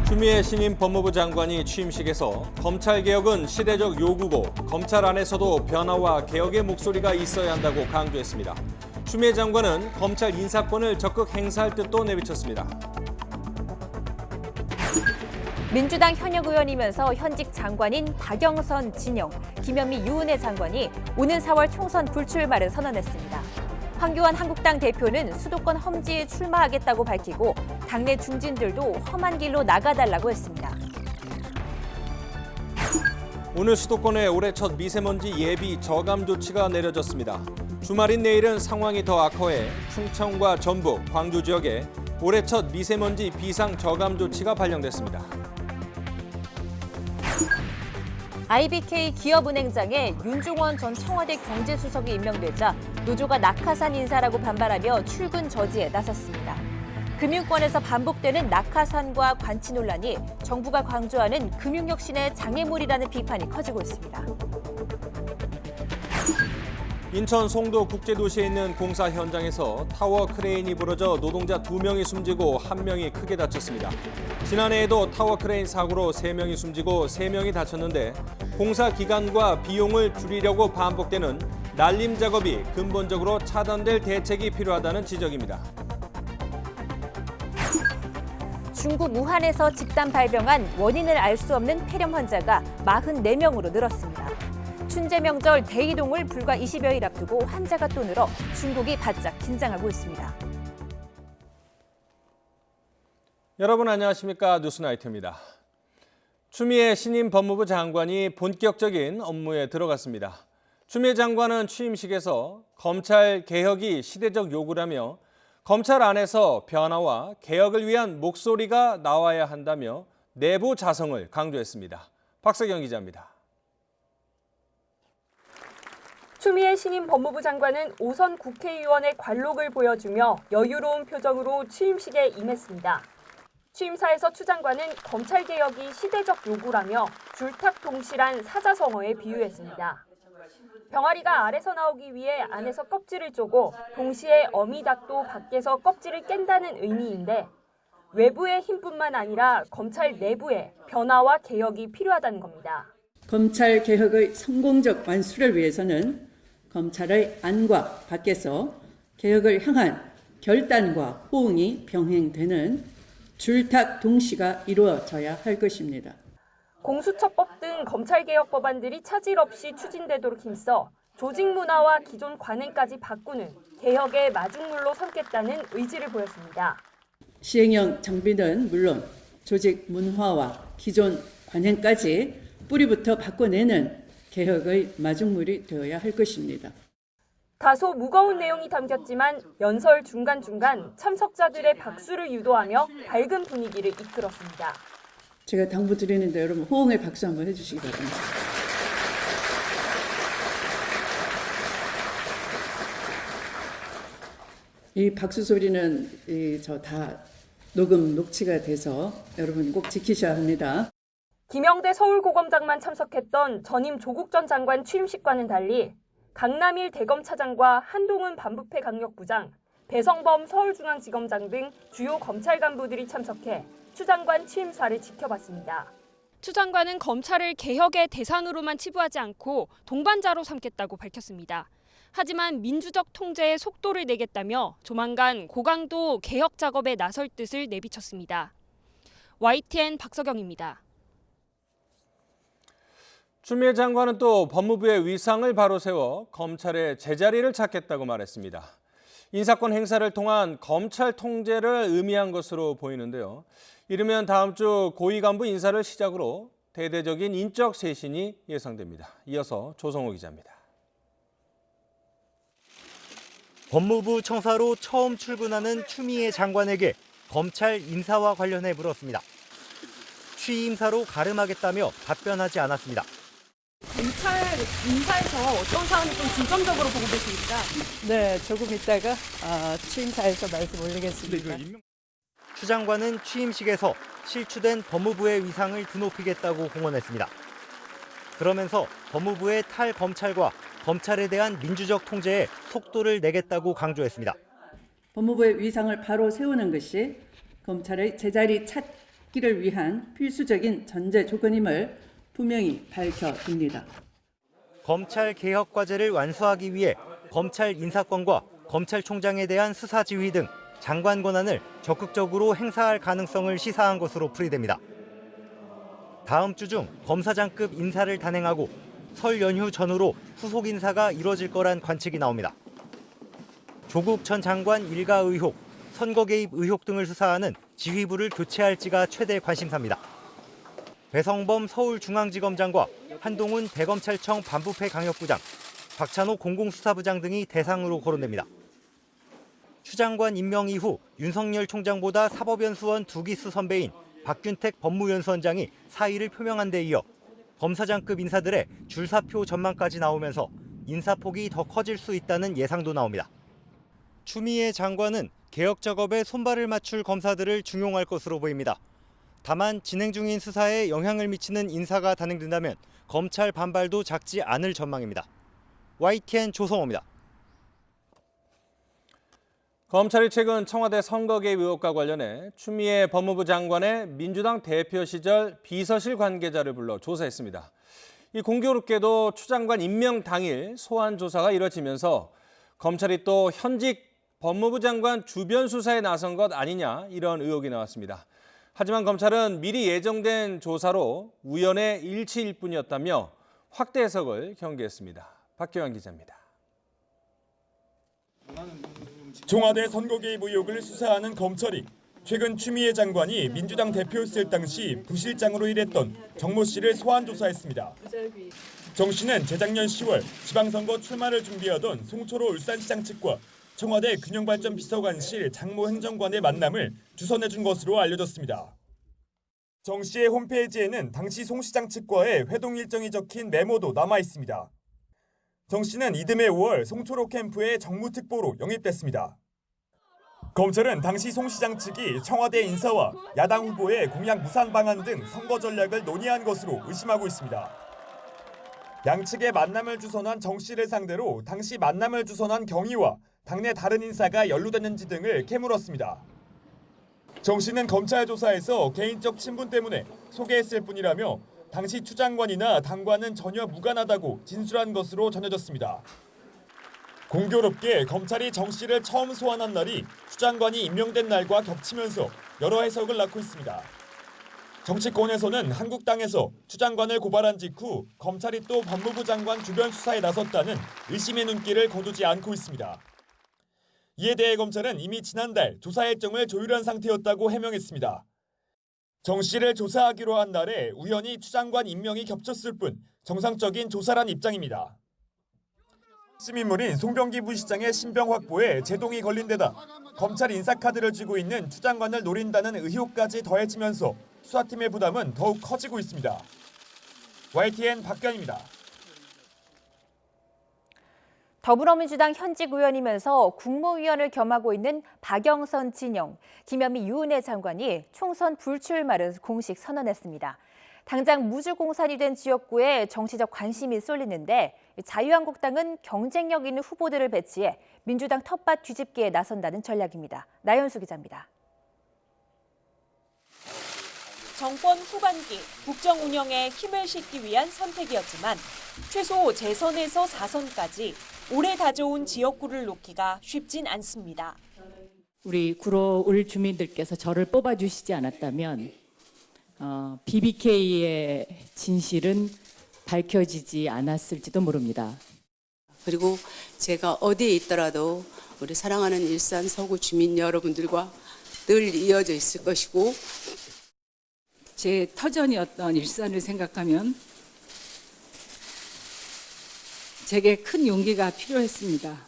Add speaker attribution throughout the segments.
Speaker 1: 추미애 신임 법무부 장관이 취임식에서 검찰개혁은 시대적 요구고 검찰 안에서도 변화와 개혁의 목소리가 있어야 한다고 강조했습니다. 추미애 장관은 검찰 인사권을 적극 행사할 뜻도 내비쳤습니다.
Speaker 2: 민주당 현역 의원이면서 현직 장관인 박영선, 진영, 김현미, 유은혜 장관이 오는 4월 총선 불출마를 선언했습니다. 황교안 한국당 대표는 수도권 험지에 출마하겠다고 밝히고 당내 중진들도 험한 길로 나가달라고 했습니다.
Speaker 1: 오늘 수도권에 올해 첫 미세먼지 예비 저감 조치가 내려졌습니다. 주말인 내일은 상황이 더 악화해 충청과 전북, 광주 지역에 올해 첫 미세먼지 비상 저감 조치가 발령됐습니다.
Speaker 2: IBK 기업은행장에 윤종원 전 청와대 경제수석이 임명되자 노조가 낙하산 인사라고 반발하며 출근 저지에 나섰습니다. 금융권에서 반복되는 낙하산과 관치 논란이 정부가 강조하는 금융혁신의 장애물이라는 비판이 커지고 있습니다.
Speaker 1: 인천 송도 국제도시에 있는 공사 현장에서 타워 크레인이 부러져 노동자 2명이 숨지고 1명이 크게 다쳤습니다. 지난해에도 타워 크레인 사고로 3명이 숨지고 3명이 다쳤는데 공사 기간과 비용을 줄이려고 반복되는 날림 작업이 근본적으로 차단될 대책이 필요하다는 지적입니다.
Speaker 2: 중국 우한에서 집단 발병한 원인을 알 수 없는 폐렴 환자가 44명으로 늘었습니다. 춘제 명절 대이동을 불과 20여일 앞두고 환자가 또 늘어 중국이 바짝 긴장하고 있습니다.
Speaker 1: 여러분 안녕하십니까? 뉴스나이트입니다. 추미애 신임 법무부 장관이 본격적인 업무에 들어갔습니다. 추미애 장관은 취임식에서 검찰 개혁이 시대적 요구라며 검찰 안에서 변화와 개혁을 위한 목소리가 나와야 한다며 내부 자성을 강조했습니다. 박석영 기자입니다.
Speaker 3: 추미애 신임 법무부 장관은 오선 국회의원의 관록을 보여주며 여유로운 표정으로 취임식에 임했습니다. 취임사에서 추 장관은 검찰개혁이 시대적 요구라며 줄탁동실한 사자성어에 비유했습니다. 병아리가 알에서 나오기 위해 안에서 껍질을 쪼고 동시에 어미닭도 밖에서 껍질을 깬다는 의미인데 외부의 힘뿐만 아니라 검찰 내부에 변화와 개혁이 필요하다는 겁니다.
Speaker 4: 검찰 개혁의 성공적 완수를 위해서는 검찰의 안과 밖에서 개혁을 향한 결단과 호응이 병행되는 줄탁 동시가 이루어져야 할 것입니다.
Speaker 3: 공수처법 등 검찰개혁 법안들이 차질 없이 추진되도록 힘써 조직 문화와 기존 관행까지 바꾸는 개혁의 마중물로 삼겠다는 의지를 보였습니다.
Speaker 4: 시행령 장비는 물론 조직 문화와 기존 관행까지 뿌리부터 바꿔내는 개혁의 마중물이 되어야 할 것입니다.
Speaker 3: 다소 무거운 내용이 담겼지만 연설 중간중간 참석자들의 박수를 유도하며 밝은 분위기를 이끌었습니다.
Speaker 4: 제가 당부드리는데 여러분 호응의 박수 한번 해주시기 바랍니다. 이 박수 소리는 다 녹취가 돼서 여러분 꼭 지키셔야 합니다.
Speaker 3: 김영대 서울고검장만 참석했던 전임 조국 전 장관 취임식과는 달리 강남일 대검차장과 한동훈 반부패 강력부장, 배성범 서울중앙지검장 등 주요 검찰 간부들이 참석해 추 장관 취임사를 지켜봤습니다.
Speaker 5: 추 장관은 검찰을 개혁의 대상으로만 치부하지 않고 동반자로 삼겠다고 밝혔습니다. 하지만 민주적 통제에 속도를 내겠다며 조만간 고강도 개혁 작업에 나설 뜻을 내비쳤습니다. YTN 박석영입니다.
Speaker 1: 추미애 장관은 또 법무부의 위상을 바로 세워 검찰의 제자리를 찾겠다고 말했습니다. 인사권 행사를 통한 검찰 통제를 의미한 것으로 보이는데요. 이르면 다음 주 고위 간부 인사를 시작으로 대대적인 인적 쇄신이 예상됩니다. 이어서 조성호 기자입니다.
Speaker 6: 법무부 청사로 처음 출근하는 추미애 장관에게 검찰 인사와 관련해 물었습니다. 취임사로 가름하겠다며 답변하지 않았습니다.
Speaker 7: 검찰 인사에서 어떤 사안을 좀 중점적으로 보고 계십니까?
Speaker 4: 네, 조금 있다가 취임사에서 말씀 올리겠습니다.
Speaker 6: 추 장관은 취임식에서 실추된 법무부의 위상을 드높이겠다고 공언했습니다. 그러면서 법무부의 탈검찰과 검찰에 대한 민주적 통제에 속도를 내겠다고 강조했습니다.
Speaker 4: 법무부의 위상을 바로 세우는 것이 검찰의 제자리 기를 위한 필수적인 전제 조건임을 분명히 밝혀둡니다.
Speaker 6: 검찰 개혁 과제를 완수하기 위해 검찰 인사권과 검찰총장에 대한 수사 지휘 등 장관 권한을 적극적으로 행사할 가능성을 시사한 것으로 풀이됩니다. 다음 주 중 검사장급 인사를 단행하고 설 연휴 전후로 후속 인사가 이뤄질 거란 관측이 나옵니다. 조국 전 장관 일가 의혹, 선거 개입 의혹 등을 수사하는 지휘부를 교체할지가 최대 관심사입니다. 배성범 서울중앙지검장과 한동훈 대검찰청 반부패 강력부장, 박찬호 공공수사부장 등이 대상으로 거론됩니다. 추 장관 임명 이후 윤석열 총장보다 사법연수원 2기수 선배인 박균택 법무연수원장이 사의를 표명한 데 이어 검사장급 인사들의 줄사표 전망까지 나오면서 인사폭이 더 커질 수 있다는 예상도 나옵니다. 추미애 장관은 개혁 작업에 손발을 맞출 검사들을 중용할 것으로 보입니다. 다만 진행 중인 수사에 영향을 미치는 인사가 단행된다면 검찰 반발도 작지 않을 전망입니다. YTN 조성호입니다.
Speaker 1: 검찰이 최근 청와대 선거 개입 의혹과 관련해 추미애 법무부 장관의 민주당 대표 시절 비서실 관계자를 불러 조사했습니다. 이 공교롭게도 추 장관 임명 당일 소환 조사가 이뤄지면서 검찰이 또 현직 법무부 장관 주변 수사에 나선 것 아니냐 이런 의혹이 나왔습니다. 하지만 검찰은 미리 예정된 조사로 우연의 일치일 뿐이었다며 확대 해석을 경계했습니다. 박규환 기자입니다.
Speaker 8: 청와대 선거 개입 의혹을 수사하는 검찰이 최근 추미애 장관이 민주당 대표였을 당시 부실장으로 일했던 정모 씨를 소환 조사했습니다. 정 씨는 재작년 10월 지방선거 출마를 준비하던 송철호 울산시장 측과 청와대 균형발전 비서관실 장모 행정관의 만남을 주선해준 것으로 알려졌습니다. 정 씨의 홈페이지에는 당시 송 시장 측과의 회동 일정이 적힌 메모도 남아 있습니다. 정 씨는 이듬해 5월 송철호 캠프에 정무특보로 영입됐습니다. 검찰은 당시 송 시장 측이 청와대 인사와 야당 후보의 공약 무산 방안 등 선거 전략을 논의한 것으로 의심하고 있습니다. 양측의 만남을 주선한 정 씨를 상대로 당시 만남을 주선한 경위와 당내 다른 인사가 연루됐는지 등을 캐물었습니다. 정 씨는 검찰 조사에서 개인적 친분 때문에 소개했을 뿐이라며 당시 추 장관이나 당과는 전혀 무관하다고 진술한 것으로 전해졌습니다. 공교롭게 검찰이 정 씨를 처음 소환한 날이 추 장관이 임명된 날과 겹치면서 여러 해석을 낳고 있습니다. 정치권에서는 한국당에서 추 장관을 고발한 직후 검찰이 또 법무부 장관 주변 수사에 나섰다는 의심의 눈길을 거두지 않고 있습니다. 이에 대해 검찰은 이미 지난달 조사 일정을 조율한 상태였다고 해명했습니다. 정 씨를 조사하기로 한 날에 우연히 추 장관 임명이 겹쳤을 뿐 정상적인 조사란 입장입니다. 시민물인 송병기 부시장의 신병 확보에 제동이 걸린 데다 검찰 인사카드를 쥐고 있는 추 장관을 노린다는 의혹까지 더해지면서 수사팀의 부담은 더욱 커지고 있습니다. YTN 박견입니다.
Speaker 2: 더불어민주당 현직 의원이면서 국무위원을 겸하고 있는 박영선 진영, 김현미 유은혜 장관이 총선 불출마를 공식 선언했습니다. 당장 무주공산이 된 지역구에 정치적 관심이 쏠리는데 자유한국당은 경쟁력 있는 후보들을 배치해 민주당 텃밭 뒤집기에 나선다는 전략입니다. 나연수 기자입니다.
Speaker 9: 정권 후반기 국정 운영에 힘을 싣기 위한 선택이었지만 최소 재선에서 4선까지 오래 다져온 지역구를 놓기가 쉽진 않습니다.
Speaker 10: 우리 구로울 주민들께서 저를 뽑아주시지 않았다면 BBK의 진실은 밝혀지지 않았을지도 모릅니다.
Speaker 11: 그리고 제가 어디에 있더라도 우리 사랑하는 일산 서구 주민 여러분들과 늘 이어져 있을 것이고
Speaker 10: 제 터전이었던 일산을 생각하면 제게 큰 용기가 필요했습니다.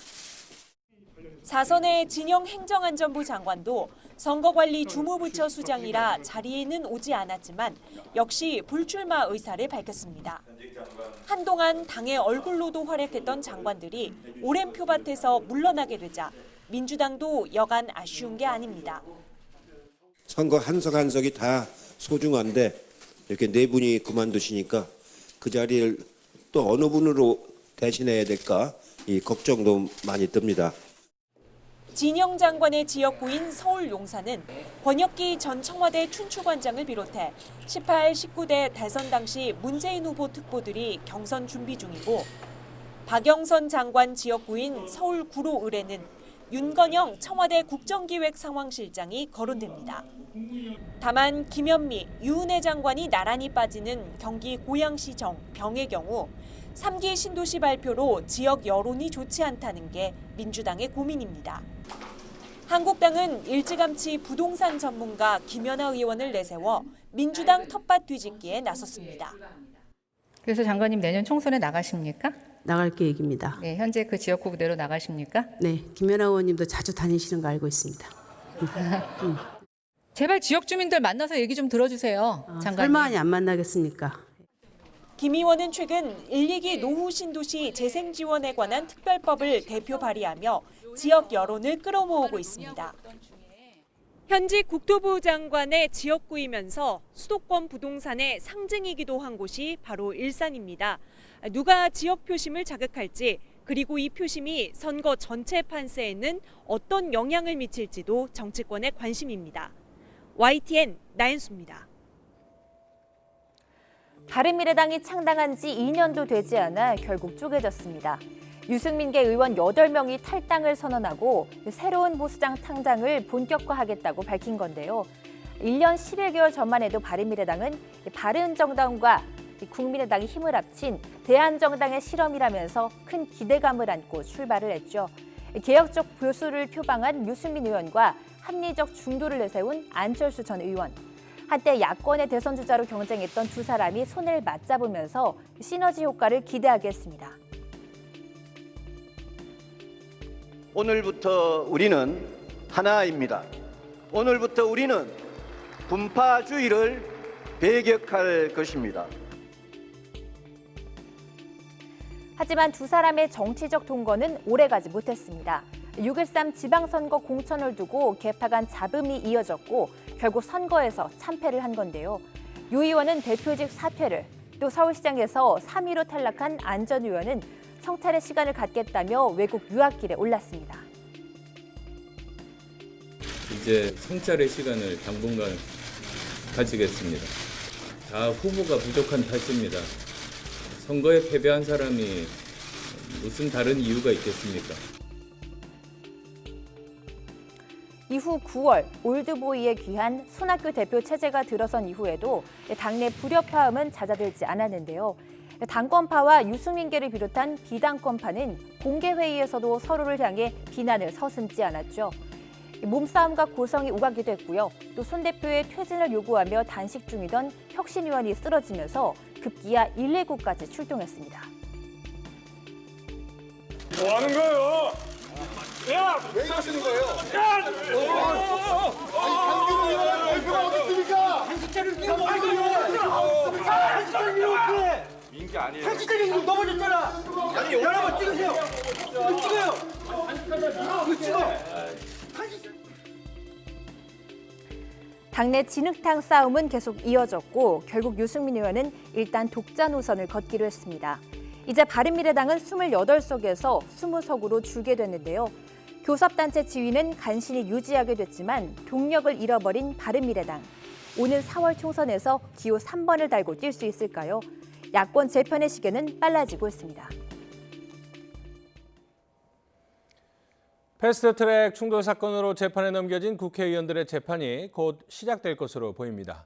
Speaker 9: 4선의 진영 행정안전부 장관도 선거관리 주무부처 수장이라 자리에는 오지 않았지만 역시 불출마 의사를 밝혔습니다. 한동안 당의 얼굴로도 활약했던 장관들이 오랜 표밭에서 물러나게 되자 민주당도 여간 아쉬운 게 아닙니다.
Speaker 12: 선거 한 석 한 석이 다 소중한데 이렇게 네 분이 그만두시니까 그 자리를 또 어느 분으로 대신해야 될까 이 걱정도 많이 듭니다.
Speaker 9: 진영 장관의 지역구인 서울 용산은 권혁기 전 청와대 춘추관장을 비롯해 18, 19대 대선 당시 문재인 후보 특보들이 경선 준비 중이고 박영선 장관 지역구인 서울 구로 을에는 윤건영 청와대 국정기획상황실장이 거론됩니다. 다만 김현미, 유은혜 장관이 나란히 빠지는 경기 고양시청, 병의 경우 3기 신도시 발표로 지역 여론이 좋지 않다는 게 민주당의 고민입니다. 한국당은 일찌감치 부동산 전문가 김연아 의원을 내세워 민주당 텃밭 뒤집기에 나섰습니다.
Speaker 13: 그래서 장관님 내년 총선에 나가십니까?
Speaker 14: 나갈 계획입니다.
Speaker 13: 네, 현재 그 지역구 그대로 나가십니까?
Speaker 14: 네, 김연아 의원님도 자주 다니시는 거 알고 있습니다.
Speaker 13: 제발 지역 주민들 만나서 얘기 좀 들어주세요, 장관님.
Speaker 14: 설마 안 만나겠습니까?
Speaker 9: 김 의원은 최근 1, 2기 노후 신도시 재생 지원에 관한 특별법을 대표 발의하며 지역 여론을 끌어모으고 있습니다. 현직 국토부 장관의 지역구이면서 수도권 부동산의 상징이기도 한 곳이 바로 일산입니다. 누가 지역 표심을 자극할지, 그리고 이 표심이 선거 전체 판세에는 어떤 영향을 미칠지도 정치권의 관심입니다. YTN 나연수입니다.
Speaker 2: 바른미래당이 창당한 지 2년도 되지 않아 결국 쪼개졌습니다. 유승민계 의원 8명이 탈당을 선언하고 새로운 보수당 창당을 본격화하겠다고 밝힌 건데요. 1년 11개월 전만 해도 바른미래당은 바른정당과 국민의당이 힘을 합친 대한정당의 실험이라면서 큰 기대감을 안고 출발을 했죠. 개혁적 보수를 표방한 유승민 의원과 합리적 중도를 내세운 안철수 전 의원. 한때 야권의 대선 주자로 경쟁했던 두 사람이 손을 맞잡으면서 시너지 효과를 기대하게 했습니다.
Speaker 15: 오늘부터 우리는 하나입니다. 오늘부터 우리는 분파주의를 배격할 것입니다.
Speaker 2: 하지만 두 사람의 정치적 동거는 오래가지 못했습니다. 6.13 지방선거 공천을 두고 개파 간 잡음이 이어졌고 결국 선거에서 참패를 한 건데요. 유 의원은 대표직 사퇴를, 또 서울시장에서 3위로 탈락한 안 전 의원은 성찰의 시간을 갖겠다며 외국 유학길에 올랐습니다.
Speaker 16: 이제 성찰의 시간을 당분간 가지겠습니다. 다 후보가 부족한 탓입니다. 선거에 패배한 사람이 무슨 다른 이유가 있겠습니까?
Speaker 2: 이후 9월 올드보이에 귀한 손학규 대표 체제가 들어선 이후에도 당내 불협화음은 잦아들지 않았는데요. 당권파와 유승민계를 비롯한 비당권파는 공개회의에서도 서로를 향해 비난을 서슴지 않았죠. 몸싸움과 고성이 오가기도 했고요. 또 손 대표의 퇴진을 요구하며 단식 중이던 혁신위원이 쓰러지면서 급기야 119까지 출동했습니다.
Speaker 17: 뭐 하는 거예요? 야! 왜 이러시는 거예요? 야! 강균 의원 대표가 어디 있습니까? 한식자를 밀어! 한식자를 밀어 어떻게? 민기 아니에요. 한식자를 넘어졌잖아! 아니, 여러분 찍으세요! 이거 찍어요! 이거 찍어!
Speaker 2: 당내 진흙탕 싸움은 계속 이어졌고 결국 유승민 의원은 일단 독자 노선을 걷기로 했습니다. 이제 바른미래당은 28석에서 20석으로 줄게 됐는데요. 교섭단체 지위는 간신히 유지하게 됐지만 동력을 잃어버린 바른미래당. 오는 4월 총선에서 기호 3번을 달고 뛸 수 있을까요? 야권 재편의 시계는 빨라지고 있습니다.
Speaker 1: 패스트트랙 충돌 사건으로 재판에 넘겨진 국회의원들의 재판이 곧 시작될 것으로 보입니다.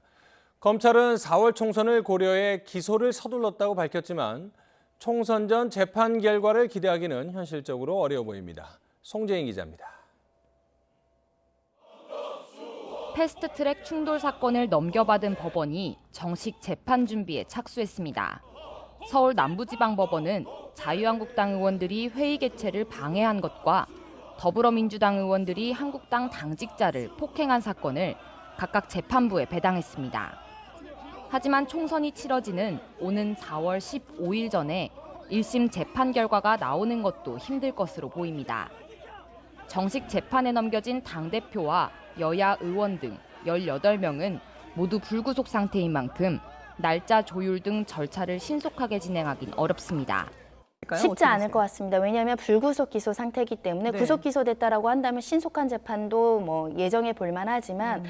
Speaker 1: 검찰은 4월 총선을 고려해 기소를 서둘렀다고 밝혔지만 총선 전 재판 결과를 기대하기는 현실적으로 어려워 보입니다. 송재인 기자입니다.
Speaker 18: 패스트트랙 충돌 사건을 넘겨받은 법원이 정식 재판 준비에 착수했습니다. 서울 남부지방법원은 자유한국당 의원들이 회의 개최를 방해한 것과 더불어민주당 의원들이 한국당 당직자를 폭행한 사건을 각각 재판부에 배당했습니다. 하지만 총선이 치러지는 오는 4월 15일 전에 1심 재판 결과가 나오는 것도 힘들 것으로 보입니다. 정식 재판에 넘겨진 당대표와 여야 의원 등 18명은 모두 불구속 상태인 만큼 날짜 조율 등 절차를 신속하게 진행하긴 어렵습니다.
Speaker 19: 쉽지 않을 것 같습니다. 왜냐하면 불구속 기소 상태이기 때문에
Speaker 18: 네.
Speaker 19: 구속 기소됐다라고 한다면 신속한 재판도 예정해 볼 만하지만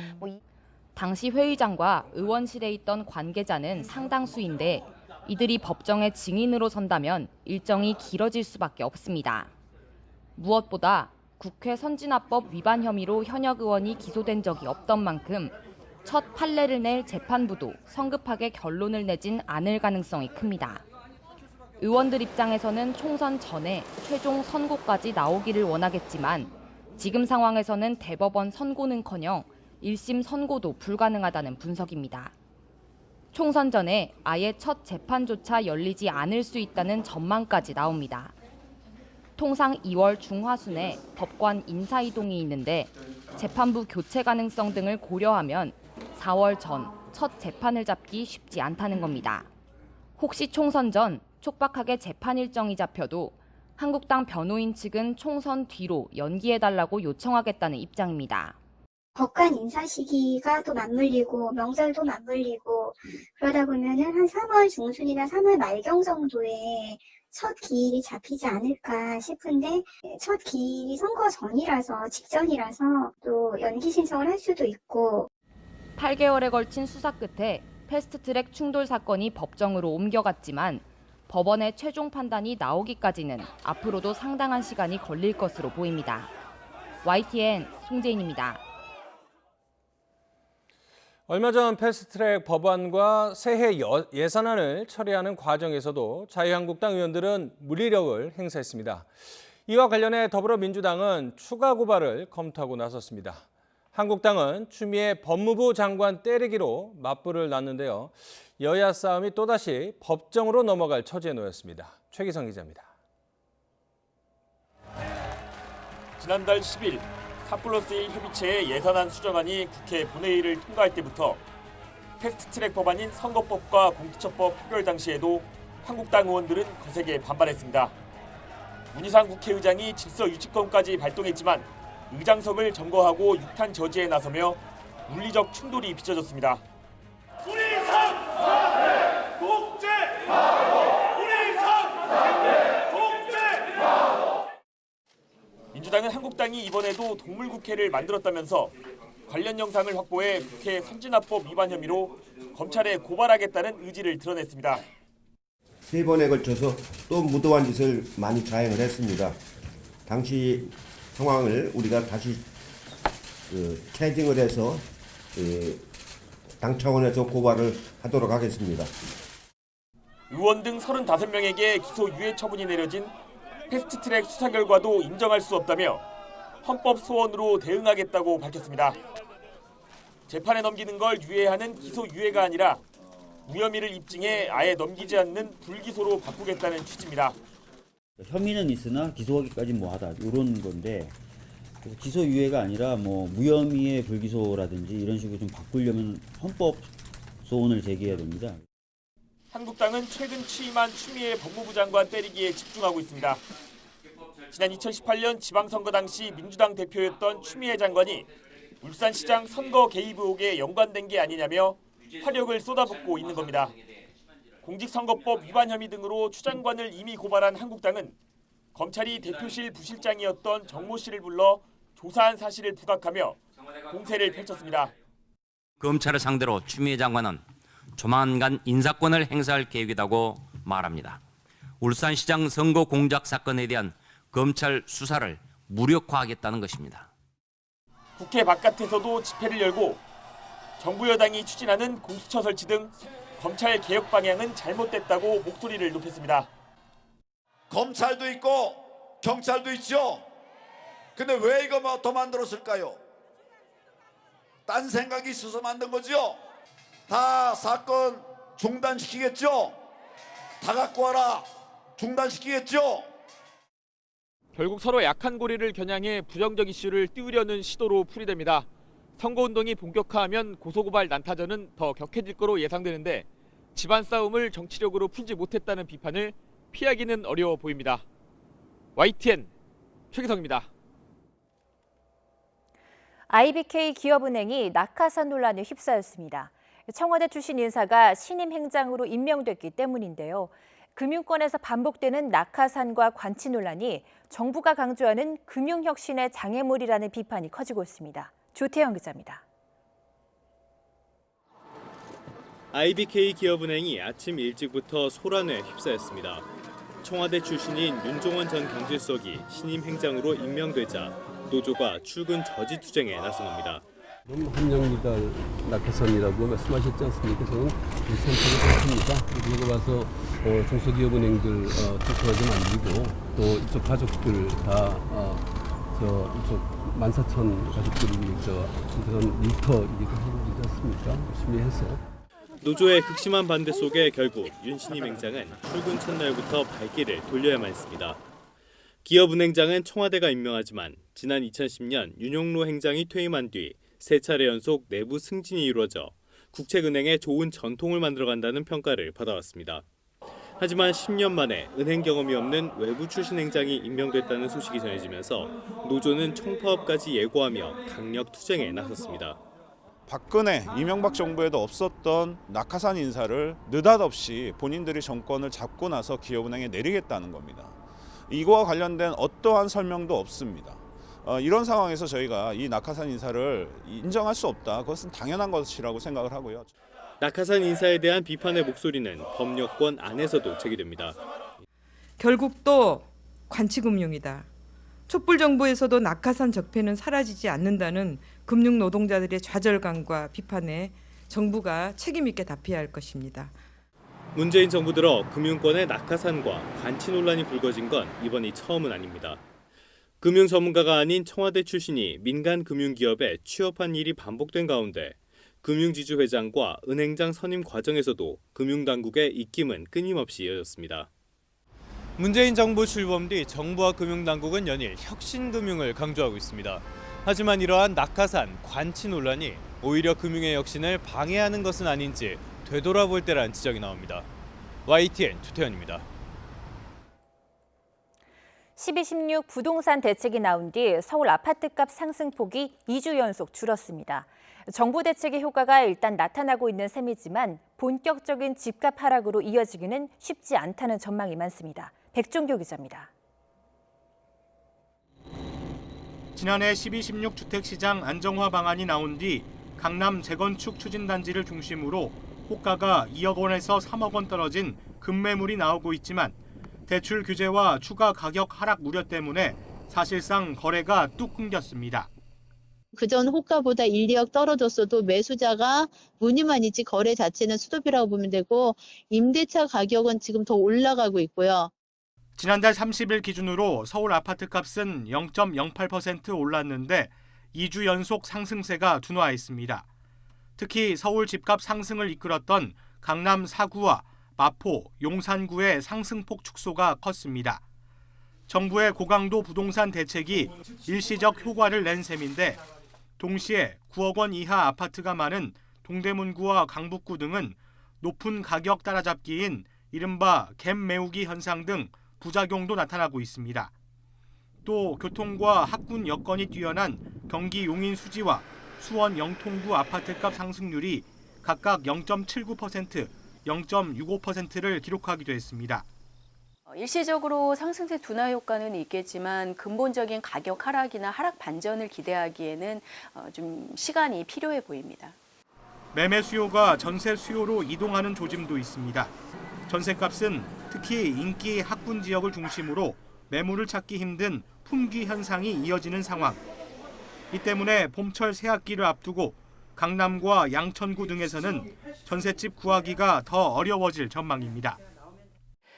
Speaker 18: 당시 회의장과 의원실에 있던 관계자는 상당수인데 이들이 법정에 증인으로 선다면 일정이 길어질 수밖에 없습니다. 무엇보다 국회 선진화법 위반 혐의로 현역 의원이 기소된 적이 없던 만큼 첫 판례를 낼 재판부도 성급하게 결론을 내진 않을 가능성이 큽니다. 의원들 입장에서는 총선 전에 최종 선고까지 나오기를 원하겠지만 지금 상황에서는 대법원 선고는커녕 1심 선고도 불가능하다는 분석입니다. 총선 전에 아예 첫 재판조차 열리지 않을 수 있다는 전망까지 나옵니다. 통상 2월 중하순에 법관 인사이동이 있는데 재판부 교체 가능성 등을 고려하면 4월 전 첫 재판을 잡기 쉽지 않다는 겁니다. 혹시 총선 전 촉박하게 재판 일정이 잡혀도 한국당 변호인 측은 총선 뒤로 연기해달라고 요청하겠다는 입장입니다.
Speaker 20: 법관 인사 시기가 또 맞물리고 명절도 맞물리고 그러다 보면은 한 3월 중순이나 3월 말경 정도에 첫 기일이 잡히지 않을까 싶은데 첫 기일이 선거 전이라서 직전이라서 또 연기 신청을 할 수도 있고
Speaker 18: 8개월에 걸친 수사 끝에 패스트트랙 충돌 사건이 법정으로 옮겨갔지만 법원의 최종 판단이 나오기까지는 앞으로도 상당한 시간이 걸릴 것으로 보입니다. YTN 송재인입니다.
Speaker 1: 얼마 전 패스트트랙 법안과 새해 예산안을 처리하는 과정에서도 자유한국당 의원들은 물리력을 행사했습니다. 이와 관련해 더불어민주당은 추가 고발을 검토하고 나섰습니다. 한국당은 추미애 법무부 장관 때리기로 맞불을 놨는데요. 여야 싸움이 또다시 법정으로 넘어갈 처지에 놓였습니다. 최기성 기자입니다.
Speaker 8: 지난달 10일 4+1 협의체의 예산안 수정안이 국회 본회의를 통과할 때부터 패스트트랙 법안인 선거법과 공수처법 표결 당시에도 한국당 의원들은 거세게 반발했습니다. 문희상 국회의장이 질서 유지권까지 발동했지만 의장석을 점거하고 육탄 저지에 나서며 물리적 충돌이 빚어졌습니다. 민주당은 한국당이 이번에도 동물국회를 만들었다면서 관련 영상을 확보해 국회 선진화법 위반 혐의로 검찰에 고발하겠다는 의지를 드러냈습니다.
Speaker 12: 3번에 걸쳐서 또 무도한 짓을 많이 자행을 했습니다. 당시 상황을 우리가 다시 캐징을 해서 당 차원에서 고발을 하도록 하겠습니다.
Speaker 8: 의원 등 35명에게 기소 유예 처분이 내려진 패스트트랙 수사 결과도 인정할 수 없다며 헌법 소원으로 대응하겠다고 밝혔습니다. 재판에 넘기는 걸 유예하는 기소 유예가 아니라 무혐의를 입증해 아예 넘기지 않는 불기소로 바꾸겠다는 취지입니다.
Speaker 21: 혐의는 있으나 기소하기까지 하다 이런 건데 그래서 기소유예가 아니라 무혐의의 불기소라든지 이런 식으로 좀 바꾸려면 헌법 소원을 제기해야 됩니다.
Speaker 8: 한국당은 최근 취임한 추미애 법무부 장관 때리기에 집중하고 있습니다. 지난 2018년 지방선거 당시 민주당 대표였던 추미애 장관이 울산시장 선거 개입 의혹에 연관된 게 아니냐며 화력을 쏟아붓고 있는 겁니다. 공직선거법 위반 혐의 등으로 추 장관을 이미 고발한 한국당은 검찰이 대표실 부실장이었던 정모 씨를 불러 조사한 사실을 부각하며 공세를 펼쳤습니다.
Speaker 22: 검찰을 상대로 추미애 장관은 조만간 인사권을 행사할 계획이라고 말합니다. 울산시장 선거 공작 사건에 대한 검찰 수사를 무력화하겠다는 것입니다.
Speaker 8: 국회 바깥에서도 집회를 열고 정부 여당이 추진하는 공수처 설치 등 검찰 개혁 방향은 잘못됐다고 목소리를 높였습니다.
Speaker 23: 검찰도 있고 경찰도 있죠. 근데 왜 이거 더 만들었을까요? 딴 생각이 있어서 만든 거죠. 다 사건 중단시키겠죠. 다 갖고 와라. 중단시키겠죠.
Speaker 24: 결국 서로 약한 고리를 겨냥해 부정적 이슈를 띄우려는 시도로 풀이됩니다. 선거운동이 본격화하면 고소고발 난타전은 더 격해질 거로 예상되는데 집안 싸움을 정치력으로 풀지 못했다는 비판을 피하기는 어려워 보입니다. YTN 최기성입니다.
Speaker 2: IBK 기업은행이 낙하산 논란에 휩싸였습니다. 청와대 출신 인사가 신임 행장으로 임명됐기 때문인데요. 금융권에서 반복되는 낙하산과 관치 논란이 정부가 강조하는 금융혁신의 장애물이라는 비판이 커지고 있습니다. 조태영 기자입니다.
Speaker 3: IBK 기업은행이 아침 일찍부터 소란에 휩싸였습니다. 청와대 출신인 윤종원 전 경제수석이 신임 행장으로 임명되자 노조가 출근 저지 투쟁에 나선 겁니다.
Speaker 4: 한정미달 낙하산이라고 말씀하셨지 않습니까? 저는 일선택을 했습니다. 그러고 봐서 중소기업은행들 특성화좀 만들고 또 이쪽 가족들 다 이쪽 14,000 가족들이 그런 일터이기도 하고 있지 않습니까? 열심히 해서.
Speaker 3: 노조의 극심한 반대 속에 결국 윤 신임 행장은 출근 첫날부터 발길을 돌려야만 했습니다. 기업은행장은 청와대가 임명하지만 지난 2010년 윤용로 행장이 퇴임한 뒤 세 차례 연속 내부 승진이 이루어져 국책은행에 좋은 전통을 만들어간다는 평가를 받아왔습니다. 하지만 10년 만에 은행 경험이 없는 외부 출신 행장이 임명됐다는 소식이 전해지면서 노조는 총파업까지 예고하며 강력 투쟁에 나섰습니다.
Speaker 5: 박근혜, 이명박 정부에도 없었던 낙하산 인사를 느닷없이 본인들이 정권을 잡고 나서 기업은행에 내리겠다는 겁니다. 이거와 관련된 어떠한 설명도 없습니다. 이런 상황에서 저희가 이 낙하산 인사를 인정할 수 없다. 그것은 당연한 것이라고 생각을 하고요.
Speaker 3: 낙하산 인사에 대한 비판의 목소리는 법률권 안에서도 제기됩니다.
Speaker 7: 결국 또 관치금융이다. 촛불정부에서도 낙하산 적폐는 사라지지 않는다는 금융 노동자들의 좌절감과 비판에 정부가 책임 있게 답해야 할 것입니다.
Speaker 3: 문재인 정부 들어 금융권의 낙하산과 관치 논란이 불거진 건 이번이 처음은 아닙니다. 금융 전문가가 아닌 청와대 출신이 민간 금융기업에 취업한 일이 반복된 가운데 금융지주 회장과 은행장 선임 과정에서도 금융당국의 입김은 끊임없이 이어졌습니다. 문재인 정부 출범 뒤 정부와 금융당국은 연일 혁신금융을 강조하고 있습니다. 하지만 이러한 낙하산, 관치 논란이 오히려 금융의 혁신을 방해하는 것은 아닌지 되돌아볼 때라는 지적이 나옵니다. YTN 조태현입니다.
Speaker 2: 12.16 부동산 대책이 나온 뒤 서울 아파트값 상승폭이 2주 연속 줄었습니다. 정부 대책의 효과가 일단 나타나고 있는 셈이지만 본격적인 집값 하락으로 이어지기는 쉽지 않다는 전망이 많습니다. 백종교 기자입니다.
Speaker 25: 지난해 12.16 주택시장 안정화 방안이 나온 뒤 강남 재건축 추진단지를 중심으로 호가가 2억 원에서 3억 원 떨어진 급매물이 나오고 있지만 대출 규제와 추가 가격 하락 우려 때문에 사실상 거래가 뚝 끊겼습니다.
Speaker 26: 그전 호가보다 1, 2억 떨어졌어도 매수자가 문의만 있지 거래 자체는 수도비라고 보면 되고 임대차 가격은 지금 더 올라가고 있고요.
Speaker 25: 지난달 30일 기준으로 서울 아파트값은 0.08% 올랐는데 2주 연속 상승세가 둔화했습니다. 특히 서울 집값 상승을 이끌었던 강남 4구와 마포, 용산구의 상승폭 축소가 컸습니다. 정부의 고강도 부동산 대책이 일시적 효과를 낸 셈인데 동시에 9억 원 이하 아파트가 많은 동대문구와 강북구 등은 높은 가격 따라잡기인 이른바 갭 메우기 현상 등 부작용도 나타나고 있습니다. 또 교통과 학군 여건이 뛰어난 경기 용인 수지와 수원 영통구 아파트값 상승률이 각각 0.79%, 0.65%를 기록하기도 했습니다.
Speaker 27: 일시적으로 상승세 둔화 효과는 있겠지만 근본적인 가격 하락이나 하락 반전을 기대하기에는 좀 시간이 필요해 보입니다.
Speaker 25: 매매 수요가 전세 수요로 이동하는 조짐도 있습니다. 전세값은 특히 인기 학군 지역을 중심으로 매물을 찾기 힘든 품귀 현상이 이어지는 상황. 이 때문에 봄철 새학기를 앞두고 강남과 양천구 등에서는 전셋집 구하기가 더 어려워질 전망입니다.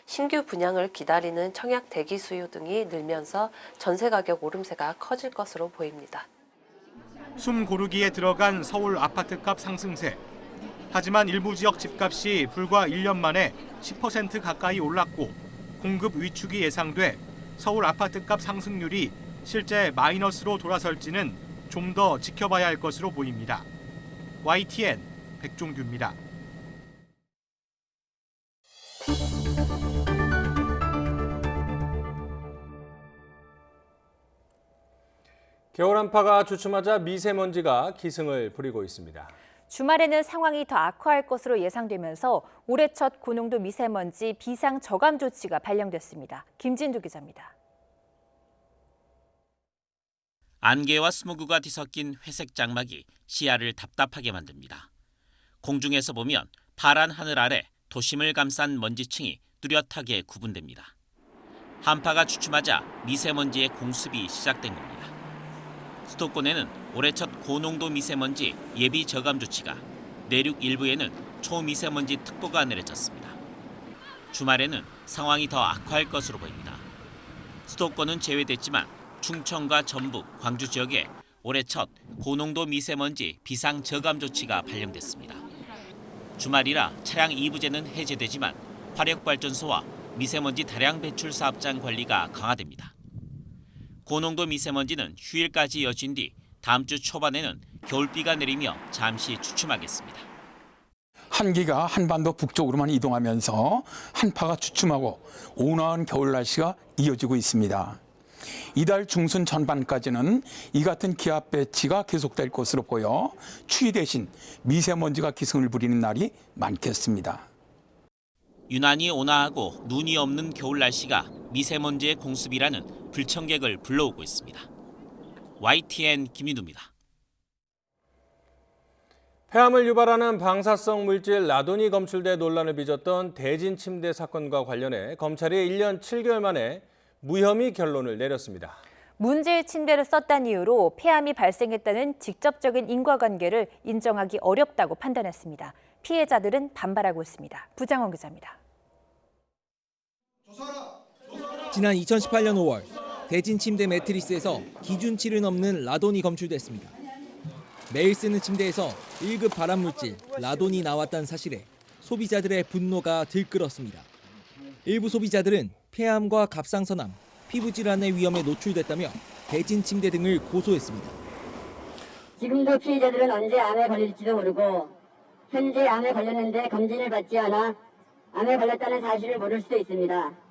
Speaker 28: 신규 분양을 기다리는 청약 대기 수요 등이 늘면서 전세 가격 오름세가 커질 것으로 보입니다.
Speaker 25: 숨 고르기에 들어간 서울 아파트값 상승세. 하지만 일부 지역 집값이 불과 1년 만에 10% 가까이 올랐고 공급 위축이 예상돼 서울 아파트값 상승률이 실제 마이너스로 돌아설지는 좀 더 지켜봐야 할 것으로 보입니다. YTN 백종규입니다.
Speaker 1: 겨울 한파가 주춤하자 미세먼지가 기승을 부리고 있습니다.
Speaker 2: 주말에는 상황이 더 악화할 것으로 예상되면서 올해 첫 고농도 미세먼지 비상 저감 조치가 발령됐습니다. 김진두 기자입니다.
Speaker 6: 안개와 스모그가 뒤섞인 회색 장막이 시야를 답답하게 만듭니다. 공중에서 보면 파란 하늘 아래 도심을 감싼 먼지층이 뚜렷하게 구분됩니다. 한파가 주춤하자 미세먼지의 공습이 시작된 겁니다. 수도권에는 올해 첫 고농도 미세먼지 예비 저감 조치가, 내륙 일부에는 초미세먼지 특보가 내려졌습니다. 주말에는 상황이 더 악화할 것으로 보입니다. 수도권은 제외됐지만 충청과 전북, 광주 지역에 올해 첫 고농도 미세먼지 비상 저감 조치가 발령됐습니다. 주말이라 차량 2부제는 해제되지만 화력발전소와 미세먼지 다량 배출 사업장 관리가 강화됩니다. 고농도 미세먼지는 휴일까지 이어진 뒤 다음 주 초반에는 겨울비가 내리며 잠시 주춤하겠습니다.
Speaker 9: 한기가 한반도 북쪽으로만 이동하면서 한파가 주춤하고 온화한 겨울 날씨가 이어지고 있습니다. 이달 중순 전반까지는 이 같은 기압 배치가 계속될 것으로 보여 추위 대신 미세먼지가 기승을 부리는 날이 많겠습니다.
Speaker 6: 유난히 온화하고 눈이 없는 겨울 날씨가 미세먼지의 공습이라는 불청객을 불러오고 있습니다. YTN 김윤우입니다.
Speaker 1: 폐암을 유발하는 방사성 물질 라돈이 검출돼 논란을 빚었던 대진 침대 사건과 관련해 검찰이 1년 7개월 만에 무혐의 결론을 내렸습니다.
Speaker 2: 문제의 침대를 썼다는 이유로 폐암이 발생했다는 직접적인 인과관계를 인정하기 어렵다고 판단했습니다. 피해자들은 반발하고 있습니다. 부장원 기자입니다.
Speaker 10: 지난 2018년 5월 대진 침대 매트리스에서 기준치를 넘는 라돈이 검출됐습니다. 매일 쓰는 침대에서 1급 발암물질 라돈이 나왔다는 사실에 소비자들의 분노가 들끓었습니다. 일부 소비자들은 폐암과 갑상선암, 피부질환의 위험에 노출됐다며 대진 침대 등을 고소했습니다.
Speaker 11: 지금도 피해자들은 언제 암에 걸릴지도 모르고 현재 암에 걸렸는데 검진을 받지 않아 암에 걸렸다는 사실을 모를 수도 있습니다.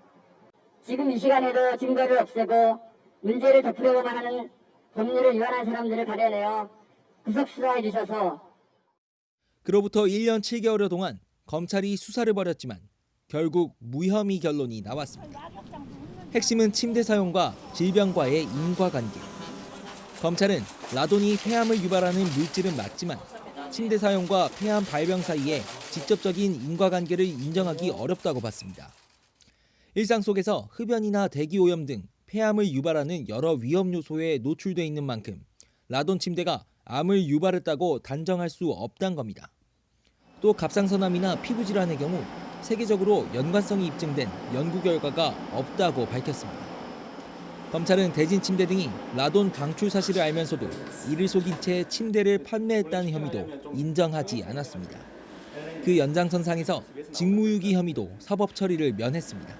Speaker 11: 지금 이 시간에도 증거를 없애고 문제를 덮으려고만 하는 법률을 위반한 사람들을 가려내어 구속 수사해 주셔서.
Speaker 10: 그로부터 1년 7개월여 동안 검찰이 수사를 벌였지만 결국 무혐의 결론이 나왔습니다. 핵심은 침대 사용과 질병과의 인과관계. 검찰은 라돈이 폐암을 유발하는 물질은 맞지만 침대 사용과 폐암 발병 사이에 직접적인 인과관계를 인정하기 어렵다고 봤습니다. 일상 속에서 흡연이나 대기오염 등 폐암을 유발하는 여러 위험 요소에 노출돼 있는 만큼 라돈 침대가 암을 유발했다고 단정할 수 없다는 겁니다. 또 갑상선암이나 피부질환의 경우 세계적으로 연관성이 입증된 연구 결과가 없다고 밝혔습니다. 검찰은 대진 침대 등이 라돈 방출 사실을 알면서도 이를 속인 채 침대를 판매했다는 혐의도 인정하지 않았습니다. 그 연장선상에서 직무유기 혐의도 사법 처리를 면했습니다.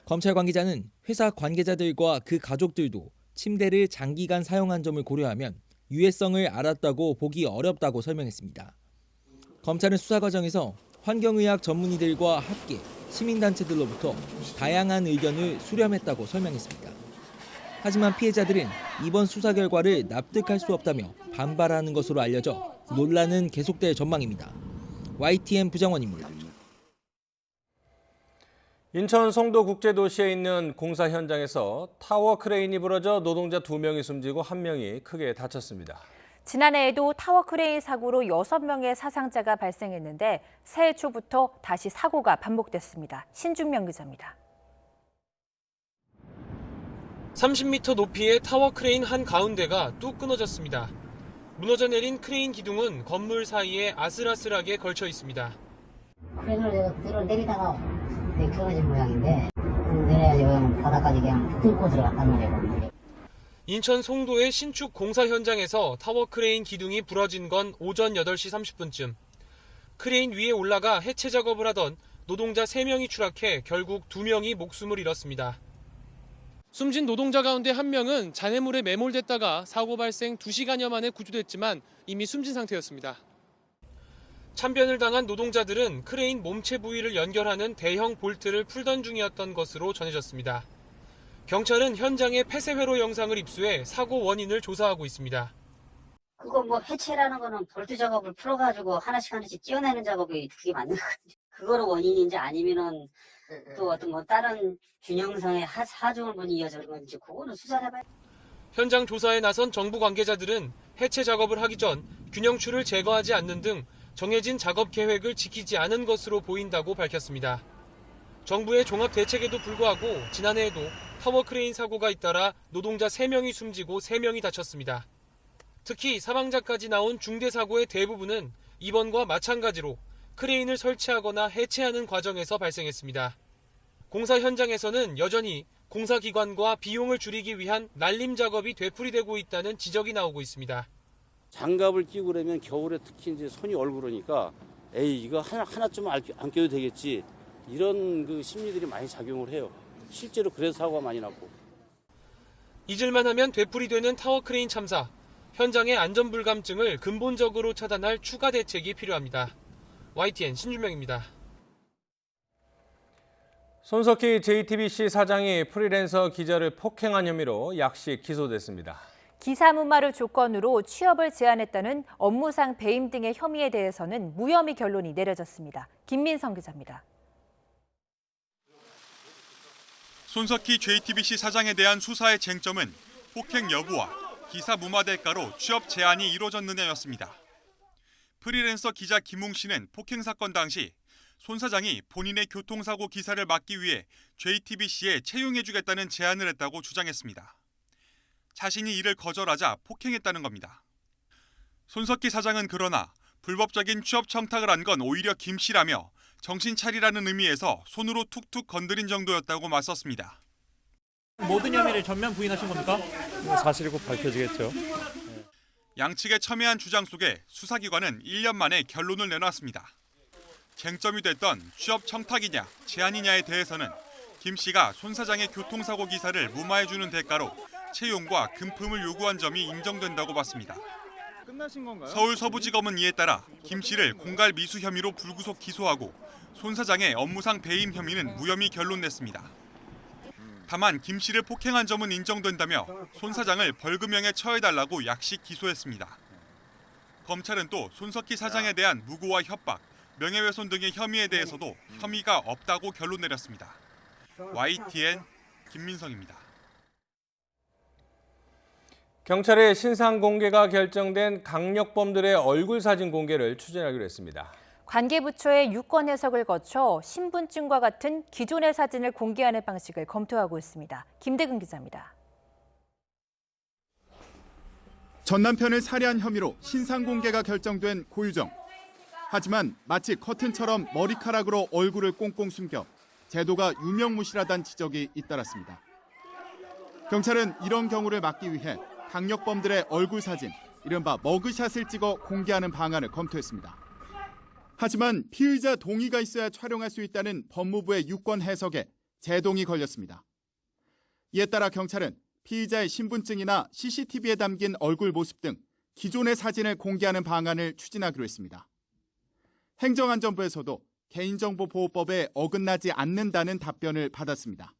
Speaker 10: 검찰 관계자는 회사 관계자들과 그 가족들도 침대를 장기간 사용한 점을 고려하면 유해성을 알았다고 보기 어렵다고 설명했습니다. 검찰은 수사 과정에서 환경의학 전문의들과 학계, 시민단체들로부터 다양한 의견을 수렴했다고 설명했습니다. 하지만 피해자들은 이번 수사 결과를 납득할 수 없다며 반발하는 것으로 알려져 논란은 계속될 전망입니다. YTN 부장원입니다.
Speaker 1: 인천 송도 국제도시에 있는 공사 현장에서 타워 크레인이 부러져 노동자 2명이 숨지고 1명이 크게 다쳤습니다.
Speaker 2: 지난해에도 타워 크레인 사고로 6명의 사상자가 발생했는데 새해 초부터 다시 사고가 반복됐습니다. 신중명 기자입니다.
Speaker 13: 30m 높이의 타워 크레인 한가운데가 뚝 끊어졌습니다. 무너져 내린 크레인 기둥은 건물 사이에 아슬아슬하게 걸쳐 있습니다.
Speaker 14: 크레인을 들어 내리다가 끊어진 모양인데 내려가지고 바닥까지 그냥 뚫고 들어갔단 말이에요.
Speaker 13: 인천 송도의 신축 공사 현장에서 타워 크레인 기둥이 부러진 건 오전 8시 30분쯤. 크레인 위에 올라가 해체 작업을 하던 노동자 3명이 추락해 결국 2명이 목숨을 잃었습니다. 숨진 노동자 가운데 1명은 잔해물에 매몰됐다가 사고 발생 2시간여 만에 구조됐지만 이미 숨진 상태였습니다. 참변을 당한 노동자들은 크레인 몸체 부위를 연결하는 대형 볼트를 풀던 중이었던 것으로 전해졌습니다. 경찰은 현장의 폐쇄회로 영상을 입수해 사고 원인을 조사하고 있습니다.
Speaker 14: 그거 뭐 해체라는 거는 볼트 작업을 풀어가지고 하나씩 찌어내는 작업이 그게 맞는 거거든요. 그거로 원인인지 아니면은 또 어떤 뭐 다른 균형상의 하중을 분이 이어져 있는지 그거는 수사를 해봐야.
Speaker 13: 현장 조사에 나선 정부 관계자들은 해체 작업을 하기 전 균형추를 제거하지 않는 등 정해진 작업 계획을 지키지 않은 것으로 보인다고 밝혔습니다. 정부의 종합 대책에도 불구하고 지난해에도 타워 크레인 사고가 잇따라 노동자 3명이 숨지고 3명이 다쳤습니다. 특히 사망자까지 나온 중대 사고의 대부분은 이번과 마찬가지로 크레인을 설치하거나 해체하는 과정에서 발생했습니다. 공사 현장에서는 여전히 공사기관과 비용을 줄이기 위한 날림 작업이 되풀이되고 있다는 지적이 나오고 있습니다.
Speaker 12: 장갑을 끼고 그러면 겨울에 특히 이제 손이 얼그러니까 에이 이거 하나쯤 안 껴도 되겠지 이런 그 심리들이 많이 작용을 해요. 실제로 그래서 사고가 많이 났고.
Speaker 13: 잊을만 하면 되풀이되는 타워 크레인 참사. 현장의 안전불감증을 근본적으로 차단할 추가 대책이 필요합니다. YTN 신준명입니다.
Speaker 1: 손석희 JTBC 사장이 프리랜서 기자를 폭행한 혐의로 약식 기소됐습니다.
Speaker 2: 기사 무마를 조건으로 취업을 제한했다는 업무상 배임 등의 혐의에 대해서는 무혐의 결론이 내려졌습니다. 김민성 기자입니다.
Speaker 15: 손석희 JTBC 사장에 대한 수사의 쟁점은 폭행 여부와 기사 무마 대가로 취업 제한이 이루어졌느냐였습니다. 프리랜서 기자 김웅 씨는 폭행 사건 당시 손 사장이 본인의 교통사고 기사를 막기 위해 JTBC에 채용해주겠다는 제안을 했다고 주장했습니다. 자신이 이를 거절하자 폭행했다는 겁니다. 손석희 사장은 그러나 불법적인 취업 청탁을 한 건 오히려 김 씨라며 정신 차리라는 의미에서 손으로 툭툭 건드린 정도였다고 맞섰습니다.
Speaker 16: 모든 혐의를 전면 부인하신 겁니까?
Speaker 15: 사실이 곧 밝혀지겠죠. 양측의 첨예한 주장 속에 수사기관은 1년 만에 결론을 내놨습니다. 쟁점이 됐던 취업 청탁이냐 제한이냐에 대해서는 김 씨가 손 사장의 교통사고 기사를 무마해주는 대가로 채용과 금품을 요구한 점이 인정된다고 봤습니다.
Speaker 16: 끝나신 건가요?
Speaker 15: 서울 서부지검은 이에 따라 김 씨를 공갈 미수 혐의로 불구속 기소하고 손 사장의 업무상 배임 혐의는 무혐의 결론 냈습니다. 다만 김 씨를 폭행한 점은 인정된다며 손 사장을 벌금형에 처해달라고 약식 기소했습니다. 검찰은 또 손석희 사장에 대한 무고와 협박, 명예훼손 등의 혐의에 대해서도 혐의가 없다고 결론 내렸습니다. YTN 김민성입니다.
Speaker 1: 경찰의 신상 공개가 결정된 강력범들의 얼굴 사진 공개를 추진하기로 했습니다.
Speaker 2: 관계부처의 유권 해석을 거쳐 신분증과 같은 기존의 사진을 공개하는 방식을 검토하고 있습니다. 김대근 기자입니다.
Speaker 17: 전 남편을 살해한 혐의로 신상 공개가 결정된 고유정. 하지만 마치 커튼처럼 머리카락으로 얼굴을 꽁꽁 숨겨 제도가 유명무실하다는 지적이 잇따랐습니다. 경찰은 이런 경우를 막기 위해 강력범들의 얼굴 사진, 이른바 머그샷을 찍어 공개하는 방안을 검토했습니다. 하지만 피의자 동의가 있어야 촬영할 수 있다는 법무부의 유권 해석에 제동이 걸렸습니다. 이에 따라 경찰은 피의자의 신분증이나 CCTV에 담긴 얼굴 모습 등 기존의 사진을 공개하는 방안을 추진하기로 했습니다. 행정안전부에서도 개인정보보호법에 어긋나지 않는다는 답변을 받았습니다.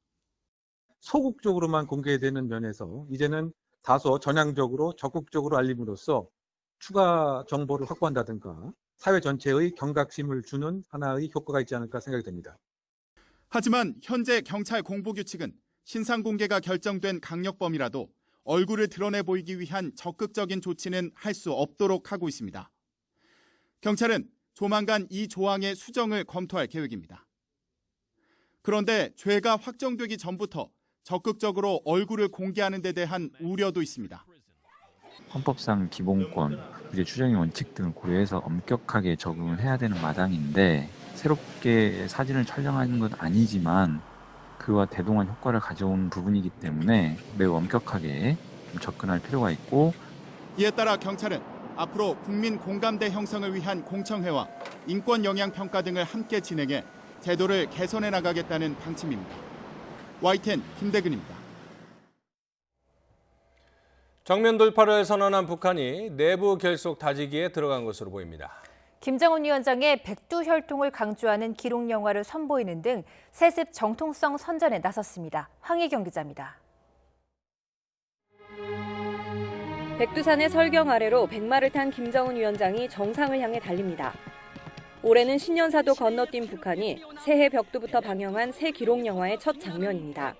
Speaker 18: 소극적으로만 공개되는 면에서 이제는 다소 전향적으로 적극적으로 알림으로써 추가 정보를 확보한다든가 사회 전체의 경각심을 주는 하나의 효과가 있지 않을까 생각이 됩니다.
Speaker 17: 하지만 현재 경찰 공보규칙은 신상 공개가 결정된 강력범이라도 얼굴을 드러내 보이기 위한 적극적인 조치는 할 수 없도록 하고 있습니다. 경찰은 조만간 이 조항의 수정을 검토할 계획입니다. 그런데 죄가 확정되기 전부터 적극적으로 얼굴을 공개하는 데 대한 우려도 있습니다.
Speaker 19: 헌법상 기본권, 무죄 추정의 원칙 등을 고려해서 엄격하게 적용을 해야 되는 마당인데 새롭게 사진을 촬영하는 건 아니지만 그와 대동한 효과를 가져온 부분이기 때문에 매우 엄격하게 접근할 필요가 있고
Speaker 17: 이에 따라 경찰은 앞으로 국민 공감대 형성을 위한 공청회와 인권 영향 평가 등을 함께 진행해 제도를 개선해 나가겠다는 방침입니다. YTN 김대근입니다.
Speaker 1: 정면 돌파를 선언한 북한이 내부 결속 다지기에 들어간 것으로 보입니다.
Speaker 2: 김정은 위원장의 백두혈통을 강조하는 기록 영화를 선보이는 등 세습 정통성 선전에 나섰습니다. 황희경 기자입니다. 백두산의 설경 아래로 백마를 탄 김정은 위원장이 정상을 향해 달립니다. 올해는 신년사도 건너뛴 북한이 새해 벽두부터 방영한 새 기록 영화의 첫 장면입니다.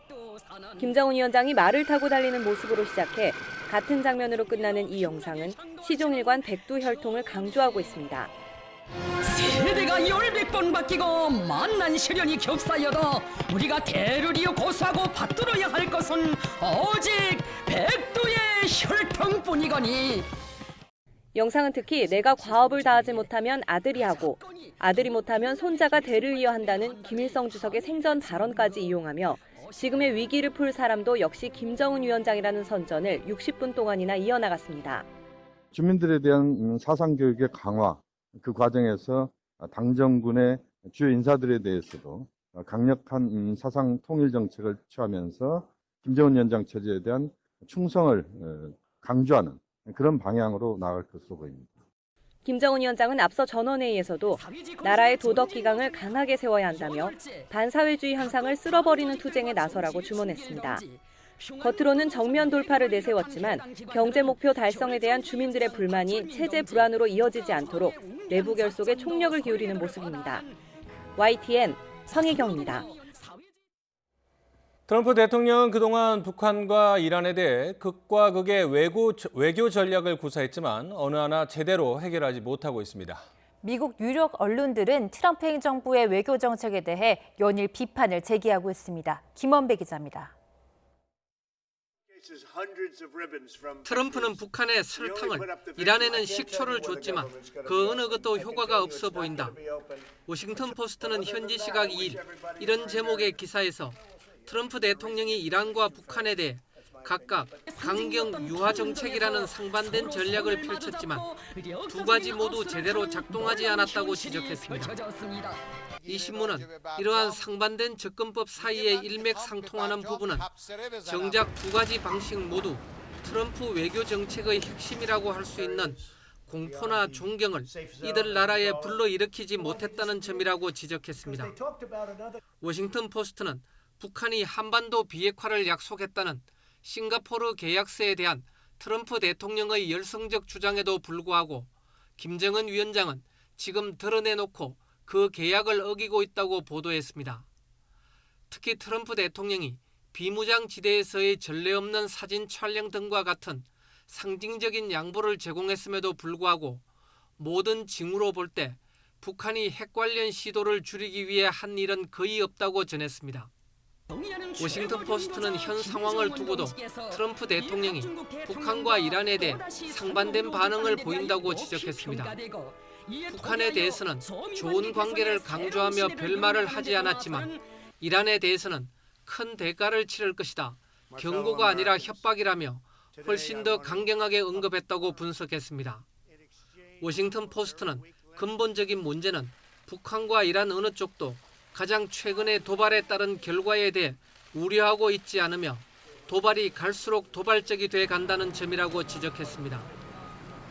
Speaker 2: 김정은 위원장이 말을 타고 달리는 모습으로 시작해 같은 장면으로 끝나는 이 영상은 시종일관 백두혈통을 강조하고 있습니다.
Speaker 4: 세대가 10번 바뀌고 만난 시련이 겹사여도 우리가 대를 이어 고수하고 받들어야 할 것은 오직 백두의 혈통뿐이거니.
Speaker 2: 영상은 특히 내가 과업을 다하지 못하면 아들이 하고 아들이 못하면 손자가 대를 이어 한다는 김일성 주석의 생전 발언까지 이용하며 지금의 위기를 풀 사람도 역시 김정은 위원장이라는 선전을 60분 동안이나 이어나갔습니다.
Speaker 5: 주민들에 대한 사상교육의 강화, 그 과정에서 당정군의 주요 인사들에 대해서도 강력한 사상 통일 정책을 취하면서 김정은 위원장 체제에 대한 충성을 강조하는 그런 방향으로 나아갈 것으로 보입니다.
Speaker 2: 김정은 위원장은 앞서 전원회의에서도 나라의 도덕 기강을 강하게 세워야 한다며 반사회주의 현상을 쓸어버리는 투쟁에 나서라고 주문했습니다. 겉으로는 정면 돌파를 내세웠지만 경제 목표 달성에 대한 주민들의 불만이 체제 불안으로 이어지지 않도록 내부 결속에 총력을 기울이는 모습입니다. YTN 성희경입니다.
Speaker 1: 트럼프 대통령은 그동안 북한과 이란에 대해 극과 극의 외교 전략을 구사했지만 어느 하나 제대로 해결하지 못하고 있습니다.
Speaker 2: 미국 유력 언론들은 트럼프 행정부의 외교 정책에 대해 연일 비판을 제기하고 있습니다. 김원배 기자입니다.
Speaker 8: 트럼프는 북한에 설탕을, 이란에는 식초를 줬지만 그 어느 것도 효과가 없어 보인다. 워싱턴 포스트는 현지 시각 2일 이런 제목의 기사에서 트럼프 대통령이 이란과 북한에 대해 각각 강경 유화 정책이라는 상반된 전략을 펼쳤지만 두 가지 모두 제대로 작동하지 않았다고 지적했습니다. 이 신문은 이러한 상반된 접근법 사이에 일맥상통하는 부분은 정작 두 가지 방식 모두 트럼프 외교 정책의 핵심이라고 할 수 있는 공포나 존경을 이들 나라에 불러일으키지 못했다는 점이라고 지적했습니다. 워싱턴 포스트는 북한이 한반도 비핵화를 약속했다는 싱가포르 계약서에 대한 트럼프 대통령의 열성적 주장에도 불구하고 김정은 위원장은 지금 드러내놓고 그 계약을 어기고 있다고 보도했습니다. 특히 트럼프 대통령이 비무장지대에서의 전례 없는 사진 촬영 등과 같은 상징적인 양보를 제공했음에도 불구하고 모든 징후로 볼 때 북한이 핵 관련 시도를 줄이기 위해 한 일은 거의 없다고 전했습니다. 워싱턴 포스트는 현 상황을 두고도 트럼프 대통령이 북한과 이란에 대해 상반된 반응을 보인다고 지적했습니다. 북한에 대해서는 좋은 관계를 강조하며 별말을 하지 않았지만 이란에 대해서는 큰 대가를 치를 것이다. 경고가 아니라 협박이라며 훨씬 더 강경하게 언급했다고 분석했습니다. 워싱턴 포스트는 근본적인 문제는 북한과 이란 어느 쪽도 가장 최근의 도발에 따른 결과에 대해 우려하고 있지 않으며 도발이 갈수록 도발적이 돼 간다는 점이라고 지적했습니다.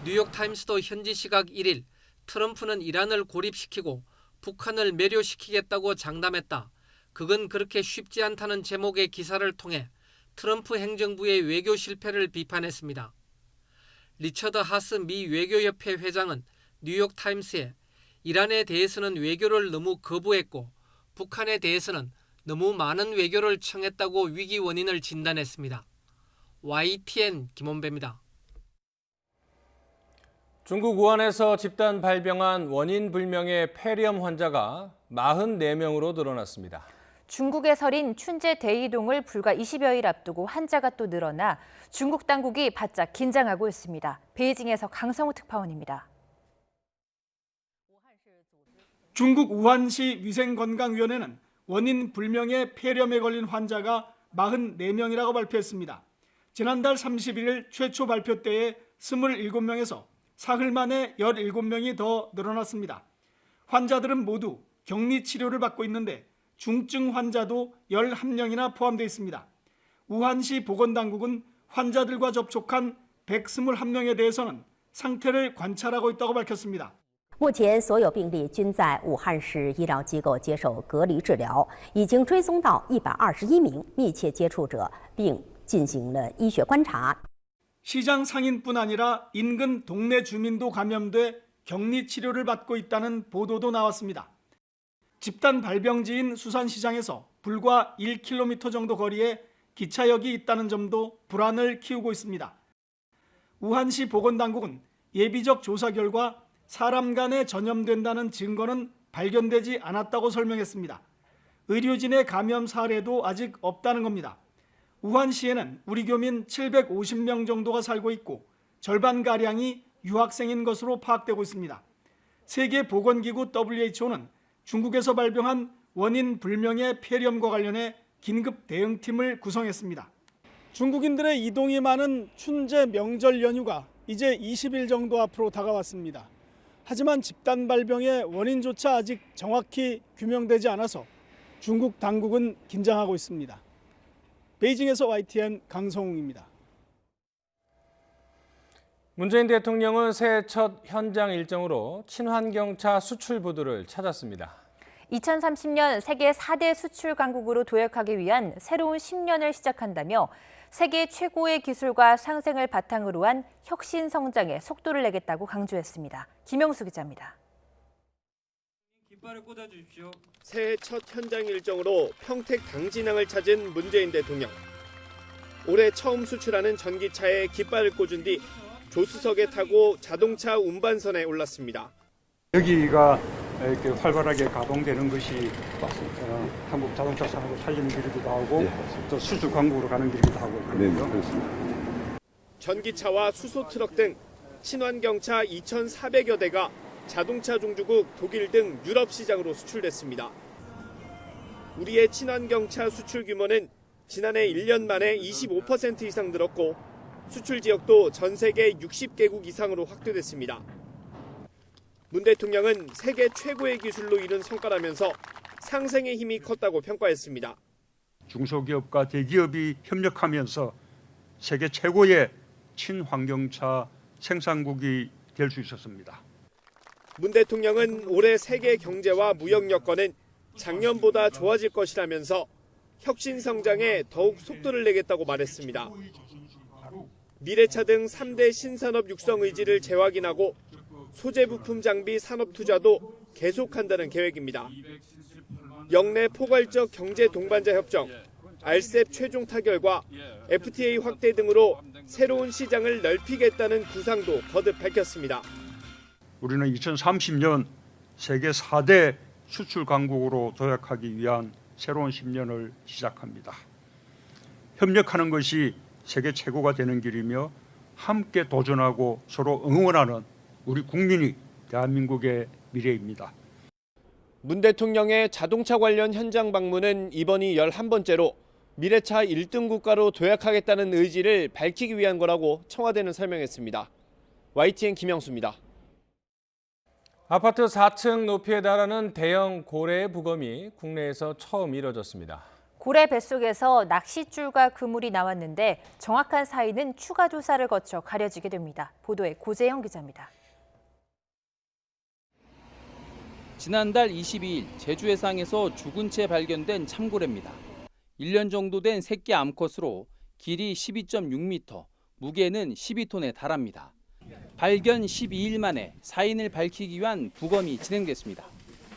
Speaker 8: 뉴욕타임스도 현지 시각 1일 트럼프는 이란을 고립시키고 북한을 매료시키겠다고 장담했다. 그건 그렇게 쉽지 않다는 제목의 기사를 통해 트럼프 행정부의 외교 실패를 비판했습니다. 리처드 하스 미 외교협회 회장은 뉴욕타임스에 이란에 대해서는 외교를 너무 거부했고 북한에 대해서는 너무 많은 외교를 청했다고 위기 원인을 진단했습니다. YTN 김원배입니다.
Speaker 1: 중국 우한에서 집단 발병한 원인 불명의 폐렴 환자가 44명으로 늘어났습니다.
Speaker 2: 중국의 설인 춘제 대이동을 불과 20여일 앞두고 환자가 또 늘어나 중국 당국이 바짝 긴장하고 있습니다. 베이징에서 강성우 특파원입니다.
Speaker 20: 중국 우한시 위생건강위원회는 원인 불명의 폐렴에 걸린 환자가 44명이라고 발표했습니다. 지난달 31일 최초 발표 때에 27명에서 사흘 만에 17명이 더 늘어났습니다. 환자들은 모두 격리 치료를 받고 있는데 중증 환자도 11명이나 포함되어 있습니다. 우한시 보건당국은 환자들과 접촉한 121명에 대해서는 상태를 관찰하고 있다고 밝혔습니다.
Speaker 21: 目前所有病例均在武汉市医疗机构接受隔离治疗，已经追踪到121名密切接触者，并进行了医学观察。
Speaker 20: 시장 상인뿐 아니라 인근 동네 주민도 감염돼 격리 치료를 받고 있다는 보도도 나왔습니다. 집단 발병지인 수산시장에서 불과 1km 정도 거리에 기차역이 있다는 점도 불안을 키우고 있습니다. 우한시 보건당국은 예비적 조사 결과 사람 간에 전염된다는 증거는 발견되지 않았다고 설명했습니다. 의료진의 감염 사례도 아직 없다는 겁니다. 우한시에는 우리 교민 750명 정도가 살고 있고 절반가량이 유학생인 것으로 파악되고 있습니다. 세계보건기구 WHO는 중국에서 발병한 원인 불명의 폐렴과 관련해 긴급 대응팀을 구성했습니다. 중국인들의 이동이 많은 춘제 명절 연휴가 이제 20일 정도 앞으로 다가왔습니다. 하지만 집단 발병의 원인조차 아직 정확히 규명되지 않아서 중국 당국은 긴장하고 있습니다. 베이징에서 YTN 강성웅입니다.
Speaker 1: 문재인 대통령은 새해 첫 현장 일정으로 친환경차 수출 부두를 찾았습니다.
Speaker 2: 2030년 세계 4대 수출 강국으로 도약하기 위한 새로운 10년을 시작한다며 세계 최고의 기술과 상생을 바탕으로 한 혁신 성장에 속도를 내겠다고 강조했습니다. 김영수 기자입니다.
Speaker 3: 깃발을 꽂아주십시오. 새해 첫 현장 일정으로 평택 당진항을 찾은 문재인 대통령. 올해 처음 수출하는 전기차에 깃발을 꽂은 뒤 조수석에 타고 자동차 운반선에 올랐습니다.
Speaker 7: 여기가 이렇게 활발하게 가동되는 것이 한국 자동차 산업을 살리는 길이기도 하고 또 수출 강국으로 가는 길이기도 하고 그렇습니다.
Speaker 3: 전기차와 수소 트럭 등 친환경차 2,400여 대가 자동차 종주국 독일 등 유럽 시장으로 수출됐습니다. 우리의 친환경차 수출 규모는 지난해 1년 만에 25% 이상 늘었고 수출 지역도 전 세계 60개국 이상으로 확대됐습니다. 문 대통령은 세계 최고의 기술로 이룬 성과라면서 상생의 힘이 컸다고 평가했습니다.
Speaker 7: 중소기업과 대기업이 협력하면서 세계 최고의 친환경차 생산국이 될 수 있었습니다.
Speaker 3: 문 대통령은 올해 세계 경제와 무역 여건은 작년보다 좋아질 것이라면서 혁신 성장에 더욱 속도를 내겠다고 말했습니다. 미래차 등 3대 신산업 육성 의지를 재확인하고 소재 부품 장비 산업 투자도 계속한다는 계획입니다. 역내 포괄적 경제 동반자 협정, RCEP 최종 타결과 FTA 확대 등으로 새로운 시장을 넓히겠다는 구상도 거듭 밝혔습니다.
Speaker 7: 우리는 2030년 세계 4대 수출 강국으로 도약하기 위한 새로운 10년을 시작합니다. 협력하는 것이 세계 최고가 되는 길이며 함께 도전하고 서로 응원하는 우리 국민이 대한민국의 미래입니다.
Speaker 3: 문 대통령의 자동차 관련 현장 방문은 이번이 11번째로 미래차 1등 국가로 도약하겠다는 의지를 밝히기 위한 거라고 청와대는 설명했습니다. YTN 김영수입니다.
Speaker 1: 아파트 4층 높이에 달하는 대형 고래 부검이 국내에서 처음 이뤄졌습니다.
Speaker 2: 고래 뱃속에서 낚싯줄과 그물이 나왔는데 정확한 사이는 추가 조사를 거쳐 가려지게 됩니다. 보도에 고재형 기자입니다.
Speaker 22: 지난달 22일 제주 해상에서 죽은 채 발견된 참고래입니다. 1년 정도 된 새끼 암컷으로 길이 12.6m, 무게는 12톤에 달합니다. 발견 12일 만에 사인을 밝히기 위한 부검이 진행됐습니다.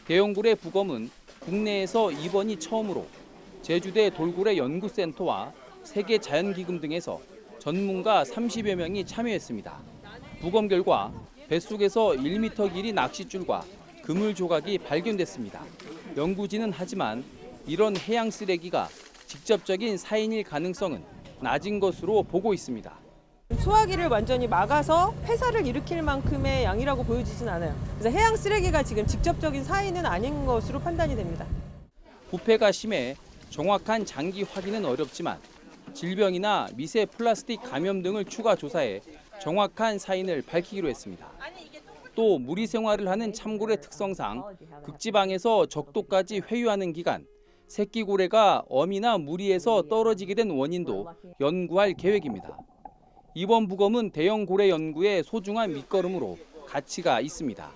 Speaker 22: 대형고래 부검은 국내에서 이번이 처음으로 제주대 돌고래 연구센터와 세계자연기금 등에서 전문가 30여 명이 참여했습니다. 부검 결과 뱃속에서 1m 길이 낚싯줄과 그물 조각이 발견됐습니다. 연구진은 하지만 이런 해양 쓰레기가 직접적인 사인일 가능성은 낮은 것으로 보고 있습니다.
Speaker 23: 소화기를 완전히 막아서 폐사를 일으킬 만큼의 양이라고 보여지진 않아요. 그래서 해양 쓰레기가 지금 직접적인 사인은 아닌 것으로 판단이 됩니다.
Speaker 22: 부패가 심해 정확한 장기 확인은 어렵지만 질병이나 미세 플라스틱 감염 등을 추가 조사해 정확한 사인을 밝히기로 했습니다. 또 무리 생활을 하는 참고래 특성상 극지방에서 적도까지 회유하는 기간, 새끼고래가 어미나 무리에서 떨어지게 된 원인도 연구할 계획입니다. 이번 부검은 대형 고래 연구의 소중한 밑거름으로 가치가 있습니다.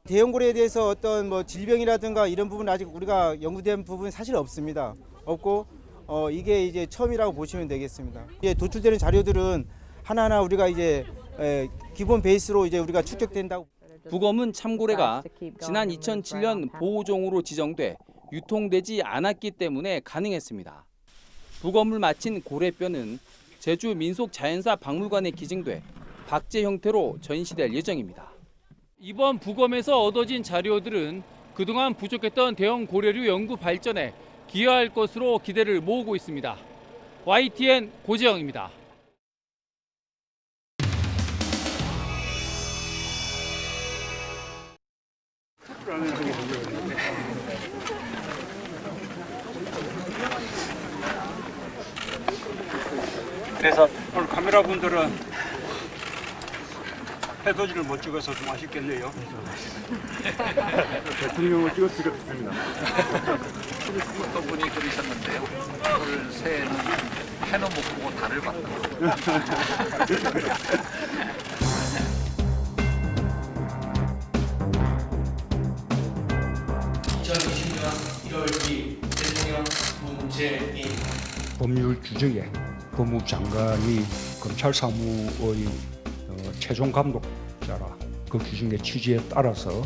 Speaker 24: 대형 고래에 대해서 어떤 질병이라든가 이런 부분 아직 우리가 연구된 부분 사실 없습니다. 없고 이게 이제 처음이라고 보시면 되겠습니다. 도출되는 자료들은 하나하나 우리가 이제 기본 베이스로 이제 우리가 축적된다고.
Speaker 22: 부검은 참고래가 지난 2007년 보호종으로 지정돼 유통되지 않았기 때문에 가능했습니다. 부검을 마친 고래뼈는 제주 민속자연사 박물관에 기증돼 박제 형태로 전시될 예정입니다. 이번 부검에서 얻어진 자료들은 그동안 부족했던 대형 고래류 연구 발전에 기여할 것으로 기대를 모으고 있습니다. YTN 고재영입니다.
Speaker 7: 그래서 오늘 카메라 분들은 해돋이를 못 찍어서 좀 아쉽겠네요. 대통령을 찍었습니다.
Speaker 6: 어떤 분이 그러셨는데요. 오늘 새해는 해는 못 보고 달을 봤다.
Speaker 9: 2020년 1월 2일 대통령 문재인
Speaker 7: 법률 규정에 법무부 장관이 검찰 사무의 최종 감독자라 그 규정의 취지에 따라서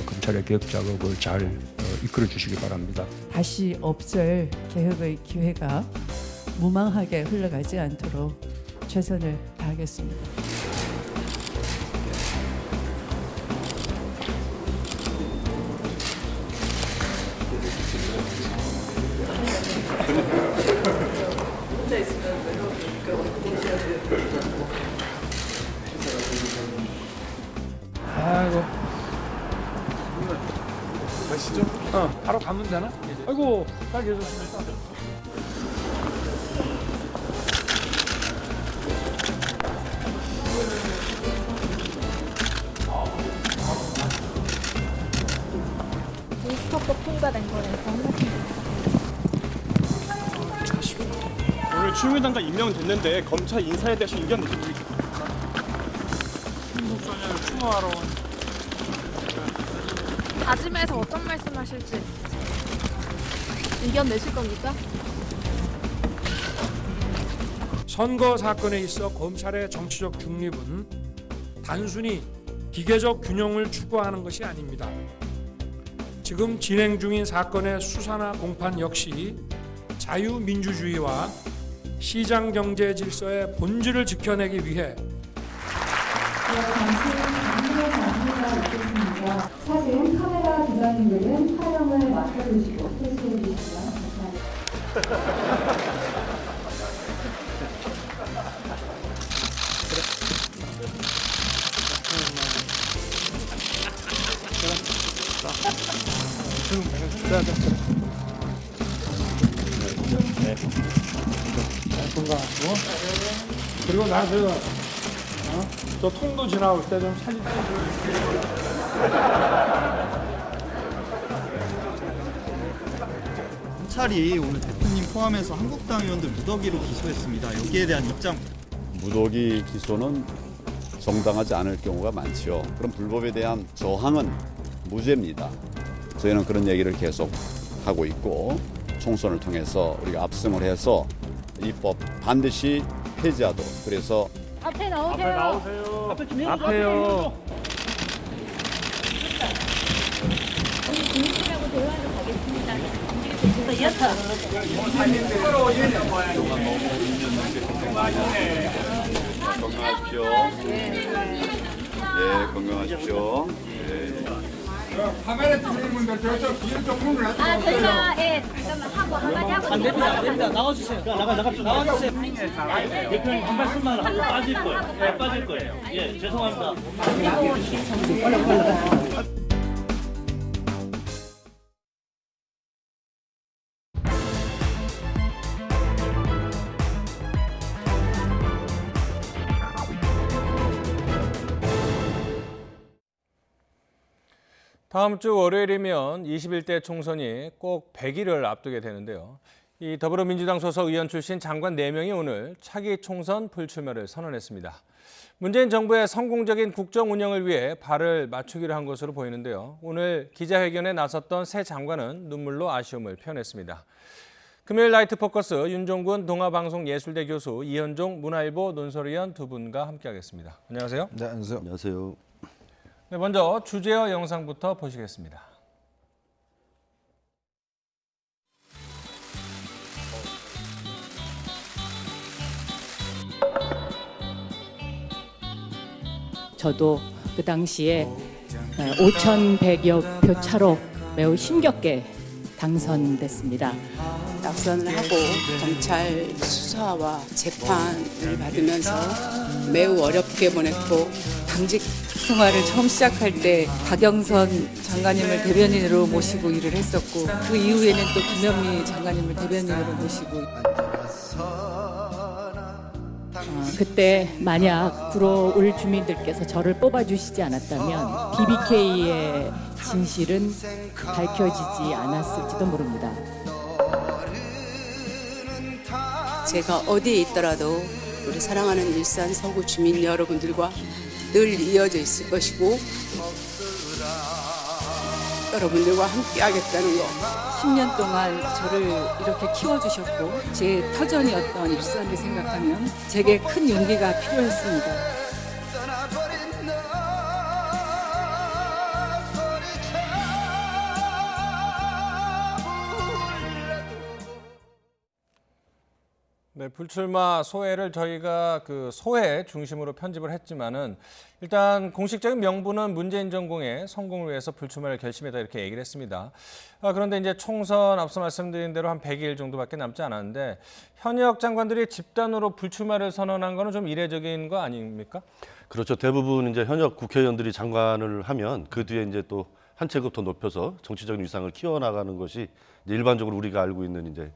Speaker 7: 검찰의 개혁 작업을 잘 이끌어 주시기 바랍니다.
Speaker 10: 다시 없을 개혁의 기회가 무망하게 흘러가지 않도록 최선을 다하겠습니다.
Speaker 9: 아이고 가시죠? 바로 가면 되나? 아이고 잘 계셨습니까?
Speaker 11: 인스타법 통과된 거라서
Speaker 3: 오늘 추미당과 임명됐는데 검찰 인사에 대해서 의견 내주시겠습니까?
Speaker 9: 한국소년을 추모하러 온
Speaker 11: 다짐에서 어떤 말씀하실지 의견 내실 겁니까?
Speaker 9: 선거 사건에 있어 검찰의 정치적 중립은 단순히 기계적 균형을 추구하는 것이 아닙니다. 지금 진행 중인 사건의 수사나 공판 역시 자유민주주의와 시장경제 질서의 본질을 지켜내기 위해
Speaker 25: 사진 카메라 기자님들은 촬영을 맡아주시고 퇴실해 주시면 감사합니다.
Speaker 9: 건강하시고 그리고 나서 저 통도 지나올 때 좀 사진 찍어주세요.
Speaker 26: 검찰이 오늘 대표님 포함해서 한국당 의원들 무더기로 기소했습니다. 여기에 대한 입장.
Speaker 27: 무더기 기소는 정당하지 않을 경우가 많지요. 그럼 불법에 대한 저항은 무죄입니다. 저희는 그런 얘기를 계속 하고 있고 총선을 통해서 우리가 압승을 해서 이 법 반드시 폐지하도록. 그래서
Speaker 11: 앞에 나오세요.
Speaker 27: 앞에요.
Speaker 11: 우리 국민들하고 대화하러 가겠습니다.
Speaker 27: 건강하십시오. 예, 건강하십시오.
Speaker 9: 카메라 찍는 분들 저쪽 뒤에 좀 문을 놔주세요.
Speaker 11: 저희가 잠깐만 하고 한마디 하고
Speaker 28: 안 됩니다. 나와주세요. 나와주세요. 대표님 한 말씀만 하고 빠질 거예요. 네, 빠질 거예요. 예, 죄송합니다.
Speaker 1: 다음 주 월요일이면 21대 총선이 꼭 100일을 앞두게 되는데요. 이 더불어민주당 소속 의원 출신 장관 4명이 오늘 차기 총선 불출마를 선언했습니다. 문재인 정부의 성공적인 국정 운영을 위해 발을 맞추기로 한 것으로 보이는데요. 오늘 기자회견에 나섰던 새 장관은 눈물로 아쉬움을 표현했습니다. 금요일 나이트 포커스 윤종군 동아방송예술대 교수, 이현종 문화일보 논설위원 두 분과 함께하겠습니다. 안녕하세요.
Speaker 12: 네, 안녕하세요.
Speaker 13: 안녕하세요.
Speaker 1: 네, 먼저 주제어 영상부터 보시겠습니다.
Speaker 14: 저도 그 당시에 5,100여 표 차로 매우 힘겹게 당선됐습니다.
Speaker 15: 낙선을 하고 경찰 수사와 재판을 받으면서 매우 어렵게 보냈고,
Speaker 14: 당직 생활을 처음 시작할 때 박영선 장관님을 대변인으로 모시고 일을 했었고, 그 이후에는 또 김현미 장관님을 대변인으로 모시고, 그때 만약 구로울 주민들께서 저를 뽑아주시지 않았다면 BBK의 진실은 밝혀지지 않았을지도 모릅니다.
Speaker 15: 제가 어디에 있더라도 우리 사랑하는 일산 서구 주민 여러분들과 늘 이어져 있을 것이고, 여러분들과 함께 하겠다는 거.
Speaker 14: 10년 동안 저를 이렇게 키워주셨고 제 터전이었던 일산을 생각하면 제게 큰 용기가 필요했습니다.
Speaker 1: 네, 불출마 소회를 저희가 그 소회 중심으로 편집을 했지만은 일단 공식적인 명분은 문재인 정공의 성공을 위해서 불출마를 결심했다 이렇게 얘기를 했습니다. 그런데 이제 총선 앞서 말씀드린 대로 한 100일 정도밖에 남지 않았는데 현역 장관들이 집단으로 불출마를 선언한 거는 좀 이례적인 거 아닙니까?
Speaker 13: 그렇죠. 대부분 이제 현역 국회의원들이 장관을 하면 그 뒤에 이제 또 한 체급 더 높여서 정치적인 위상을 키워나가는 것이 이제 일반적으로 우리가 알고 있는 이제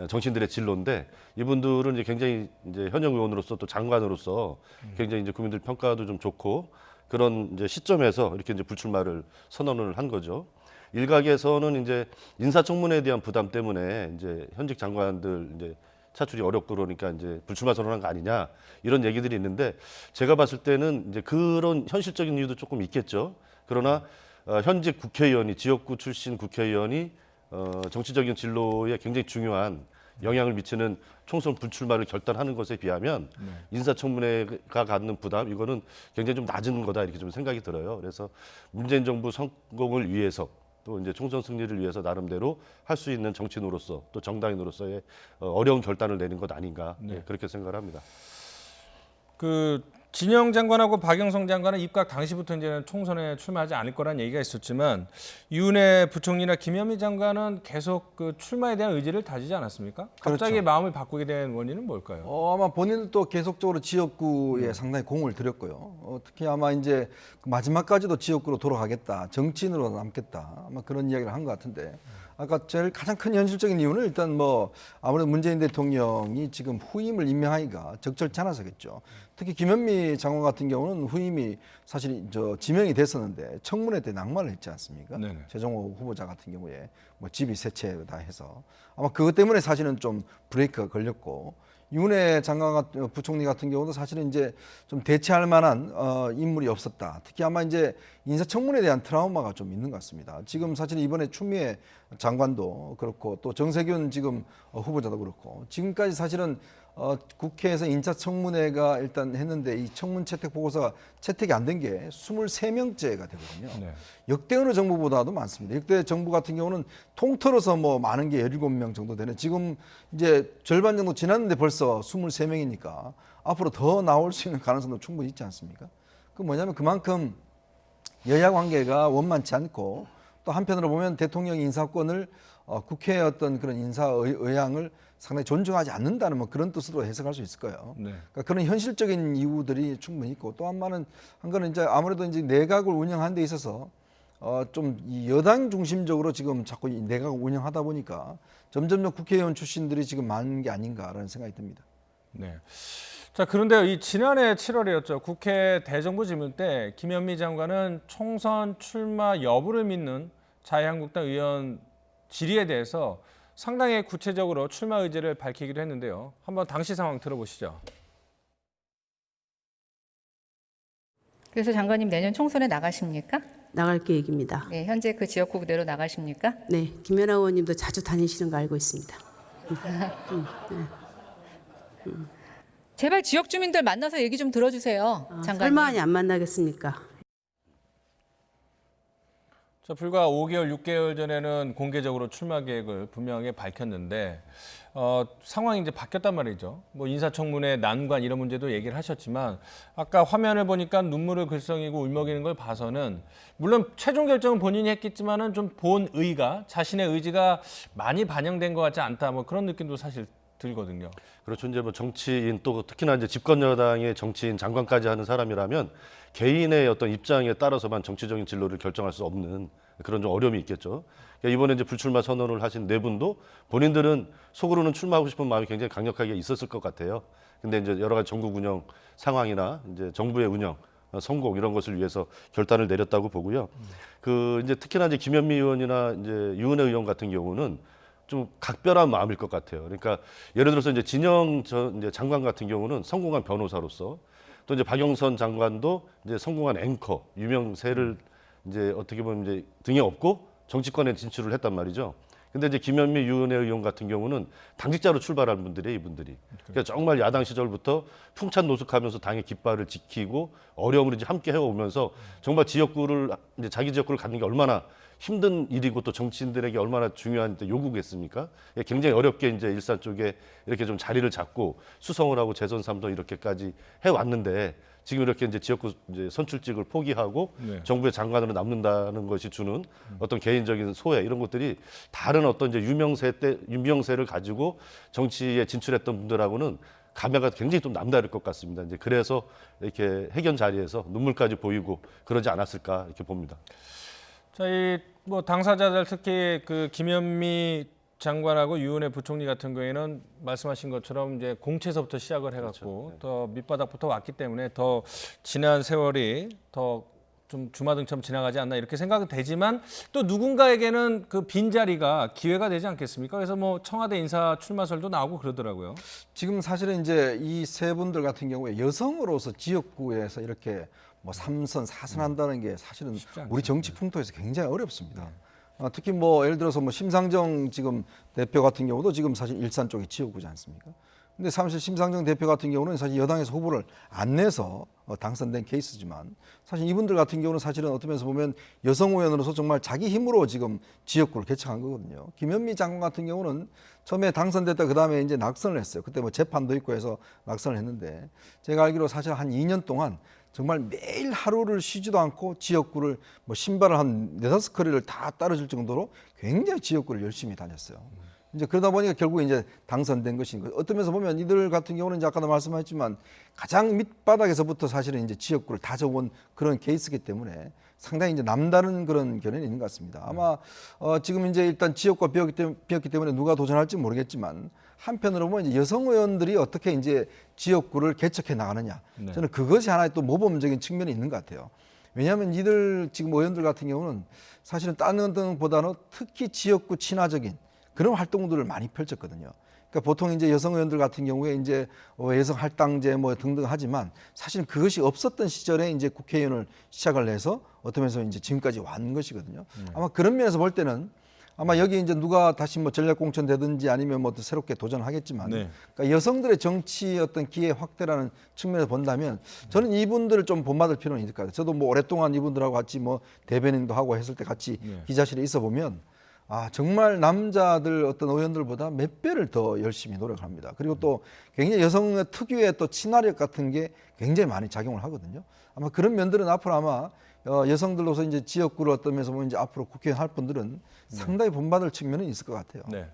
Speaker 13: 정치인들의 진로인데, 이분들은 이제 굉장히 이제 현역 의원으로서 또 장관으로서 굉장히 이제 국민들 평가도 좀 좋고 그런 이제 시점에서 이렇게 이제 불출마를 선언을 한 거죠. 일각에서는 이제 인사청문회에 대한 부담 때문에 이제 현직 장관들 이제 차출이 어렵고 그러니까 이제 불출마 선언한 거 아니냐 이런 얘기들이 있는데, 제가 봤을 때는 이제 그런 현실적인 이유도 조금 있겠죠. 그러나 현직 국회의원이, 지역구 출신 국회의원이 정치적인 진로에 굉장히 중요한 영향을 미치는 총선 불출마를 결단하는 것에 비하면 인사청문회가 갖는 부담, 이거는 굉장히 좀 낮은 거다 이렇게 좀 생각이 들어요. 그래서 문재인 정부 성공을 위해서 또 이제 총선 승리를 위해서 나름대로 할 수 있는 정치인으로서 또 정당인으로서의 어려운 결단을 내는 것 아닌가, 그렇게 생각을 합니다.
Speaker 1: 진영 장관하고 박영선 장관은 입각 당시부터 이제는 총선에 출마하지 않을 거란 얘기가 있었지만 윤해 부총리나 김현미 장관은 계속 그 출마에 대한 의지를 다지지 않았습니까? 갑자기
Speaker 16: 그렇죠.
Speaker 1: 마음을 바꾸게 된 원인은 뭘까요?
Speaker 16: 아마 본인도 계속적으로 지역구에 상당히 공을 들였고요. 특히 아마 이제 마지막까지도 지역구로 돌아가겠다, 정치인으로 남겠다, 아마 그런 이야기를 한 것 같은데, 아까 제일 가장 큰 현실적인 이유는 일단 아무래도 문재인 대통령이 지금 후임을 임명하기가 적절치 않아서겠죠. 특히 김현미 장관 같은 경우는 후임이 사실 지명이 됐었는데 청문회 때 낙마를 했지 않습니까? 네네. 최종호 후보자 같은 경우에 집이 세 채 다 해서 아마 그것 때문에 사실은 좀 브레이크가 걸렸고, 윤해 장관 부총리 같은 경우도 사실은 이제 좀 대체할 만한 인물이 없었다. 특히 아마 이제 인사청문회에 대한 트라우마가 좀 있는 것 같습니다. 지금 사실 이번에 추미애 장관도 그렇고 또 정세균 지금 후보자도 그렇고 지금까지 사실은 국회에서 인사청문회가 일단 했는데 이 청문 채택 보고서가 채택이 안 된 게 23명째가 되거든요. 네. 역대 어느 정부보다도 많습니다. 역대 정부 같은 경우는 통틀어서 많은 게 17명 정도 되는, 지금 이제 절반 정도 지났는데 벌써 23명이니까 앞으로 더 나올 수 있는 가능성도 충분히 있지 않습니까? 그 뭐냐면 그만큼 여야 관계가 원만치 않고, 또 한편으로 보면 대통령 인사권을 국회의 어떤 그런 인사 의향을 상당히 존중하지 않는다는 그런 뜻으로 해석할 수 있을 거예요. 네. 그러니까 그런 현실적인 이유들이 충분히 있고, 또 한 거는 이제 아무래도 이제 내각을 운영하는 데 있어서 좀 이 여당 중심적으로 지금 자꾸 이 내각을 운영하다 보니까 점점 국회의원 출신들이 지금 많은 게 아닌가라는 생각이 듭니다.
Speaker 1: 네. 자, 그런데 이 지난해 7월이었죠. 국회 대정부 질문 때 김현미 장관은 총선 출마 여부를 믿는 자유한국당 의원 질의에 대해서 상당히 구체적으로 출마 의지를 밝히기도 했는데요. 한번 당시 상황 들어보시죠.
Speaker 17: 그래서 장관님 내년 총선에 나가십니까?
Speaker 18: 나갈 계획입니다.
Speaker 17: 네, 현재 그 지역구 그대로 나가십니까?
Speaker 18: 네, 김연아 의원님도 자주 다니시는 거 알고 있습니다.
Speaker 17: 제발 지역 주민들 만나서 얘기 좀 들어주세요. 장관님.
Speaker 15: 설마 안 만나겠습니까?
Speaker 1: 자, 불과 5개월, 6개월 전에는 공개적으로 출마 계획을 분명하게 밝혔는데 상황이 이제 바뀌었단 말이죠. 뭐 인사청문회 난관 이런 문제도 얘기를 하셨지만 아까 화면을 보니까 눈물을 글썽이고 울먹이는 걸 봐서는 물론 최종 결정은 본인이 했겠지만은 좀 본 의가 자신의 의지가 많이 반영된 것 같지 않다. 뭐 그런 느낌도 사실 들거든요.
Speaker 13: 그렇죠. 이제 뭐 정치인 또 특히나 이제 집권 여당의 정치인 장관까지 하는 사람이라면 개인의 어떤 입장에 따라서만 정치적인 진로를 결정할 수 없는 그런 좀 어려움이 있겠죠. 그러니까 이번에 이제 불출마 선언을 하신 네 분도 본인들은 속으로는 출마하고 싶은 마음이 굉장히 강력하게 있었을 것 같아요. 근데 이제 여러 가지 전국 운영 상황이나 이제 정부의 운영 성공 이런 것을 위해서 결단을 내렸다고 보고요. 그 이제 특히나 이제 김현미 의원이나 이제 유은혜 의원 같은 경우는 좀 각별한 마음일 것 같아요. 그러니까 예를 들어서 이제 진영 이제 장관 같은 경우는 성공한 변호사로서 또 이제 박영선 장관도 이제 성공한 앵커 유명세를 이제 어떻게 보면 이제 등에 업고 정치권에 진출을 했단 말이죠. 근데 이제 김현미 유은혜 의원 같은 경우는 당직자로 출발한 분들이에요, 이분들이. 그러니까 정말 야당 시절부터 풍찬 노숙하면서 당의 깃발을 지키고 어려움을 이제 함께 해오면서 정말 지역구를 이제 자기 지역구를 갖는 게 얼마나 힘든 일이고 또 정치인들에게 얼마나 중요한 요구겠습니까? 굉장히 어렵게 이제 일산 쪽에 이렇게 좀 자리를 잡고 수성을 하고 재선 3도 이렇게까지 해왔는데 지금 이렇게 이제 지역구 이제 선출직을 포기하고 정부의 장관으로 남는다는 것이 주는 어떤 개인적인 소외 이런 것들이 다른 어떤 이제 유명세를 가지고 정치에 진출했던 분들하고는 감회가 굉장히 좀 남다를 것 같습니다. 이제 그래서 이렇게 회견 자리에서 눈물까지 보이고 그러지 않았을까 이렇게 봅니다.
Speaker 1: 자, 이 뭐 당사자들 특히 그 김현미 장관하고 유은혜 부총리 같은 경우에는 말씀하신 것처럼 이제 공채에서부터 시작을 해갖고 더 밑바닥부터 왔기 때문에 더 지난 세월이 더 좀 주마등처럼 지나가지 않나 이렇게 생각은 되지만 또 누군가에게는 그 빈자리가 기회가 되지 않겠습니까? 그래서 뭐 청와대 인사 출마설도 나오고 그러더라고요.
Speaker 16: 지금 사실은 이제 이 세 분들 같은 경우에 여성으로서 지역구에서 이렇게 뭐 3선, 4선 한다는 게 사실은 우리 정치 풍토에서 굉장히 어렵습니다. 특히 뭐 예를 들어서 뭐 심상정 지금 대표 같은 경우도 지금 사실 일산 쪽이 지역구지 않습니까? 근데 사실 심상정 대표 같은 경우는 사실 여당에서 후보를 안 내서 당선된 케이스지만 사실 이분들 같은 경우는 사실은 어떤 면에서 보면 여성 의원으로서 정말 자기 힘으로 지금 지역구를 개척한 거거든요. 김현미 장관 같은 경우는 처음에 당선됐다 그다음에 이제 낙선을 했어요. 그때 뭐 재판도 있고 해서 낙선을 했는데 제가 알기로 사실 한 2년 동안 정말 매일 하루를 쉬지도 않고 지역구를 뭐 신발을 한 4-5커리를 다 따라줄 정도로 굉장히 지역구를 열심히 다녔어요. 이제 그러다 보니까 결국 이제 당선된 것인 거죠. 어떤 면에서 보면 이들 같은 경우는 이제 아까도 말씀하셨지만 가장 밑바닥에서부터 사실은 이제 지역구를 다져온 그런 케이스이기 때문에 상당히 이제 남다른 그런 견해는 있는 것 같습니다. 아마 지금 이제 일단 지역구가 비었기 때문에 누가 도전할지 모르겠지만 한편으로 보면 이제 여성 의원들이 어떻게 이제 지역구를 개척해 나가느냐. 저는 그것이 하나의 또 모범적인 측면이 있는 것 같아요. 왜냐하면 이들 지금 의원들 같은 경우는 사실은 다른 것보다는 특히 지역구 친화적인 그런 활동들을 많이 펼쳤거든요. 그러니까 보통 이제 여성 의원들 같은 경우에 이제 여성 할당제 뭐 등등 하지만 사실은 그것이 없었던 시절에 이제 국회의원을 시작을 해서 어떤 면에서 이제 지금까지 왔는 것이거든요. 아마 그런 면에서 볼 때는 아마 여기 이제 누가 다시 뭐 전략공천 되든지 아니면 뭐 또 새롭게 도전하겠지만 그러니까 여성들의 정치 어떤 기회 확대라는 측면에서 본다면 저는 이분들을 좀 본받을 필요는 있을 것 같아요. 저도 뭐 오랫동안 이분들하고 같이 뭐 대변인도 하고 했을 때 같이 기자실에 있어 보면 정말 남자들 어떤 의원들보다 몇 배를 더 열심히 노력합니다. 그리고 또 굉장히 여성 특유의 또 친화력 같은 게 굉장히 많이 작용을 하거든요. 아마 그런 면들은 앞으로 아마 여성들로서 이제 지역구를 어떤 면에서 보면 이제 앞으로 국회의원 할 분들은 상당히 본받을 측면은 있을 것 같아요.
Speaker 13: 네.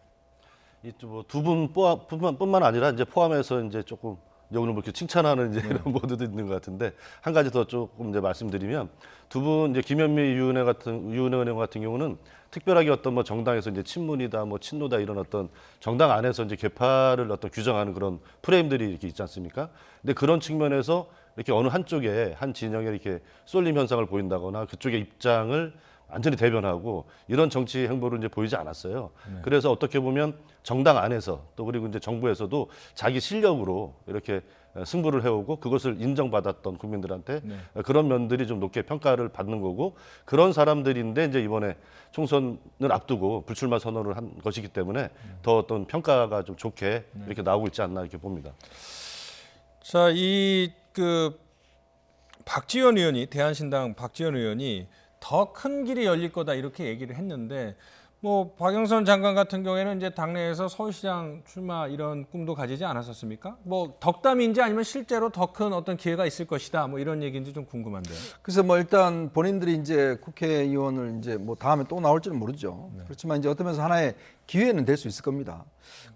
Speaker 13: 이 뭐 두 분뿐만 아니라 이제 포함해서 이제 조금 오늘 뭐 이렇게 칭찬하는 이제 이런 보도도 있는 것 같은데 한 가지 더 조금 이제 말씀드리면 두 분 이제 김현미 유은혜 의원 같은 경우는 특별하게 어떤 뭐 정당에서 이제 친문이다 뭐 친노다 이런 어떤 정당 안에서 이제 계파를 어떤 규정하는 그런 프레임들이 이렇게 있지 않습니까? 근데 그런 측면에서 이렇게 어느 한쪽에 한 진영에 이렇게 쏠림 현상을 보인다거나 그쪽의 입장을 완전히 대변하고 이런 정치 행보를 이제 보이지 않았어요. 그래서 어떻게 보면 정당 안에서 또 그리고 이제 정부에서도 자기 실력으로 이렇게 승부를 해오고 그것을 인정받았던 국민들한테 그런 면들이 좀 높게 평가를 받는 거고 그런 사람들인데 이제 이번에 총선을 앞두고 불출마 선언을 한 것이기 때문에 더 어떤 평가가 좀 좋게 이렇게 나오고 있지 않나 이렇게 봅니다.
Speaker 1: 자, 박지원 의원이 대한신당 박지원 의원이 더 큰 길이 열릴 거다 이렇게 얘기를 했는데 뭐 박영선 장관 같은 경우에는 이제 당내에서 서울시장 출마 이런 꿈도 가지지 않았었습니까? 뭐 덕담인지 아니면 실제로 더 큰 어떤 기회가 있을 것이다 뭐 이런 얘기인지 좀 궁금한데요.
Speaker 16: 그래서 뭐 일단 본인들이 이제 국회의원을 이제 뭐 다음에 또 나올지는 모르죠. 그렇지만 이제 어떤 면에서 하나의 기회는 될 수 있을 겁니다.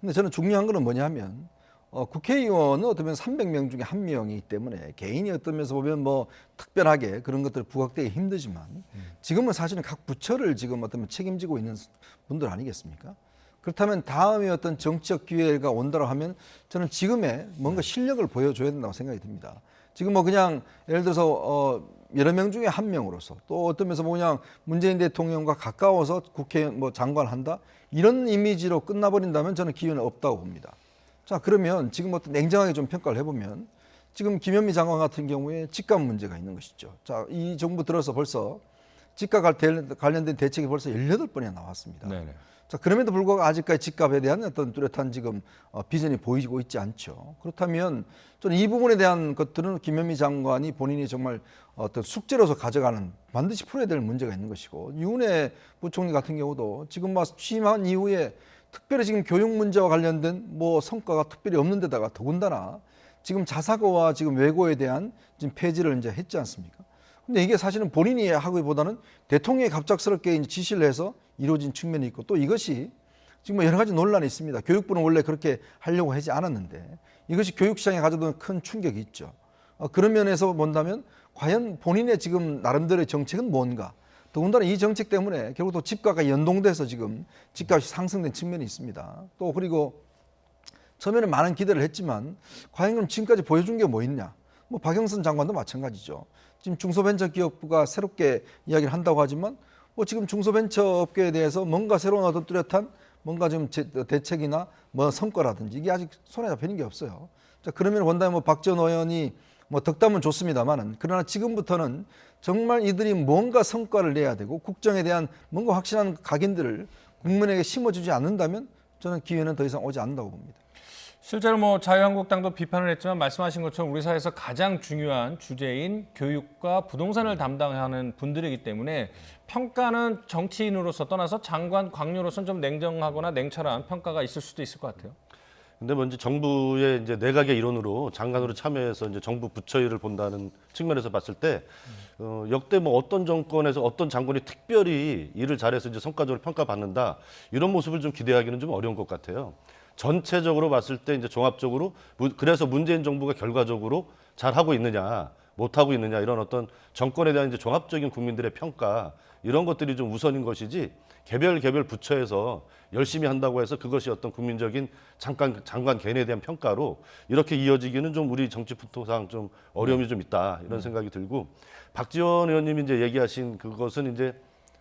Speaker 16: 근데 저는 중요한 거는 뭐냐면 국회의원은 어떤 면에서 300명 중에 1명이기 때문에 개인이 어떤 면에서 보면 뭐 특별하게 그런 것들을 부각되기 힘들지만 지금은 사실은 각 부처를 지금 어떤 면에서 책임지고 있는 분들 아니겠습니까? 그렇다면 다음에 어떤 정치적 기회가 온다고 하면 저는 지금의 뭔가 실력을 보여줘야 된다고 생각이 듭니다. 지금 뭐 그냥 예를 들어서 여러 명 중에 1명으로서 또 어떤 면에서 뭐 그냥 문재인 대통령과 가까워서 국회 뭐 장관 한다 이런 이미지로 끝나버린다면 저는 기회는 없다고 봅니다. 자, 그러면 지금 어떤 냉정하게 좀 평가를 해보면 지금 김현미 장관 같은 경우에 직감 문제가 있는 것이죠. 자, 이 정부 들어서 벌써 직감 관련된 대책이 벌써 18번이나 나왔습니다. 네네. 자, 그럼에도 불구하고 아직까지 직감에 대한 어떤 뚜렷한 지금 비전이 보이고 있지 않죠. 그렇다면 저는 이 부분에 대한 것들은 김현미 장관이 본인이 정말 어떤 숙제로서 가져가는 반드시 풀어야 될 문제가 있는 것이고 유은혜 부총리 같은 경우도 지금 막 취임한 이후에 특별히 지금 교육 문제와 관련된 뭐 성과가 특별히 없는 데다가 더군다나 지금 자사고와 지금 외고에 대한 지금 폐지를 이제 했지 않습니까? 근데 이게 사실은 본인이 하기보다는 대통령이 갑작스럽게 이제 지시를 해서 이루어진 측면이 있고 또 이것이 지금 여러 가지 논란이 있습니다. 교육부는 원래 그렇게 하려고 하지 않았는데 이것이 교육시장에 가져온 큰 충격이 있죠. 그런 면에서 본다면 과연 본인의 지금 나름대로의 정책은 뭔가? 더군다나 이 정책 때문에 결국 또 집값과 연동돼서 지금 집값이 상승된 측면이 있습니다. 또 그리고 처음에는 많은 기대를 했지만 과연 그럼 지금까지 보여준 게 뭐 있냐? 뭐 박영선 장관도 마찬가지죠. 지금 중소벤처기업부가 새롭게 이야기를 한다고 하지만 뭐 지금 중소벤처업계에 대해서 뭔가 새로운 어떤 뚜렷한 뭔가 좀 대책이나 뭐 성과라든지 이게 아직 손에 잡히는 게 없어요. 자, 그러면 본다면 뭐 박지원 의원이 뭐 덕담은 좋습니다만은 그러나 지금부터는 정말 이들이 뭔가 성과를 내야 되고 국정에 대한 뭔가 확실한 각인들을 국민에게 심어주지 않는다면 저는 기회는 더 이상 오지 않는다고 봅니다.
Speaker 1: 실제로 뭐 자유한국당도 비판을 했지만 말씀하신 것처럼 우리 사회에서 가장 중요한 주제인 교육과 부동산을 담당하는 분들이기 때문에 평가는 정치인으로서 떠나서 장관, 관료로서는 좀 냉정하거나 냉철한 평가가 있을 수도 있을 것 같아요.
Speaker 13: 근데 먼저 정부의 이제 내각의 일원으로 장관으로 참여해서 이제 정부 부처 일을 본다는 측면에서 봤을 때 역대 뭐 어떤 정권에서 어떤 장관이 특별히 일을 잘해서 이제 성과적으로 평가받는다 이런 모습을 좀 기대하기는 좀 어려운 것 같아요. 전체적으로 봤을 때 이제 종합적으로 그래서 문재인 정부가 결과적으로 잘 하고 있느냐 못 하고 있느냐 이런 어떤 정권에 대한 이제 종합적인 국민들의 평가 이런 것들이 좀 우선인 것이지 개별 부처에서 열심히 한다고 해서 그것이 어떤 국민적인 장관 개인에 대한 평가로 이렇게 이어지기는 좀 우리 정치 풍토상 좀 어려움이 좀 있다 이런 생각이 들고 박지원 의원님이 이제 얘기하신 그것은 이제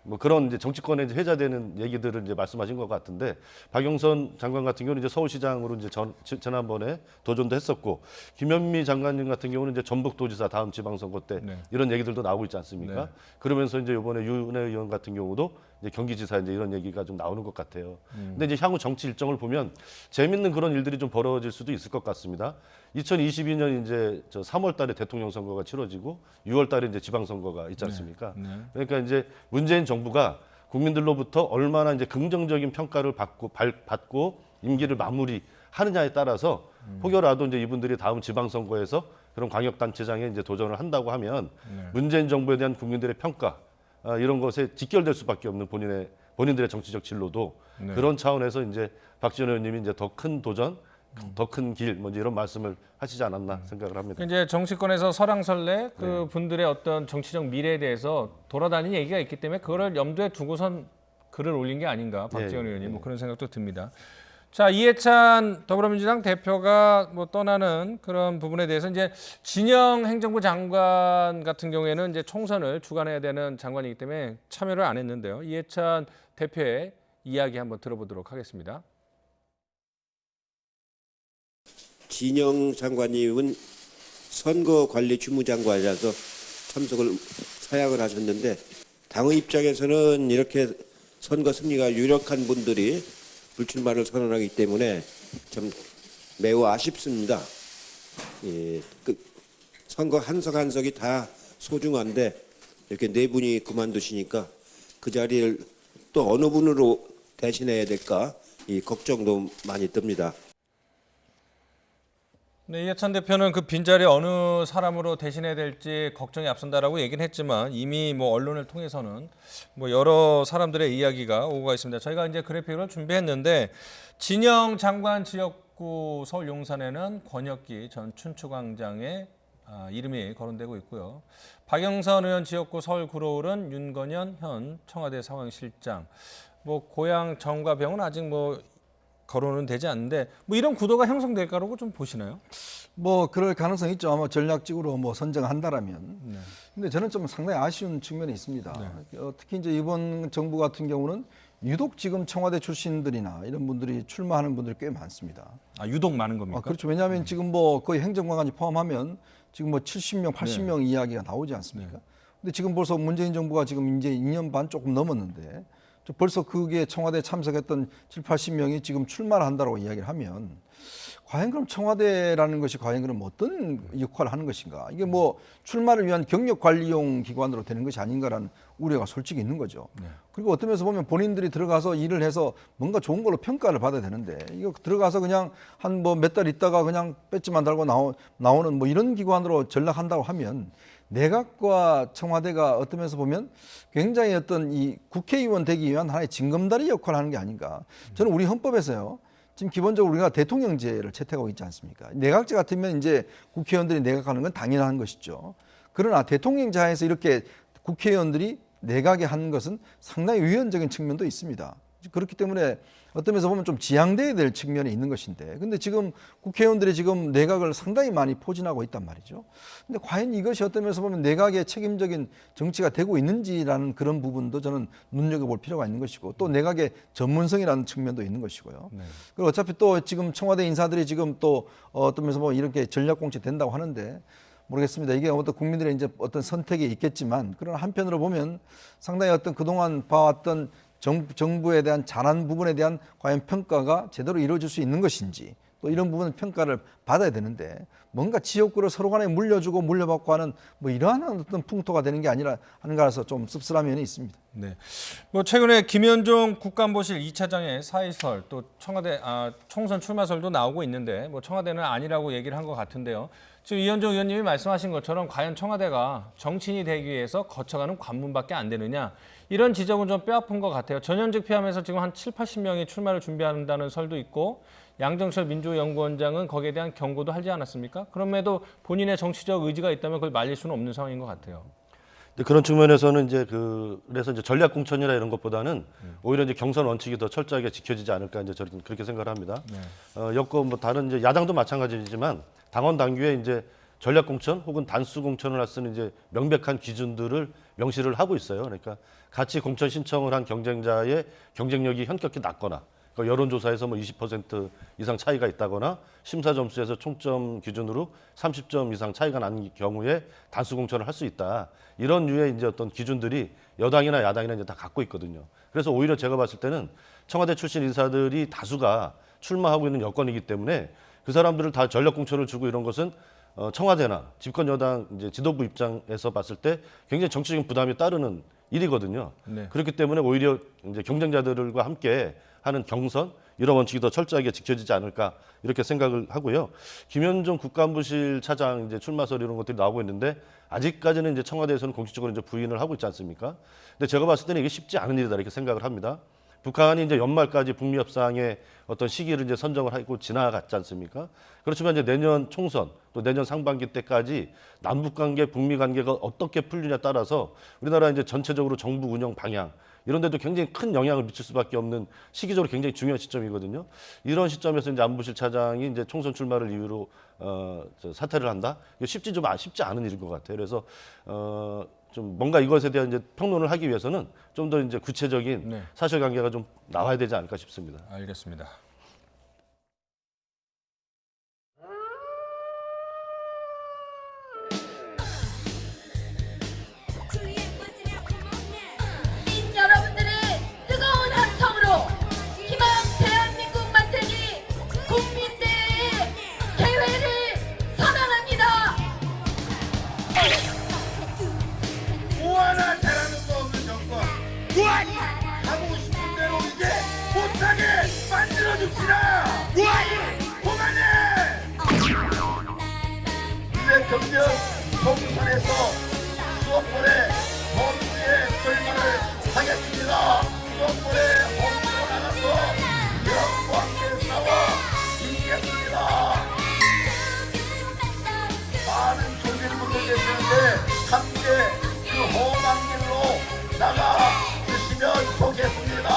Speaker 13: 뭐 그런 이제 정치권에 이제 회자되는 얘기들을 이제 말씀하신 것 같은데 박영선 장관 같은 경우는 이제 서울시장으로 이제 지난번에 도전도 했었고 김현미 장관님 같은 경우는 이제 전북도지사 다음 지방선거 때 이런 얘기들도 나오고 있지 않습니까? 그러면서 이제 이번에 유은혜 의원 같은 경우도 이제 경기지사 이제 이런 얘기가 좀 나오는 것 같아요. 근데 이제 향후 정치 일정을 보면 재밌는 그런 일들이 좀 벌어질 수도 있을 것 같습니다. 2022년 이제 3월달에 대통령 선거가 치러지고 6월달에 이제 지방선거가 있지 않습니까? 그러니까 이제 문재인 정부가 국민들로부터 얼마나 이제 긍정적인 평가를 받고 임기를 마무리하느냐에 따라서 혹여라도 이제 이분들이 다음 지방선거에서 그런 광역단체장에 이제 도전을 한다고 하면 문재인 정부에 대한 국민들의 평가 이런 것에 직결될 수밖에 없는 본인들의 정치적 진로도 그런 차원에서 이제 박지원 의원님이 이제 더 큰 도전, 더 큰 길, 뭐 이런 말씀을 하시지 않았나 생각을 합니다.
Speaker 1: 이제 정치권에서 설왕설래 그 분들의 어떤 정치적 미래에 대해서 돌아다니는 얘기가 있기 때문에 그거를 염두에 두고선 글을 올린 게 아닌가 박지원 의원님 뭐 그런 생각도 듭니다. 자, 이해찬 더불어민주당 대표가 뭐 떠나는 그런 부분에 대해서 이제 진영 행정부 장관 같은 경우에는 이제 총선을 주관해야 되는 장관이기 때문에 참여를 안 했는데요. 이해찬 대표의 이야기 한번 들어보도록 하겠습니다.
Speaker 4: 진영 장관님은 선거관리주무장관이라서 참석을 사양을 하셨는데 당의 입장에서는 이렇게 선거 승리가 유력한 분들이 불출마를 선언하기 때문에 좀 매우 아쉽습니다. 선거 한 석 한 석이 다 소중한데 이렇게 네 분이 그만두시니까 그 자리를 또 어느 분으로 대신해야 될까 이 걱정도 많이 듭니다.
Speaker 1: 네, 이해찬 대표는 그 빈자리 어느 사람으로 대신해야 될지 걱정이 앞선다라고 얘기는 했지만 이미 뭐 언론을 통해서는 뭐 여러 사람들의 이야기가 오고 가 있습니다. 저희가 이제 그래픽을 준비했는데 진영 장관 지역구 서울 용산에는 권혁기 전 춘추광장의 이름이 거론되고 있고요. 박영선 의원 지역구 서울 구로울은 윤건현 현 청와대 상황실장. 뭐 고향 정과 병은 아직 뭐 거론은 되지 않는데 뭐 이런 구도가 형성될 거라고 좀 보시나요?
Speaker 16: 뭐 그럴 가능성이 있죠. 아마 전략적으로 뭐 선정한다라면.
Speaker 1: 네.
Speaker 16: 근데 저는 좀 상당히 아쉬운 측면이 있습니다. 특히 이제 이번 정부 같은 경우는 유독 지금 청와대 출신들이나 이런 분들이 출마하는 분들이 꽤 많습니다.
Speaker 1: 아, 유독 많은 겁니까?
Speaker 16: 그렇죠. 왜냐하면 지금 뭐 거의 행정관까지 포함하면 지금 뭐 70명, 80명 이야기가 나오지 않습니까? 근데 지금 벌써 문재인 정부가 지금 이제 2년 반 조금 넘었는데 벌써 그게 청와대에 참석했던 7, 80명이 지금 출마를 한다고 이야기를 하면 과연 그럼 청와대라는 것이 과연 그럼 어떤 역할을 하는 것인가? 이게 뭐 출마를 위한 경력관리용 기관으로 되는 것이 아닌가라는 우려가 솔직히 있는 거죠. 그리고 어떤 면에서 보면 본인들이 들어가서 일을 해서 뭔가 좋은 걸로 평가를 받아야 되는데 이거 들어가서 그냥 한 뭐 몇 달 있다가 그냥 배지만 달고 나오는 뭐 이런 기관으로 전락한다고 하면 내각과 청와대가 어떤 면에서 보면 굉장히 어떤 이 국회의원 되기 위한 하나의 징검다리 역할을 하는 게 아닌가. 저는 우리 헌법에서요. 지금 기본적으로 우리가 대통령제를 채택하고 있지 않습니까? 내각제 같으면 이제 국회의원들이 내각하는 건 당연한 것이죠. 그러나 대통령제 하에서 이렇게 국회의원들이 내각에 하는 것은 상당히 위헌적인 측면도 있습니다. 그렇기 때문에 어떤 면에서 보면 좀 지양돼야 될 측면이 있는 것인데 근데 지금 국회의원들이 지금 내각을 상당히 많이 포진하고 있단 말이죠. 근데 과연 이것이 어떤 면에서 보면 내각의 책임적인 정치가 되고 있는지라는 그런 부분도 저는 눈여겨볼 필요가 있는 것이고 또 내각의 전문성이라는 측면도 있는 것이고요. 그리고 어차피 또 지금 청와대 인사들이 지금 또 어떤 면에서 보면 이렇게 전략공천 된다고 하는데 모르겠습니다. 이게 어떤 국민들의 이제 어떤 선택이 있겠지만 그러나 한편으로 보면 상당히 어떤 그동안 봐왔던 정부에 대한 잘한 부분에 대한 과연 평가가 제대로 이루어질 수 있는 것인지 또 이런 부분은 평가를 받아야 되는데 뭔가 지역구를 서로 간에 물려주고 물려받고 하는 뭐 이러한 어떤 풍토가 되는 게 아니라 하는가라서 좀 씁쓸한 면이 있습니다.
Speaker 1: 네. 뭐 최근에 김현종 국가안보실 2차장의 사의설 또 청와대 총선 출마설도 나오고 있는데 뭐 청와대는 아니라고 얘기를 한 것 같은데요. 지금 이현종 의원님이 말씀하신 것처럼 과연 청와대가 정치인이 되기 위해서 거쳐가는 관문밖에 안 되느냐 이런 지적은 좀 뼈아픈 것 같아요. 전현직 피하면서 지금 한 7, 80명이 출마를 준비한다는 설도 있고 양정철 민주연구원장은 거기에 대한 경고도 하지 않았습니까? 그럼에도 본인의 정치적 의지가 있다면 그걸 말릴 수는 없는 상황인 것 같아요.
Speaker 13: 그런 측면에서는 이제 그래서 이제 전략 공천이나 이런 것보다는 오히려 이제 경선 원칙이 더 철저하게 지켜지지 않을까 이제 저는 그렇게 생각을 합니다. 여권 뭐 다른 이제 야당도 마찬가지지만 당원 당규에 이제 전략 공천 혹은 단수 공천을 할 수 있는 이제 명백한 기준들을 명시를 하고 있어요. 그러니까 같이 공천 신청을 한 경쟁자의 경쟁력이 현격히 낮거나 그러니까 여론조사에서 뭐 20% 이상 차이가 있다거나 심사 점수에서 총점 기준으로 30점 이상 차이가 난 경우에 단수 공천을 할 수 있다. 이런 류의 이제 어떤 기준들이 여당이나 야당이나 이제 다 갖고 있거든요. 그래서 오히려 제가 봤을 때는 청와대 출신 인사들이 다수가 출마하고 있는 여건이기 때문에 그 사람들을 다 전략 공천을 주고 이런 것은 청와대나 집권 여당 이제 지도부 입장에서 봤을 때 굉장히 정치적인 부담이 따르는 일이거든요. 그렇기 때문에 오히려 이제 경쟁자들과 함께 하는 경선 이런 원칙이 더 철저하게 지켜지지 않을까 이렇게 생각을 하고요. 김현종 국가안보실 차장 이제 출마설 이런 것들이 나오고 있는데 아직까지는 이제 청와대에서는 공식적으로 이제 부인을 하고 있지 않습니까? 근데 제가 봤을 때는 이게 쉽지 않은 일이다 이렇게 생각을 합니다. 북한이 이제 연말까지 북미 협상의 어떤 시기를 이제 선정을 하고 지나갔지 않습니까? 그렇지만 이제 내년 총선 또 내년 상반기 때까지 남북 관계, 북미 관계가 어떻게 풀리냐에 따라서 우리나라 이제 전체적으로 정부 운영 방향 이런 데도 굉장히 큰 영향을 미칠 수밖에 없는 시기적으로 굉장히 중요한 시점이거든요. 이런 시점에서 이제 안보실 차장이 이제 총선 출마를 이유로 사퇴를 한다. 이거 쉽지 않은 일인 것 같아요. 그래서 좀 뭔가 이것에 대한 이제 평론을 하기 위해서는 좀 더 이제 구체적인 사실관계가 좀 나와야 되지 않을까 싶습니다.
Speaker 1: 알겠습니다.
Speaker 2: 내려줍시다. 그만해. 이제 경력 총선에서 수도권의 홈주에 출마를 하겠습니다. 수도권의 홈주로 나가서 여러분과 함께 싸워 이기겠습니다. 많은 주민분들 계시는데 함께 그 험한 길로 나가 주시면 좋겠습니다.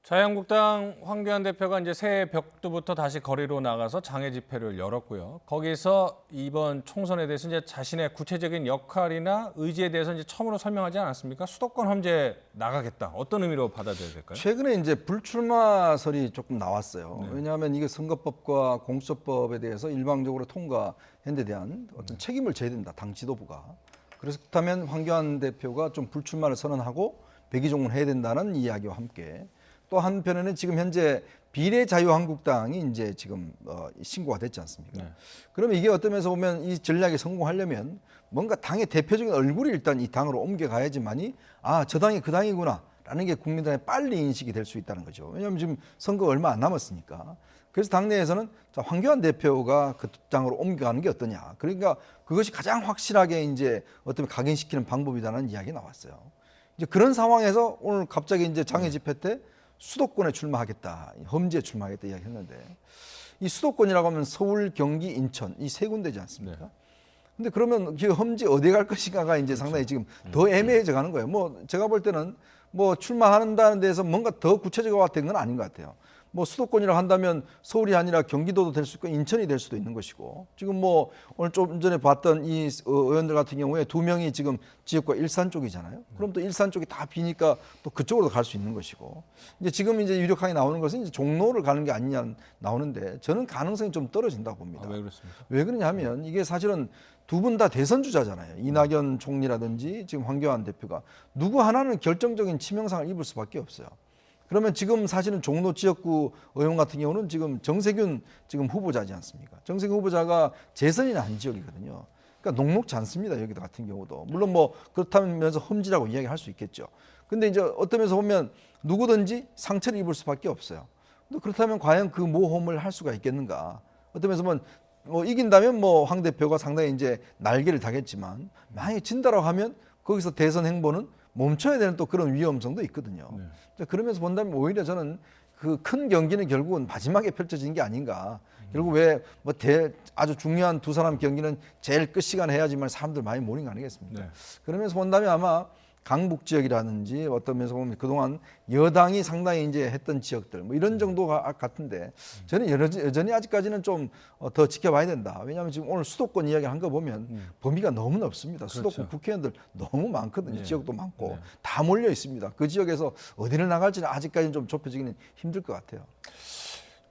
Speaker 1: 자유한국당 황교안 대표가 이제 새해 벽두부터 다시 거리로 나가서 장애 집회를 열었고요. 거기서 이번 총선에 대해서 이제 자신의 구체적인 역할이나 의지에 대해서 이제 처음으로 설명하지 않았습니까? 수도권 험지에 나가겠다. 어떤 의미로 받아들여야 될까요?
Speaker 16: 최근에 이제 불출마설이 조금 나왔어요.
Speaker 1: 네.
Speaker 16: 왜냐하면 이게 선거법과 공수처법에 대해서 일방적으로 통과한 데 대한 어떤 책임을 져야 된다. 당 지도부가. 그래서 그렇다면 황교안 대표가 좀 불출마를 선언하고 백의종을 해야 된다는 이야기와 함께 또 한편에는 지금 현재 비례자유한국당이 이제 지금 신고가 됐지 않습니까?
Speaker 1: 네.
Speaker 16: 그러면 이게 어떤 면에서 보면 이 전략에 성공하려면 뭔가 당의 대표적인 얼굴이 일단 이 당으로 옮겨가야지만이 아, 저 당이 그 당이구나 라는 게 국민들의 빨리 인식이 될 수 있다는 거죠. 왜냐하면 지금 선거가 얼마 안 남았으니까. 그래서 당내에서는 자, 황교안 대표가 그 당으로 옮겨가는 게 어떠냐. 그러니까 그것이 가장 확실하게 이제 어떤 각인시키는 방법이다라는 이야기 나왔어요. 이제 그런 상황에서 오늘 갑자기 이제 장애 집회 때 수도권에 출마하겠다, 험지에 출마하겠다 이야기했는데 이 수도권이라고 하면 서울, 경기, 인천 이 세 군데지 않습니까?
Speaker 1: 네.
Speaker 16: 근데 그러면 그 험지 어디에 갈 것인가가 이제 상당히 지금 더 애매해져 가는 거예요. 뭐 제가 볼 때는 뭐 출마한다는 데서 뭔가 더 구체적으로 된 건 아닌 것 같아요. 뭐 수도권이라고 한다면 서울이 아니라 경기도도 될 수 있고 인천이 될 수도 있는 것이고 지금 뭐 오늘 좀 전에 봤던 이 의원들 같은 경우에 2명이 지금 지역과 일산 쪽이잖아요. 그럼 또 일산 쪽이 다 비니까 또 그쪽으로 갈 수 있는 것이고 이제 지금 이제 유력하게 나오는 것은 이제 종로를 가는 게 아니냐 나오는데 저는 가능성이 좀 떨어진다고 봅니다.
Speaker 1: 왜 그렇습니까?
Speaker 16: 왜 그러냐면 이게 사실은 두 분 다 대선 주자잖아요. 이낙연 총리라든지 지금 황교안 대표가 누구 하나는 결정적인 치명상을 입을 수밖에 없어요. 그러면 지금 사실은 종로 지역구 의원 같은 경우는 지금 정세균 지금 후보자지 않습니까? 정세균 후보자가 재선이 난 지역이거든요. 그러니까 녹록지 않습니다. 여기 같은 경우도. 물론 뭐 그렇다면서 험지라고 이야기할 수 있겠죠. 근데 이제 어떤 면에서 보면 누구든지 상처를 입을 수밖에 없어요. 근데 그렇다면 과연 그 모험을 할 수가 있겠는가? 어떤 면에서 보면 뭐 이긴다면 뭐 황 대표가 상당히 이제 날개를 다겠지만 만약에 진다라고 하면 거기서 대선 행보는 멈춰야 되는 또 그런 위험성도 있거든요. 네. 그러면서 본다면 오히려 저는 그 큰 경기는 결국은 마지막에 펼쳐지는 게 아닌가. 결국 왜 뭐 아주 중요한 두 사람 경기는 제일 끝 시간에 해야지만 사람들 많이 모이는 거 아니겠습니까? 네. 그러면서 본다면 아마 강북 지역이라든지 어떤 면에서 보면 그동안 여당이 상당히 이제 했던 지역들 뭐 이런 정도가 같은데 저는 여전히 아직까지는 좀 더 지켜봐야 된다. 왜냐하면 지금 오늘 수도권 이야기 한 거 보면 범위가 너무 넓습니다. 수도권
Speaker 1: 그렇죠.
Speaker 16: 국회의원들 너무 많거든요.
Speaker 1: 네.
Speaker 16: 지역도 많고
Speaker 1: 네.
Speaker 16: 다 몰려 있습니다. 그 지역에서 어디를 나갈지는 아직까지는 좀 좁혀지기는 힘들 것 같아요.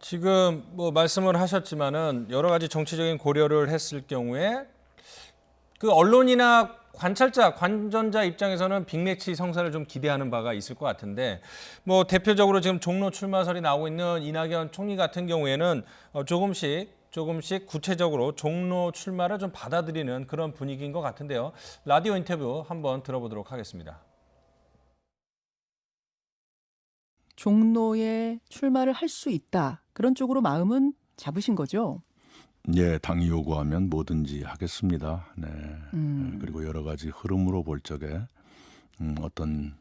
Speaker 1: 지금 뭐 말씀을 하셨지만은 여러 가지 정치적인 고려를 했을 경우에 그 언론이나 관찰자, 관전자 입장에서는 빅매치 성사를 좀 기대하는 바가 있을 것 같은데 뭐 대표적으로 지금 종로 출마설이 나오고 있는 이낙연 총리 같은 경우에는 조금씩 구체적으로 종로 출마를 좀 받아들이는 그런 분위기인 것 같은데요. 라디오 인터뷰 한번 들어보도록 하겠습니다.
Speaker 5: 종로에 출마를 할 수 있다. 그런 쪽으로 마음은 잡으신 거죠?
Speaker 8: 예, 당이 요구하면 뭐든지 하겠습니다. 네. 그리고 여러 가지 흐름으로 볼 적에 어떤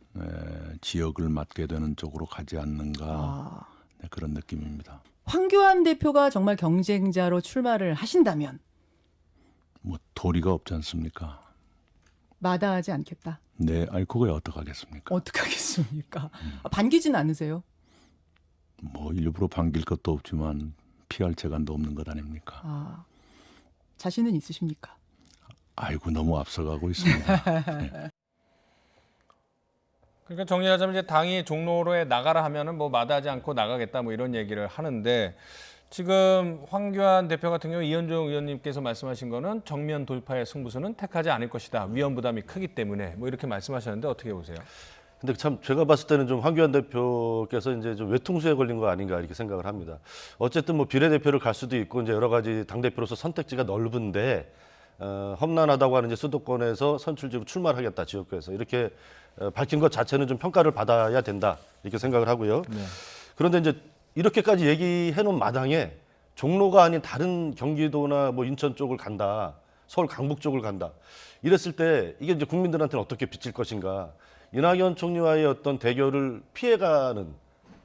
Speaker 8: 지역을 맡게 되는 쪽으로 가지 않는가 네, 그런 느낌입니다.
Speaker 5: 황교안 대표가 정말 경쟁자로 출마를 하신다면
Speaker 8: 뭐 도리가 없지 않습니까?
Speaker 5: 마다하지 않겠다.
Speaker 8: 네, 아니 그거야 어떡하겠습니까?
Speaker 5: 어떡하겠습니까? 반기진 않으세요?
Speaker 8: 뭐 일부러 반길 것도 없지만 피할 재간도 없는 것 아닙니까?
Speaker 5: 아, 자신은 있으십니까?
Speaker 8: 아이고 너무 앞서가고 있습니다. 네.
Speaker 1: 그러니까 정리하자면 이제 당이 종로로에 나가라 하면은 뭐 마다하지 않고 나가겠다 뭐 이런 얘기를 하는데 지금 황교안 대표 같은 경우 이현종 의원님께서 말씀하신 거는 정면 돌파의 승부수는 택하지 않을 것이다. 위험 부담이 크기 때문에 뭐 이렇게 말씀하셨는데 어떻게 보세요?
Speaker 13: 근데 참 제가 봤을 때는 좀 황교안 대표께서 이제 좀 외통수에 걸린 거 아닌가 이렇게 생각을 합니다. 어쨌든 뭐 비례대표를 갈 수도 있고 이제 여러 가지 당 대표로서 선택지가 넓은데 험난하다고 하는 이제 수도권에서 선출직으로 출마를 하겠다 지역구에서 이렇게 밝힌 것 자체는 좀 평가를 받아야 된다 이렇게 생각을 하고요.
Speaker 1: 네.
Speaker 13: 그런데 이제 이렇게까지 얘기해 놓은 마당에 종로가 아닌 다른 경기도나 뭐 인천 쪽을 간다, 서울 강북 쪽을 간다 이랬을 때 이게 이제 국민들한테는 어떻게 비칠 것인가. 이낙연 총리와의 어떤 대결을 피해가는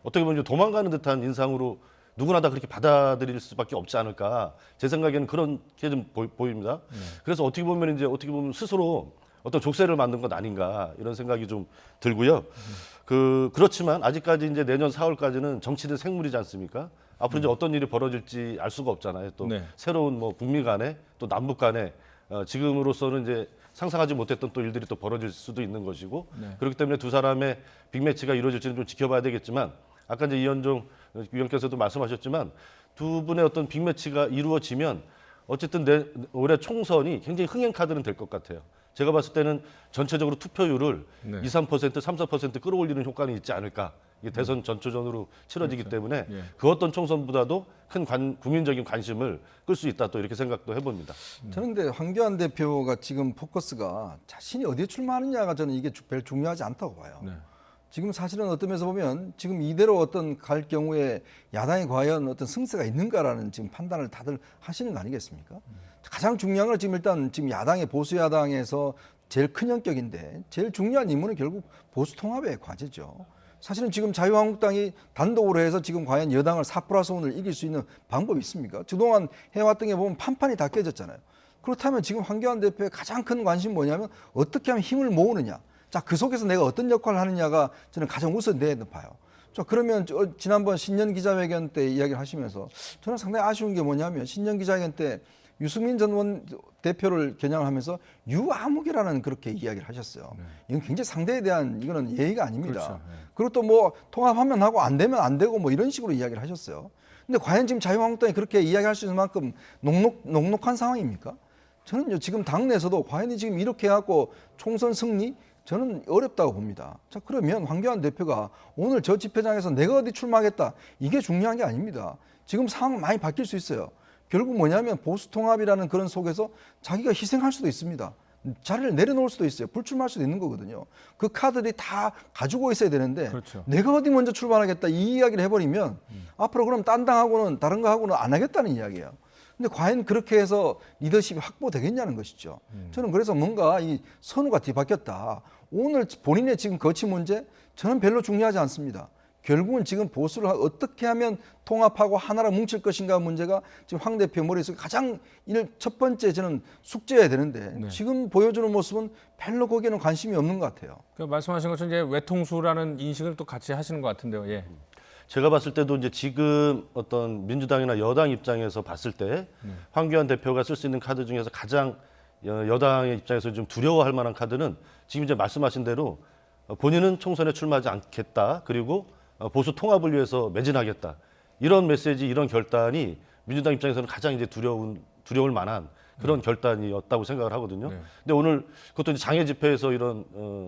Speaker 13: 어떻게 보면 도망가는 듯한 인상으로 누구나 다 그렇게 받아들일 수밖에 없지 않을까. 제 생각에는 그렇게 좀 보입니다. 그래서 어떻게 보면 스스로 어떤 족쇄를 만든 것 아닌가 이런 생각이 좀 들고요. 그렇지만 아직까지 이제 내년 4월까지는 정치는 생물이지 않습니까? 앞으로 이제 어떤 일이 벌어질지 알 수가 없잖아요. 또
Speaker 1: 네.
Speaker 13: 새로운 뭐 북미 간에 또 남북 간에 지금으로서는 이제 상상하지 못했던 또 일들이 또 벌어질 수도 있는 것이고
Speaker 1: 네.
Speaker 13: 그렇기 때문에 두 사람의 빅매치가 이루어질지는 좀 지켜봐야 되겠지만 아까 이제 이현종 위원께서도 말씀하셨지만 두 분의 어떤 빅매치가 이루어지면 어쨌든 올해 총선이 굉장히 흥행 카드는 될 것 같아요. 제가 봤을 때는 전체적으로 투표율을
Speaker 1: 네.
Speaker 13: 2, 3%, 3, 4% 끌어올리는 효과는 있지 않을까. 이게 대선 전초전으로 치러지기
Speaker 1: 그렇죠.
Speaker 13: 때문에
Speaker 1: 예.
Speaker 13: 그 어떤 총선보다도 큰 국민적인 관심을 끌 수 있다 또 이렇게 생각도 해봅니다.
Speaker 16: 저는 근데 황교안 대표가 지금 포커스가 자신이 어디에 출마하느냐가 저는 이게 별 중요하지 않다고 봐요.
Speaker 1: 네.
Speaker 16: 지금 사실은 어떤 면에서 보면 지금 이대로 어떤 갈 경우에 야당이 과연 어떤 승세가 있는가라는 지금 판단을 다들 하시는 거 아니겠습니까? 가장 중요한 건 지금 야당의 보수 야당에서 제일 큰 영역인데 제일 중요한 임무는 결국 보수 통합의 과제죠. 사실은 지금 자유한국당이 단독으로 해서 지금 과연 여당을 4+1을 이길 수 있는 방법이 있습니까? 그동안 해왔던 게 보면 판판이 다 깨졌잖아요. 그렇다면 지금 황교안 대표의 가장 큰 관심이 뭐냐면 어떻게 하면 힘을 모으느냐. 자, 그 속에서 내가 어떤 역할을 하느냐가 저는 가장 우선돼야 봐요. 자, 그러면 지난번 신년 기자회견 때 이야기를 하시면서 저는 상당히 아쉬운 게 뭐냐면 신년 기자회견 때 유승민 전 대표를 겨냥하면서 유아무개라는 그렇게 이야기를 하셨어요. 이건 굉장히 상대에 대한 이거는 예의가 아닙니다.
Speaker 1: 그렇죠. 네.
Speaker 16: 그리고 또 뭐 통합하면 하고 안 되면 안 되고 뭐 이런 식으로 이야기를 하셨어요. 근데 과연 지금 자유한국당이 그렇게 이야기할 수 있는 만큼 녹록한 상황입니까? 저는요 지금 당내에서도 과연 지금 이렇게 해갖고 총선 승리 저는 어렵다고 봅니다. 자, 그러면 황교안 대표가 오늘 저 집회장에서 내가 어디 출마하겠다 이게 중요한 게 아닙니다. 지금 상황 많이 바뀔 수 있어요. 결국 뭐냐면 보수 통합이라는 그런 속에서 자기가 희생할 수도 있습니다. 자리를 내려놓을 수도 있어요. 불출마할 수도 있는 거거든요. 그 카드들이 다 가지고 있어야 되는데
Speaker 1: 그렇죠.
Speaker 16: 내가 어디 먼저 출마하겠다 이 이야기를 해버리면 앞으로 그럼 딴 당하고는 다른 거 하고는 안 하겠다는 이야기예요. 근데 과연 그렇게 해서 리더십이 확보되겠냐는 것이죠. 저는 그래서 뭔가 이 선우가 뒤바뀌었다. 오늘 본인의 지금 거취 문제 저는 별로 중요하지 않습니다. 결국은 지금 보수를 어떻게 하면 통합하고 하나로 뭉칠 것인가 문제가 지금 황 대표 머릿속에 가장 첫 번째 저는 숙제여야 되는데
Speaker 1: 네.
Speaker 16: 지금 보여주는 모습은 별로 거기에는 관심이 없는 것 같아요.
Speaker 1: 그러니까 말씀하신 것처럼 이제 외통수라는 인식을 또 같이 하시는 것 같은데요. 예.
Speaker 13: 제가 봤을 때도 이제 지금 어떤 민주당이나 여당 입장에서 봤을 때 황교안 대표가 쓸 수 있는 카드 중에서 가장 여당의 입장에서 좀 두려워할 만한 카드는 지금 이제 말씀하신 대로 본인은 총선에 출마하지 않겠다. 그리고 보수 통합을 위해서 매진하겠다. 이런 메시지, 이런 결단이 민주당 입장에서는 가장 이제 두려울 만한 그런 결단이었다고 생각을 하거든요.
Speaker 1: 네.
Speaker 13: 근데 오늘 그것도 이제 장애 집회에서 이런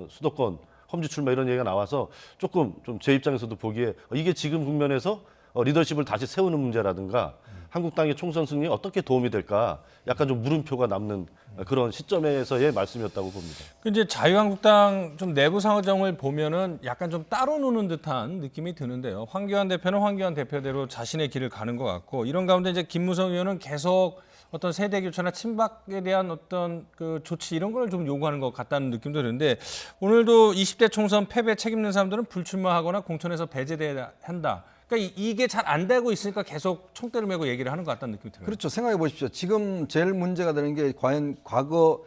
Speaker 13: 수도권 험지 출마 이런 얘기가 나와서 조금 좀 제 입장에서도 보기에 이게 지금 국면에서 리더십을 다시 세우는 문제라든가 한국당의 총선 승리에 어떻게 도움이 될까 약간 좀 물음표가 남는 그런 시점에서의 말씀이었다고 봅니다.
Speaker 1: 이제 자유한국당 좀 내부 상정을 보면은 약간 좀 따로 노는 듯한 느낌이 드는데요. 황교안 대표는 황교안 대표대로 자신의 길을 가는 것 같고 이런 가운데 이제 김무성 의원은 계속 어떤 세대 교체나 친박에 대한 어떤 그 조치 이런 걸 좀 요구하는 것 같다는 느낌도 드는데 오늘도 20대 총선 패배 책임있는 사람들은 불출마하거나 공천에서 배제돼야 한다. 그러니까 이게 잘 안 되고 있으니까 계속 총대를 메고 얘기를 하는 것 같다는 느낌이 들어요.
Speaker 16: 그렇죠. 생각해 보십시오. 지금 제일 문제가 되는 게 과연 과거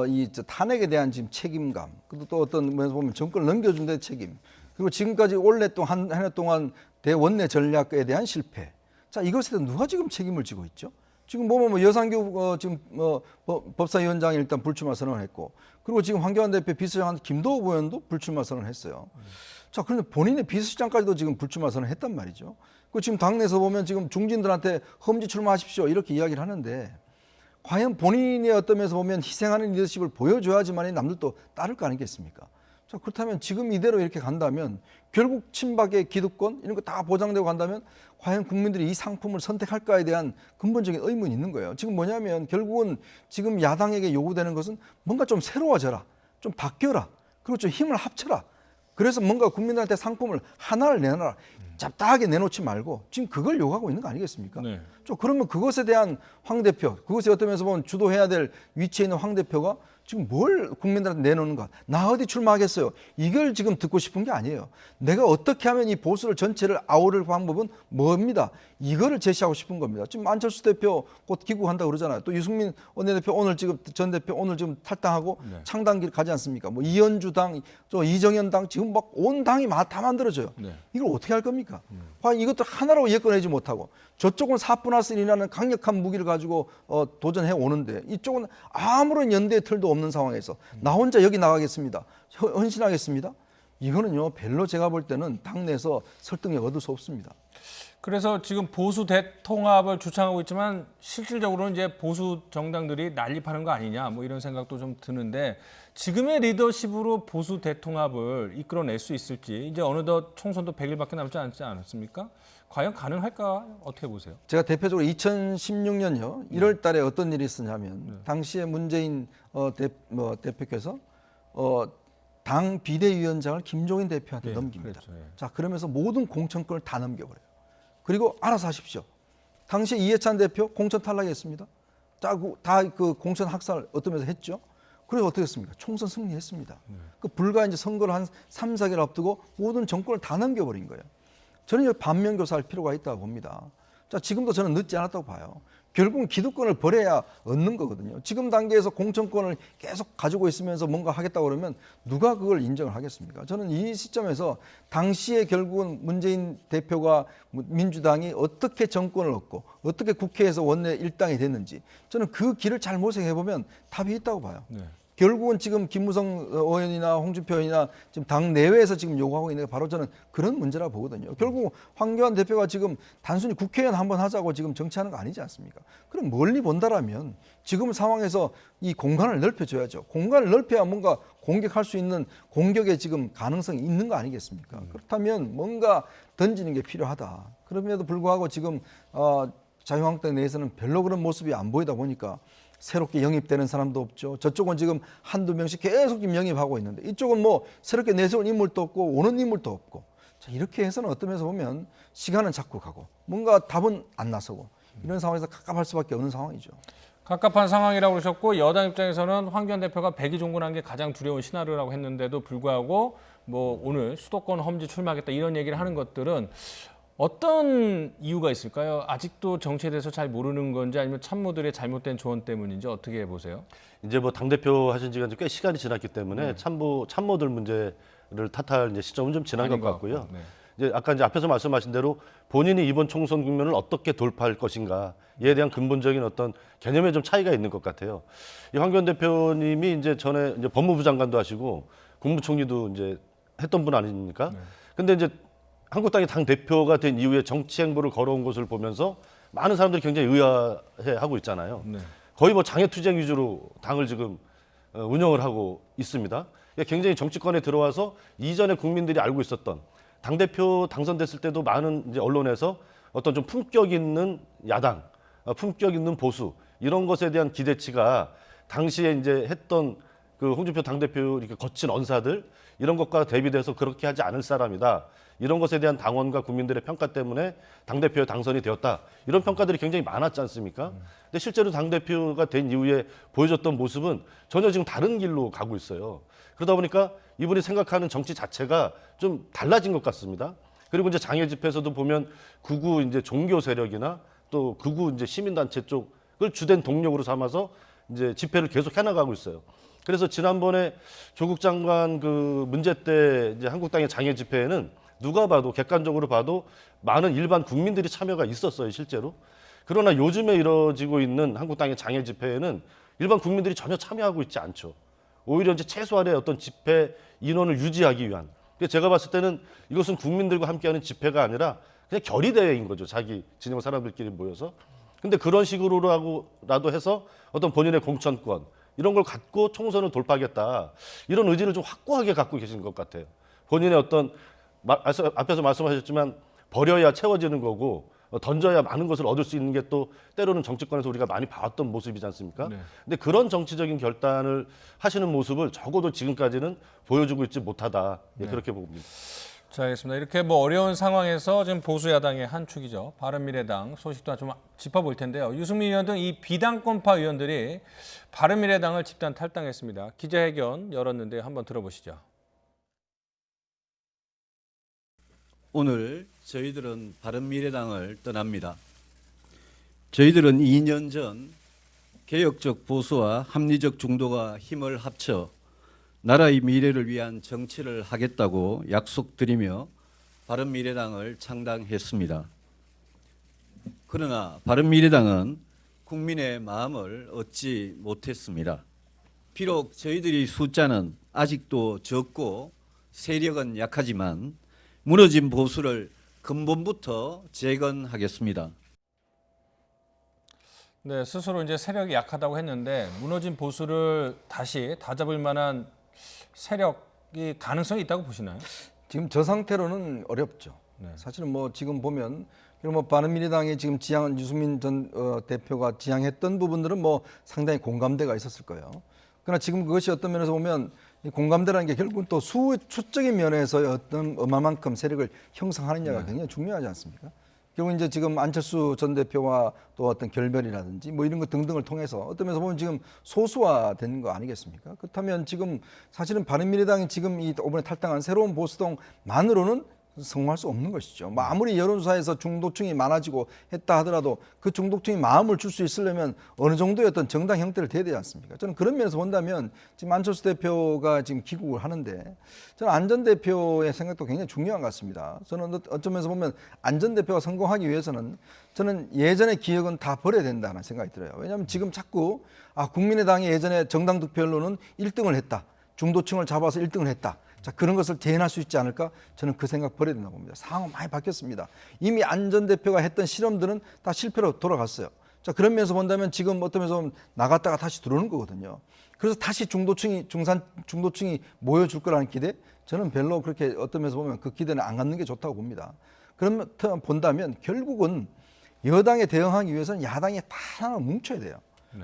Speaker 16: 이 탄핵에 대한 지금 책임감, 그리고 또 어떤 면에서 보면 정권을 넘겨준 데 책임, 그리고 지금까지 올해 한 해 동안 대원내 전략에 대한 실패. 자, 이것에 대해 누가 지금 책임을 지고 있죠? 지금 보면 여상규 지금 법사위원장이 일단 불출마 선언을 했고, 그리고 지금 황교안 대표 비서장한 김도우 의원도 불출마 선언을 했어요. 자, 그런데 본인의 비서실장까지도 지금 불출마 선언을 했단 말이죠. 그 지금 당내에서 보면 지금 중진들한테 험지 출마하십시오 이렇게 이야기를 하는데 과연 본인의 어떤 면에서 보면 희생하는 리더십을 보여줘야지만 남들도 따를 거 아니겠습니까? 자, 그렇다면 지금 이대로 이렇게 간다면 결국 친박의 기득권 이런 거 다 보장되고 간다면 과연 국민들이 이 상품을 선택할까에 대한 근본적인 의문이 있는 거예요. 지금 뭐냐면 결국은 지금 야당에게 요구되는 것은 뭔가 좀 새로워져라, 좀 바뀌어라, 그리고 좀 힘을 합쳐라. 그래서 뭔가 국민들한테 상품을 하나를 내놔라. 잡다하게 내놓지 말고 지금 그걸 요구하고 있는 거 아니겠습니까?
Speaker 1: 네.
Speaker 16: 좀 그러면 그것에 대한 황 대표, 그것에 어떤 면에서 보면 주도해야 될 위치에 있는 황 대표가 지금 뭘 국민들한테 내놓는가? 나 어디 출마하겠어요? 이걸 지금 듣고 싶은 게 아니에요. 내가 어떻게 하면 이 보수를 전체를 아우를 방법은 뭡니다. 이거를 제시하고 싶은 겁니다. 지금 안철수 대표 곧 귀국한다고 그러잖아요. 또 유승민 원내대표 오늘 지금 전 대표 오늘 지금 탈당하고
Speaker 1: 네.
Speaker 16: 창당길 가지 않습니까? 뭐 이현주 당, 또 이정현 당 지금 막 온 당이 다 만들어져요.
Speaker 1: 네.
Speaker 16: 이걸 어떻게 할 겁니까? 과연 이것도 하나로 예권하지 못하고 저쪽은 4+1이라는 강력한 무기를 가지고 도전해 오는데 이쪽은 아무런 연대의 틀도 없는 상황에서 나 혼자 여기 나가겠습니다. 헌신하겠습니다. 이거는요 별로 제가 볼 때는 당내에서 설득력 얻을 수 없습니다.
Speaker 1: 그래서 지금 보수 대통합을 주창하고 있지만 실질적으로는 이제 보수 정당들이 난립하는 거 아니냐 뭐 이런 생각도 좀 드는데 지금의 리더십으로 보수 대통합을 이끌어낼 수 있을지 이제 어느덧 총선도 100일밖에 남지 않지 않았습니까? 과연 가능할까 어떻게 보세요?
Speaker 16: 제가 대표적으로 2016년요 1월 달에 어떤 일이 있었냐면 당시에 문재인 대표께서 당 비대위원장을 김종인 대표한테 넘깁니다.
Speaker 1: 그렇죠. 예.
Speaker 16: 자, 그러면서 모든 공천권을 다 넘겨버려요. 그리고 알아서 하십시오. 당시 이해찬 대표 공천 탈락했습니다. 다 그 공천 학살 어떤 면에서 했죠. 그래서 어떻게 했습니까? 총선 승리했습니다. 그 불과 이제 선거를 한 3, 4개월 앞두고 모든 정권을 다 넘겨버린 거예요. 저는 여기 반면교사할 필요가 있다고 봅니다. 자, 지금도 저는 늦지 않았다고 봐요. 결국은 기득권을 버려야 얻는 거거든요. 지금 단계에서 공천권을 계속 가지고 있으면서 뭔가 하겠다고 그러면 누가 그걸 인정을 하겠습니까? 저는 이 시점에서 당시에 결국은 문재인 대표가 민주당이 어떻게 정권을 얻고 어떻게 국회에서 원내 일당이 됐는지 저는 그 길을 잘 모색해 보면 답이 있다고 봐요.
Speaker 1: 네.
Speaker 16: 결국은 지금 김무성 의원이나 홍준표 의원이나 지금 당 내외에서 지금 요구하고 있는 게 바로 저는 그런 문제라 보거든요. 결국 황교안 대표가 지금 단순히 국회의원 한번 하자고 지금 정치하는 거 아니지 않습니까? 그럼 멀리 본다라면 지금 상황에서 이 공간을 넓혀줘야죠. 공간을 넓혀야 뭔가 공격할 수 있는 공격의 지금 가능성이 있는 거 아니겠습니까? 그렇다면 뭔가 던지는 게 필요하다. 그럼에도 불구하고 지금 자유한국당 내에서는 별로 그런 모습이 안 보이다 보니까 새롭게 영입되는 사람도 없죠. 저쪽은 지금 한두 명씩 계속 지금 영입하고 있는데 이쪽은 뭐 새롭게 내세운 인물도 없고 오는 인물도 없고 자, 이렇게 해서는 어떤 면에서 보면 시간은 자꾸 가고 뭔가 답은 안 나서고 이런 상황에서 갑갑할 수밖에 없는 상황이죠.
Speaker 1: 갑갑한 상황이라고 그러셨고 여당 입장에서는 황교안 대표가 백의종군한 게 가장 두려운 시나리오라고 했는데도 불구하고 뭐 오늘 수도권 험지 출마하겠다 이런 얘기를 하는 것들은 어떤 이유가 있을까요? 아직도 정치에 대해서 잘 모르는 건지 아니면 참모들의 잘못된 조언 때문인지 어떻게 보세요?
Speaker 13: 이제 뭐 당대표 하신 지가 꽤 시간이 지났기 때문에 참모들 문제를 탓할 이제 시점은 좀 지난 것 같고요.
Speaker 1: 네.
Speaker 13: 이제 아까 이제 앞에서 말씀하신 대로 본인이 이번 총선 국면을 어떻게 돌파할 것인가에 대한 근본적인 어떤 개념에 좀 차이가 있는 것 같아요. 이 황교안 대표님이 이제 전에 이제 법무부 장관도 하시고 국무총리도 이제 했던 분 아닙니까? 근데 이제 한국당이 당 대표가 된 이후에 정치 행보를 걸어온 것을 보면서 많은 사람들이 굉장히 의아해하고 있잖아요.
Speaker 1: 네.
Speaker 13: 거의 뭐 장애투쟁 위주로 당을 지금 운영을 하고 있습니다. 굉장히 정치권에 들어와서 이전에 국민들이 알고 있었던 당 대표 당선됐을 때도 많은 이제 언론에서 어떤 좀 품격 있는 야당, 품격 있는 보수 이런 것에 대한 기대치가 당시에 이제 했던 그 홍준표 당 대표 이렇게 거친 언사들 이런 것과 대비돼서 그렇게 하지 않을 사람이다. 이런 것에 대한 당원과 국민들의 평가 때문에 당대표에 당선이 되었다. 이런 평가들이 굉장히 많았지 않습니까? 근데 실제로 당대표가 된 이후에 보여줬던 모습은 전혀 지금 다른 길로 가고 있어요. 그러다 보니까 이분이 생각하는 정치 자체가 좀 달라진 것 같습니다. 그리고 이제 장애 집회에서도 보면 극우 이제 종교 세력이나 또 극우 이제 시민단체 쪽을 주된 동력으로 삼아서 이제 집회를 계속 해나가고 있어요. 그래서 지난번에 조국 장관 그 문제 때 이제 한국당의 장애 집회에는 누가 봐도 객관적으로 봐도 많은 일반 국민들이 참여가 있었어요, 실제로. 그러나 요즘에 이뤄지고 있는 한국당의 장애 집회에는 일반 국민들이 전혀 참여하고 있지 않죠. 오히려 이제 최소한의 어떤 집회 인원을 유지하기 위한. 제가 봤을 때는 이것은 국민들과 함께하는 집회가 아니라 그냥 결의대회인 거죠. 자기 진영 사람들끼리 모여서. 근데 그런 식으로라도 해서 어떤 본인의 공천권 이런 걸 갖고 총선을 돌파하겠다. 이런 의지를 좀 확고하게 갖고 계신 것 같아요. 본인의 어떤 앞에서 말씀하셨지만 버려야 채워지는 거고 던져야 많은 것을 얻을 수 있는 게 또 때로는 정치권에서 우리가 많이 봐왔던 모습이지 않습니까?
Speaker 1: 네.
Speaker 13: 근데 그런 정치적인 결단을 하시는 모습을 적어도 지금까지는 보여주고 있지 못하다. 예,
Speaker 1: 네.
Speaker 13: 그렇게 봅니다.
Speaker 1: 자, 알겠습니다. 이렇게 뭐 어려운 상황에서 지금 보수 야당의 한 축이죠. 바른미래당 소식도 좀 짚어볼 텐데요. 유승민 의원 등 이 비당권파 의원들이 바른미래당을 집단 탈당했습니다. 기자회견 열었는데 한번 들어보시죠.
Speaker 12: 오늘 저희들은 바른미래당을 떠납니다. 저희들은 2년 전 개혁적 보수와 합리적 중도가 힘을 합쳐 나라의 미래를 위한 정치를 하겠다고 약속드리며 바른미래당을 창당했습니다. 그러나 바른미래당은 국민의 마음을 얻지 못했습니다. 비록 저희들의 숫자는 아직도 적고 세력은 약하지만 무너진 보수를 근본부터 재건하겠습니다.
Speaker 1: 네, 스스로 이제 세력이 약하다고 했는데 무너진 보수를 다시 다잡을 만한 세력이 가능성이 있다고 보시나요?
Speaker 16: 지금 저 상태로는 어렵죠.
Speaker 1: 네.
Speaker 16: 사실은 뭐 지금 보면 뭐 바른미래당이 지금 지향 유승민 전 대표가 지향했던 부분들은 뭐 상당히 공감대가 있었을 거예요. 그러나 지금 그것이 어떤 면에서 보면 이 공감대라는 게 결국은 또 수적인 면에서 어떤 얼마만큼 세력을 형성하느냐가 굉장히 중요하지 않습니까? 결국 이제 지금 안철수 전 대표와 또 어떤 결별이라든지 뭐 이런 것 등등을 통해서 어떤 면에서 보면 지금 소수화된 거 아니겠습니까? 그렇다면 지금 사실은 바른미래당이 지금 이 이번에 탈당한 새로운 보수당만으로는 성공할 수 없는 것이죠. 뭐 아무리 여론조사에서 중도층이 많아지고 했다 하더라도 그 중도층이 마음을 줄 수 있으려면 어느 정도의 어떤 정당 형태를 돼야 되지 않습니까? 저는 그런 면에서 본다면 지금 안철수 대표가 지금 귀국을 하는데 저는 안 전 대표의 생각도 굉장히 중요한 것 같습니다. 저는 어떤 면에서 보면 안 전 대표가 성공하기 위해서는 저는 예전의 기억은 다 버려야 된다는 생각이 들어요. 왜냐하면 지금 자꾸 국민의당이 예전에 정당 득표율로는 1등을 했다. 중도층을 잡아서 1등을 했다. 자, 그런 것을 대행할 수 있지 않을까? 저는 그 생각 버려야 된다고 봅니다. 상황은 많이 바뀌었습니다. 이미 안 전 대표가 했던 실험들은 다 실패로 돌아갔어요. 자, 그런 면에서 본다면 지금 어떤 면에서 나갔다가 다시 들어오는 거거든요. 그래서 다시 중도층이 모여줄 거라는 기대? 저는 별로 그렇게 어떤 면에서 보면 그 기대는 안 갖는 게 좋다고 봅니다. 그러면 본다면 결국은 여당에 대응하기 위해서는 야당이 다 하나 뭉쳐야 돼요.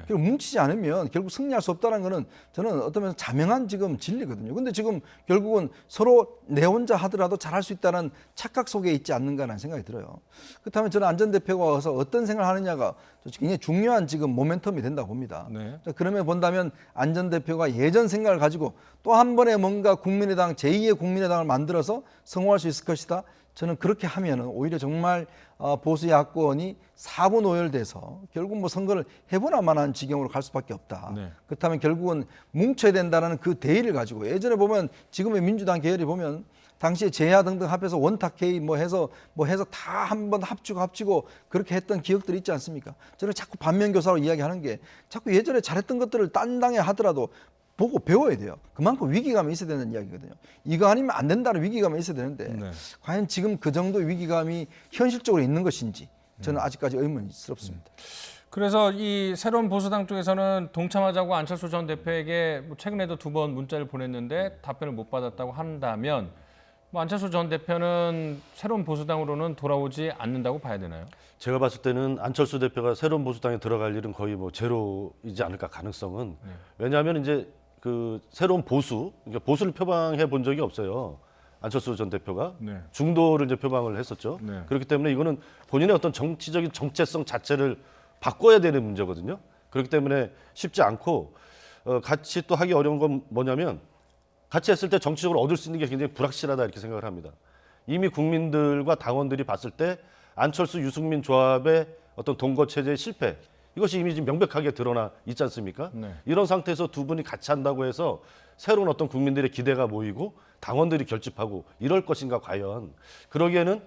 Speaker 16: 그리고 뭉치지 않으면 결국 승리할 수 없다는 거는 저는 어떤 면에서 자명한 지금 진리거든요. 근데 지금 결국은 서로 내 혼자 하더라도 잘할 수 있다는 착각 속에 있지 않는가라는 생각이 들어요. 그렇다면 저는 안 전 대표가 와서 어떤 생각을 하느냐가 굉장히 중요한 지금 모멘텀이 된다고 봅니다.
Speaker 1: 네.
Speaker 16: 자, 그러면 본다면 안 전 대표가 예전 생각을 가지고 또 한 번에 뭔가 국민의당 제2의 국민의당을 만들어서 성공할 수 있을 것이다. 저는 그렇게 하면은 오히려 정말 보수 야권이 4분 오열돼서 결국 뭐 선거를 해보나 만한 지경으로 갈 수밖에 없다.
Speaker 1: 네.
Speaker 16: 그렇다면 결국은 뭉쳐야 된다는 그 대의를 가지고 예전에 보면 지금의 민주당 계열이 보면 당시에 제야 등등 합해서 원탁회의 뭐 해서 다 한번 합치고 그렇게 했던 기억들이 있지 않습니까? 저는 자꾸 반면교사로 이야기하는 게 자꾸 예전에 잘했던 것들을 딴 당에 하더라도 보고 배워야 돼요. 그만큼 위기감이 있어야 되는 이야기거든요. 이거 아니면 안 된다는 위기감이 있어야 되는데 과연 지금 그 정도 위기감이 현실적으로 있는 것인지 저는 아직까지 의문스럽습니다.
Speaker 1: 그래서 이 새로운 보수당 쪽에서는 동참하자고 안철수 전 대표에게 최근에도 2번 문자를 보냈는데 답변을 못 받았다고 한다면 안철수 전 대표는 새로운 보수당으로는 돌아오지 않는다고 봐야 되나요?
Speaker 13: 제가 봤을 때는 안철수 대표가 새로운 보수당에 들어갈 일은 거의 뭐 제로이지 않을까 가능성은. 왜냐하면 이제 그 새로운 그러니까 보수를 표방해 본 적이 없어요. 안철수 전 대표가 중도를 이제 표방을 했었죠. 그렇기 때문에 이거는 본인의 어떤 정치적인 정체성 자체를 바꿔야 되는 문제거든요. 그렇기 때문에 쉽지 않고 같이 또 하기 어려운 건 뭐냐면 같이 했을 때 정치적으로 얻을 수 있는 게 굉장히 불확실하다 이렇게 생각을 합니다. 이미 국민들과 당원들이 봤을 때 안철수 유승민 조합의 어떤 동거 체제의 실패 이것이 이미 지금 명백하게 드러나 있지 않습니까? 이런 상태에서 두 분이 같이 한다고 해서 새로운 어떤 국민들의 기대가 모이고 당원들이 결집하고 이럴 것인가 과연. 그러기에는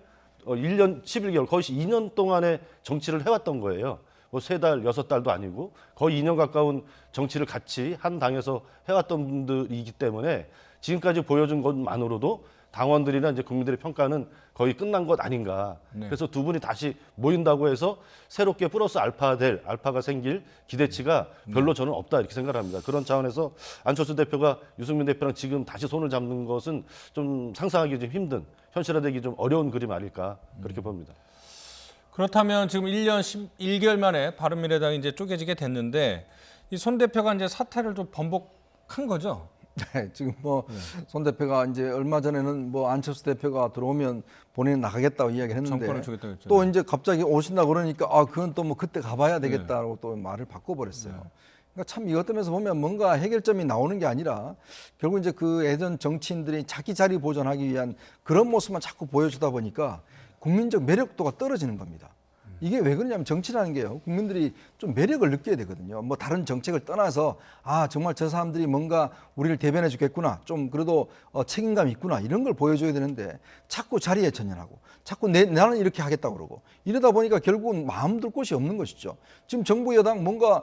Speaker 13: 1년 11개월 거의 2년 동안의 정치를 해왔던 거예요. 뭐 3달, 6달도 아니고 거의 2년 가까운 정치를 같이 한 당에서 해왔던 분들이기 때문에 지금까지 보여준 것만으로도 당원들이나 이제 국민들의 평가는 거의 끝난 것 아닌가.
Speaker 1: 네.
Speaker 13: 그래서 두 분이 다시 모인다고 해서 새롭게 플러스 알파가 생길 기대치가 별로 저는 없다 이렇게 생각을 합니다. 그런 차원에서 안철수 대표가 유승민 대표랑 지금 다시 손을 잡는 것은 좀 상상하기 좀 힘든, 현실화되기 좀 어려운 그림 아닐까 그렇게 봅니다.
Speaker 1: 그렇다면 지금 1년 11개월 만에 바른미래당이 이제 쪼개지게 됐는데 이 손 대표가 이제 사퇴를 좀 번복한 거죠?
Speaker 16: 네, 지금 뭐 손 대표가 이제 얼마 전에는 뭐 안철수 대표가 들어오면 본인은 나가겠다고 이야기를 했는데
Speaker 1: 정권을 주겠다고 했잖아요.
Speaker 16: 또 이제 갑자기 오신다 그러니까 아 그건 또 뭐 그때 가봐야 되겠다라고 또 말을 바꿔버렸어요. 그러니까 참 이것 점에서 보면 뭔가 해결점이 나오는 게 아니라 결국 이제 그 예전 정치인들이 자기 자리 보존하기 위한 그런 모습만 자꾸 보여주다 보니까 국민적 매력도가 떨어지는 겁니다. 이게 왜 그러냐면 정치라는 게요. 국민들이 좀 매력을 느껴야 되거든요. 뭐 다른 정책을 떠나서 아 정말 저 사람들이 뭔가 우리를 대변해 주겠구나. 좀 그래도 책임감이 있구나. 이런 걸 보여줘야 되는데 자꾸 자리에 전념하고 자꾸 나는 이렇게 하겠다고 그러고 이러다 보니까 결국은 마음 둘 곳이 없는 것이죠. 지금 정부 여당 뭔가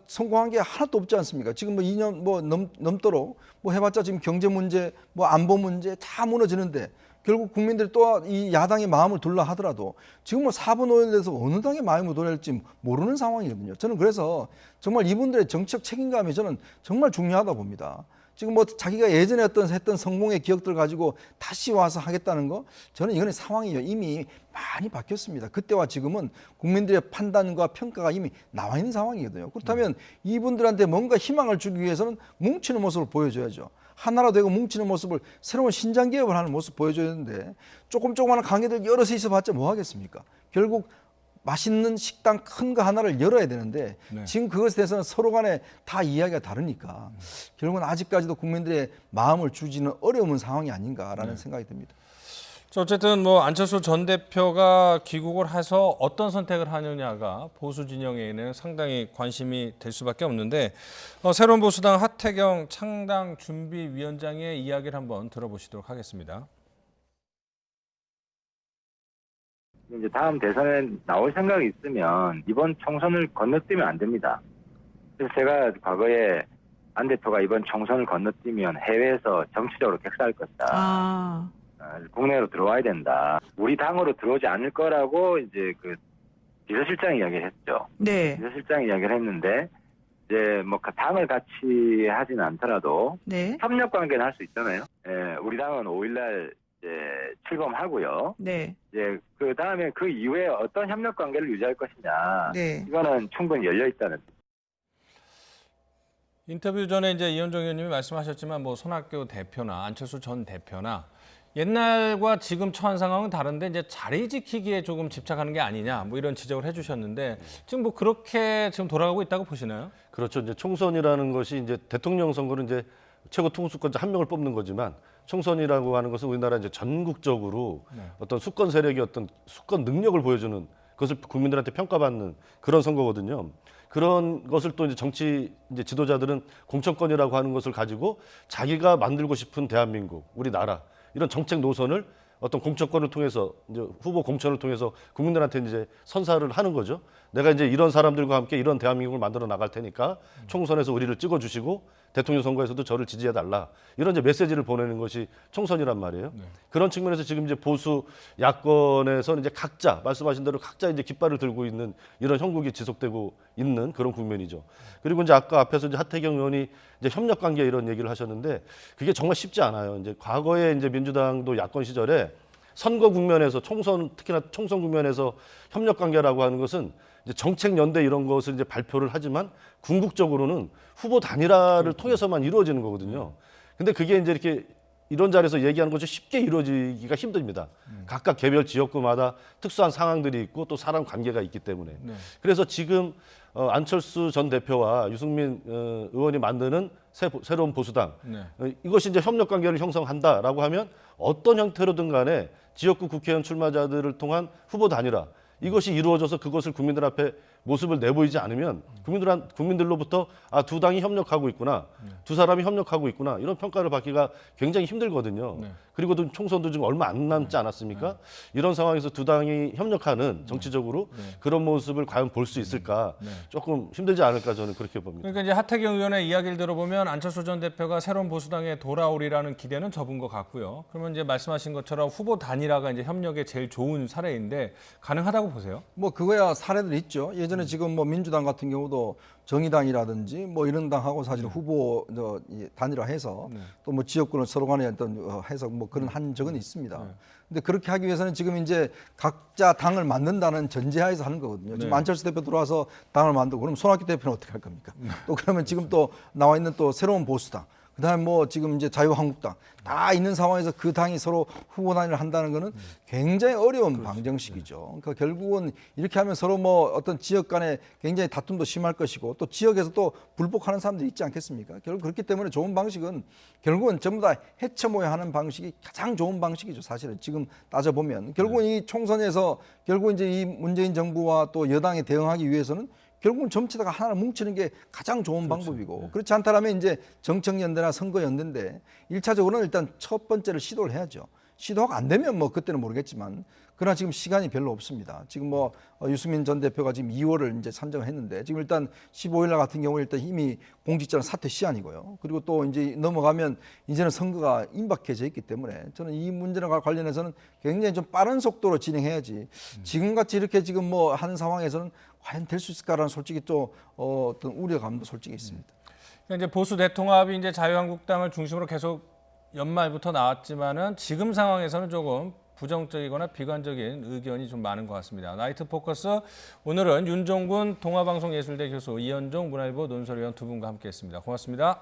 Speaker 16: 성공한 게 하나도 없지 않습니까? 지금 뭐 2년 뭐 넘도록 뭐 해봤자 지금 경제 문제, 뭐 안보 문제 다 무너지는데 결국 국민들이 또 이 야당의 마음을 둘라 하더라도 지금 뭐 4분 5일 돼서 어느 당의 마음을 돌릴지 모르는 상황이거든요. 저는 그래서 정말 이분들의 정치적 책임감이 저는 정말 중요하다 봅니다. 지금 뭐 자기가 예전에 했던 성공의 기억들 가지고 다시 와서 하겠다는 거 저는 이거는 상황이 이미 많이 바뀌었습니다. 그때와 지금은 국민들의 판단과 평가가 이미 나와 있는 상황이거든요. 그렇다면 이분들한테 뭔가 희망을 주기 위해서는 뭉치는 모습을 보여줘야죠. 하나로 되고 뭉치는 모습을 새로운 신장개혁을 하는 모습 보여줘야 되는데 조그마한 가게들 여럿이 있어봤자 뭐 하겠습니까? 결국 맛있는 식당 큰 거 하나를 열어야 되는데 지금 그것에 대해서는 서로 간에 다 이야기가 다르니까 결국은 아직까지도 국민들의 마음을 주지는 어려운 상황이 아닌가라는 생각이 듭니다.
Speaker 1: 어쨌든 뭐 안철수 전 대표가 귀국을 해서 어떤 선택을 하느냐가 보수 진영에는 상당히 관심이 될 수밖에 없는데 새로운 보수당 하태경 창당 준비위원장의 이야기를 한번 들어보시도록 하겠습니다.
Speaker 6: 이제 다음 대선에 나올 생각이 있으면 이번 총선을 건너뛰면 안 됩니다. 그래서 제가 과거에 안 대표가 이번 총선을 건너뛰면 해외에서 정치적으로 객사할 것이다. 국내로 들어와야 된다. 우리 당으로 들어오지 않을 거라고 이제 그 비서실장 이야기를 했죠.
Speaker 18: 네.
Speaker 6: 비서실장 이야기를 했는데 이제 뭐 당을 같이 하지는 않더라도
Speaker 18: 네.
Speaker 6: 협력 관계는 할 수 있잖아요. 예, 우리 당은 5일날 이제 출범하고요.
Speaker 18: 네.
Speaker 6: 이제 그 다음에 그 이후에 어떤 협력 관계를 유지할 것이냐.
Speaker 18: 네.
Speaker 6: 이거는 충분히 열려 있다는.
Speaker 1: 인터뷰 전에 이제 이현정 의원님이 말씀하셨지만 뭐 손학규 대표나 안철수 전 대표나 옛날과 지금 처한 상황은 다른데 이제 자리 지키기에 조금 집착하는 게 아니냐 뭐 이런 지적을 해주셨는데 지금 뭐 그렇게 지금 돌아가고 있다고 보시나요?
Speaker 13: 그렇죠. 이제 총선이라는 것이 이제 대통령 선거는 이제 최고 통수권자 한 명을 뽑는 거지만 총선이라고 하는 것은 우리나라 이제 전국적으로 어떤 수권 세력이 어떤 수권 능력을 보여주는 그것을 국민들한테 평가받는 그런 선거거든요. 그런 것을 또 이제 정치 이제 지도자들은 공천권이라고 하는 것을 가지고 자기가 만들고 싶은 대한민국, 우리나라 이런 정책 노선을 어떤 공천권을 통해서 이제 후보 공천을 통해서 국민들한테 이제 선사를 하는 거죠. 내가 이제 이런 사람들과 함께 이런 대한민국을 만들어 나갈 테니까 총선에서 우리를 찍어주시고 대통령 선거에서도 저를 지지해달라 이런 이제 메시지를 보내는 것이 총선이란 말이에요. 그런 측면에서 지금 이제 보수 야권에서는 이제 각자 말씀하신 대로 각자 이제 깃발을 들고 있는 이런 형국이 지속되고 있는 그런 국면이죠. 그리고 이제 아까 앞에서 이제 하태경 의원이 이제 협력 관계 이런 얘기를 하셨는데 그게 정말 쉽지 않아요. 이제 과거에 이제 민주당도 야권 시절에 선거 국면에서 총선 특히나 총선 국면에서 협력 관계라고 하는 것은 이제 정책 연대 이런 것을 이제 발표를 하지만 궁극적으로는 후보 단일화를 통해서만 이루어지는 거거든요. 근데 그게 이제 이렇게 이런 자리에서 얘기하는 것이 쉽게 이루어지기가 힘듭니다. 각각 개별 지역구마다 특수한 상황들이 있고 또 사람 관계가 있기 때문에. 그래서 지금 안철수 전 대표와 유승민 의원이 만드는 새로운 보수당 이것이 이제 협력 관계를 형성한다라고 하면 어떤 형태로든 간에 지역구 국회의원 출마자들을 통한 후보 단일화 이것이 이루어져서 그것을 국민들 앞에 모습을 내보이지 않으면 국민들로부터 아, 두 당이 협력하고 있구나, 두 사람이 협력하고 있구나 이런 평가를 받기가 굉장히 힘들거든요. 그리고 또 총선도 지금 얼마 안 남지 않았습니까? 이런 상황에서 두 당이 협력하는 정치적으로 그런 모습을 과연 볼 수 있을까 조금 힘들지 않을까 저는 그렇게 봅니다.
Speaker 1: 그러니까 이제 하태경 의원의 이야기를 들어보면 안철수 전 대표가 새로운 보수당에 돌아오리라는 기대는 접은 것 같고요. 그러면 이제 말씀하신 것처럼 후보 단일화가 이제 협력에 제일 좋은 사례인데 가능하다고 보세요?
Speaker 16: 뭐 그거야 사례들 있죠. 예전에 지금 뭐 민주당 같은 경우도 정의당이라든지 뭐 이런 당하고 사실 후보 단일화해서 또 뭐 지역구를 서로 간에 어떤 해서 뭐 그런 한 적은 있습니다. 근데 그렇게 하기 위해서는 지금 이제 각자 당을 만든다는 전제하에서 하는 거거든요. 지금 안철수 대표 들어와서 당을 만들고 그럼 손학규 대표는 어떻게 할 겁니까? 또 그러면 지금 또 나와 있는 또 새로운 보수당, 그다음에 뭐 지금 이제 자유한국당 다 있는 상황에서 그 당이 서로 후보 단일을 한다는 거는 굉장히 어려운 방정식이죠. 그러니까 결국은 이렇게 하면 서로 뭐 어떤 지역 간에 굉장히 다툼도 심할 것이고 또 지역에서 또 불복하는 사람들이 있지 않겠습니까? 결국 그렇기 때문에 좋은 방식은 결국은 전부 다 해쳐모여 하는 방식이 가장 좋은 방식이죠. 사실은 지금 따져보면 결국은 이 총선에서 결국 이제 이 문재인 정부와 또 여당에 대응하기 위해서는 결국은 전체다가 하나를 뭉치는 게 가장 좋은 방법이고 그렇지 않다면 이제 정책연대나 선거연대인데 1차적으로는 일단 첫 번째를 시도를 해야죠. 시도가 안 되면 뭐 그때는 모르겠지만 그러나 지금 시간이 별로 없습니다. 지금 뭐 유승민 전 대표가 지금 2월을 이제 산정을 했는데 지금 일단 15일 날 같은 경우 일단 이미 공직자는 사퇴 시한이고요. 그리고 또 이제 넘어가면 이제는 선거가 임박해져 있기 때문에 저는 이 문제와 관련해서는 굉장히 좀 빠른 속도로 진행해야지 지금같이 이렇게 지금 뭐 하는 상황에서는 과연 될 수 있을까라는 솔직히 또 어떤 우려감도 솔직히 있습니다.
Speaker 1: 그러니까 이제 보수 대통합이 이제 자유한국당을 중심으로 계속 연말부터 나왔지만은 지금 상황에서는 조금 부정적이거나 비관적인 의견이 좀 많은 것 같습니다. 나이트 포커스 오늘은 윤종군 동아방송예술대 교수, 이현종 문화일보 논설위원 두 분과 함께했습니다. 고맙습니다.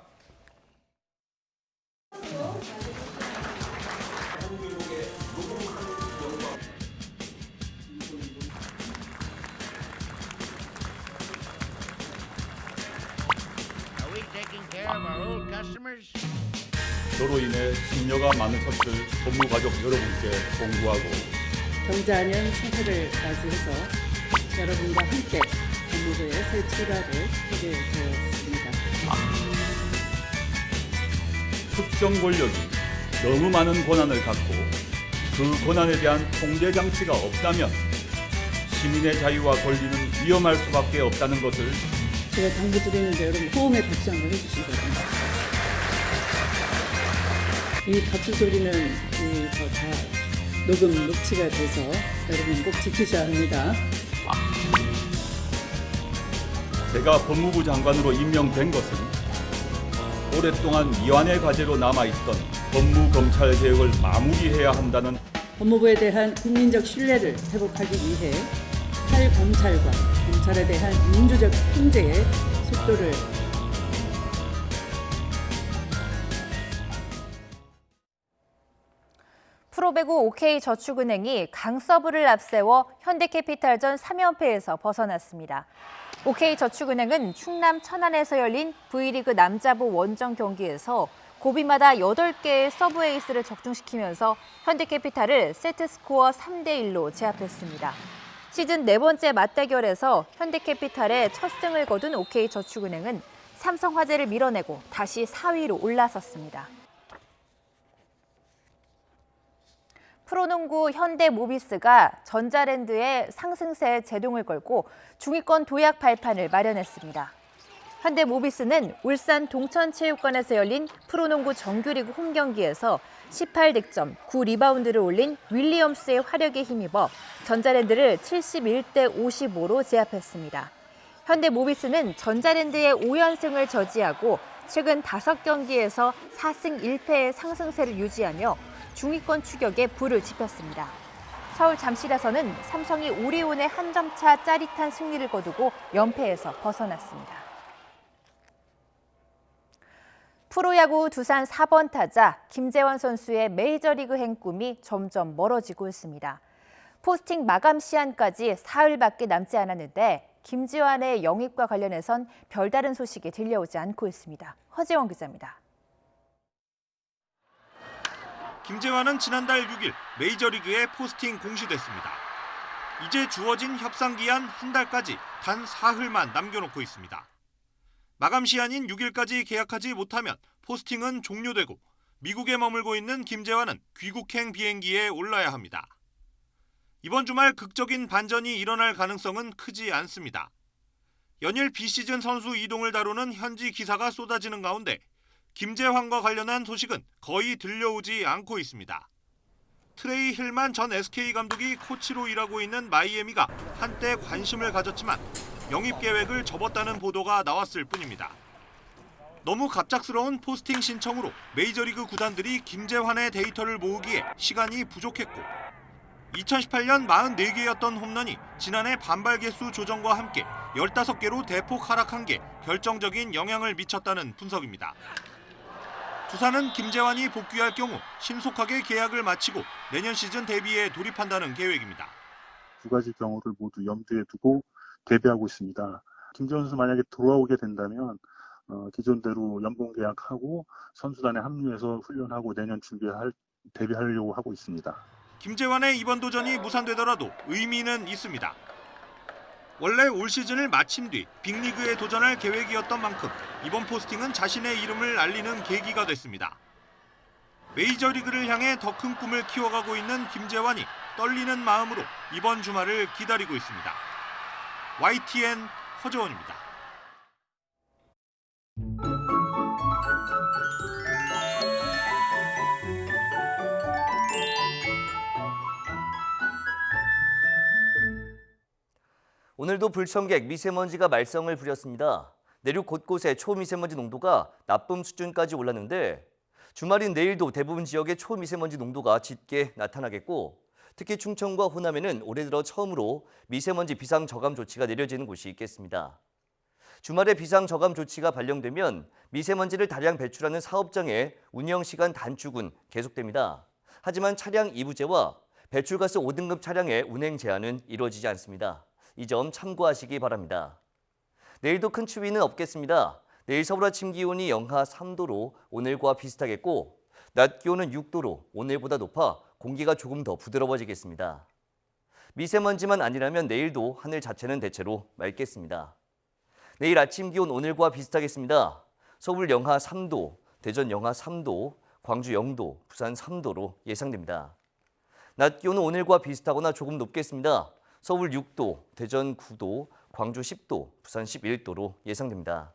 Speaker 7: 저로 인해 심려가 많으셨을 법무가족 여러분께 송구하고
Speaker 10: 경자년 새해를 맞이해서 여러분과 함께 법무부의 새 출발을 하게 되었습니다.
Speaker 7: 특정 권력이 너무 많은 권한을 갖고 그 권한에 대한 통제 장치가 없다면 시민의 자유와 권리는 위험할 수밖에 없다는 것을
Speaker 10: 제가 당부드리는데 여러분 호응의 박수 한번 해주시기 바랍니다. 이 박수 소리는 다 녹취가 돼서 여러분 꼭 지키셔야 합니다.
Speaker 7: 제가 법무부 장관으로 임명된 것은 오랫동안 미완의 과제로 남아있던 법무검찰개혁을 마무리해야 한다는
Speaker 10: 법무부에 대한 국민적 신뢰를 회복하기 위해 탈검찰과 검찰에 대한 민주적 통제의 속도를
Speaker 18: 프로배구 OK저축은행이 강서부를 앞세워 현대캐피탈전 3연패에서 벗어났습니다. OK저축은행은 충남 천안에서 열린 V리그 남자부 원정 경기에서 고비마다 8개의 서브 에이스를 적중시키면서 현대캐피탈을 세트스코어 3대1로 제압했습니다. 시즌 4번째 맞대결에서 현대캐피탈의 첫 승을 거둔 OK저축은행은 삼성화재를 밀어내고 다시 4위로 올라섰습니다. 프로농구 현대모비스가 전자랜드의 상승세에 제동을 걸고 중위권 도약 발판을 마련했습니다. 현대모비스는 울산 동천체육관에서 열린 프로농구 정규리그 홈경기에서 18득점, 9리바운드를 올린 윌리엄스의 화력에 힘입어 전자랜드를 71대 55로 제압했습니다. 현대모비스는 전자랜드의 5연승을 저지하고 최근 5경기에서 4승 1패의 상승세를 유지하며 중위권 추격에 불을 지폈습니다. 서울 잠실에서는 삼성이 오리온의 한 점차 짜릿한 승리를 거두고 연패에서 벗어났습니다. 프로야구 두산 4번 타자 김재환 선수의 메이저리그행 꿈이 점점 멀어지고 있습니다. 포스팅 마감 시한까지 사흘밖에 남지 않았는데 김재환의 영입과 관련해선 별다른 소식이 들려오지 않고 있습니다. 허재원 기자입니다.
Speaker 19: 김재환은 지난달 6일 메이저리그에 포스팅 공시됐습니다.
Speaker 3: 이제 주어진 협상 기한 한 달까지 단 사흘만 남겨놓고 있습니다. 마감 시한인 6일까지 계약하지 못하면 포스팅은 종료되고 미국에 머물고 있는 김재환은 귀국행 비행기에 올라야 합니다. 이번 주말 극적인 반전이 일어날 가능성은 크지 않습니다. 연일 비시즌 선수 이동을 다루는 현지 기사가 쏟아지는 가운데 김재환과 관련한 소식은 거의 들려오지 않고 있습니다. 트레이 힐만 전 SK 감독이 코치로 일하고 있는 마이애미가 한때 관심을 가졌지만 영입 계획을 접었다는 보도가 나왔을 뿐입니다. 너무 갑작스러운 포스팅 신청으로 메이저리그 구단들이 김재환의 데이터를 모으기에 시간이 부족했고 2018년 44개였던 홈런이 지난해 반발 개수 조정과 함께 15개로 대폭 하락한 게 결정적인 영향을 미쳤다는 분석입니다. 두산은 김재환이 복귀할 경우 신속하게 계약을 마치고 내년 시즌 데뷔에 돌입한다는 계획입니다.
Speaker 19: 두 가지 경우를 모두 염두에 두고 대비하고 있습니다. 김재환 선수 만약에 돌아오게 된다면 기존대로 연봉 계약하고 선수단에 합류해서 훈련하고 내년 데뷔하려고 하고 있습니다.
Speaker 3: 김재환의 이번 도전이 무산되더라도 의미는 있습니다. 원래 올 시즌을 마친 뒤 빅리그에 도전할 계획이었던 만큼 이번 포스팅은 자신의 이름을 알리는 계기가 됐습니다. 메이저리그를 향해 더 큰 꿈을 키워가고 있는 김재환이 떨리는 마음으로 이번 주말을 기다리고 있습니다. YTN 허재원입니다.
Speaker 20: 오늘도 불청객 미세먼지가 말썽을 부렸습니다. 내륙 곳곳에 초미세먼지 농도가 나쁨 수준까지 올랐는데 주말인 내일도 대부분 지역의 초미세먼지 농도가 짙게 나타나겠고 특히 충청과 호남에는 올해 들어 처음으로 미세먼지 비상저감 조치가 내려지는 곳이 있겠습니다. 주말에 비상저감 조치가 발령되면 미세먼지를 다량 배출하는 사업장의 운영시간 단축은 계속됩니다. 하지만 차량 이부제와 배출가스 5등급 차량의 운행 제한은 이루어지지 않습니다. 이 점 참고하시기 바랍니다. 내일도 큰 추위는 없겠습니다. 내일 서울 아침 기온이 영하 3도로 오늘과 비슷하겠고 낮 기온은 6도로 오늘보다 높아 공기가 조금 더 부드러워지겠습니다. 미세먼지만 아니라면 내일도 하늘 자체는 대체로 맑겠습니다. 내일 아침 기온 오늘과 비슷하겠습니다. 서울 영하 3도, 대전 영하 3도, 광주 0도, 부산 3도로 예상됩니다. 낮 기온은 오늘과 비슷하거나 조금 높겠습니다. 서울 6도, 대전 9도, 광주 10도, 부산 11도로 예상됩니다.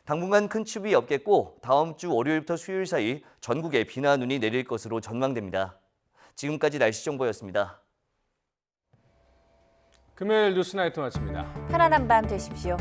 Speaker 20: 당분간 큰 추위 없겠고 다음 주 월요일부터 수요일 사이 전국에 비나 눈이 내릴 것으로 전망됩니다. 지금까지 날씨 정보였습니다.
Speaker 1: 금요일 뉴스나이트 마칩니다.
Speaker 18: 편안한 밤 되십시오.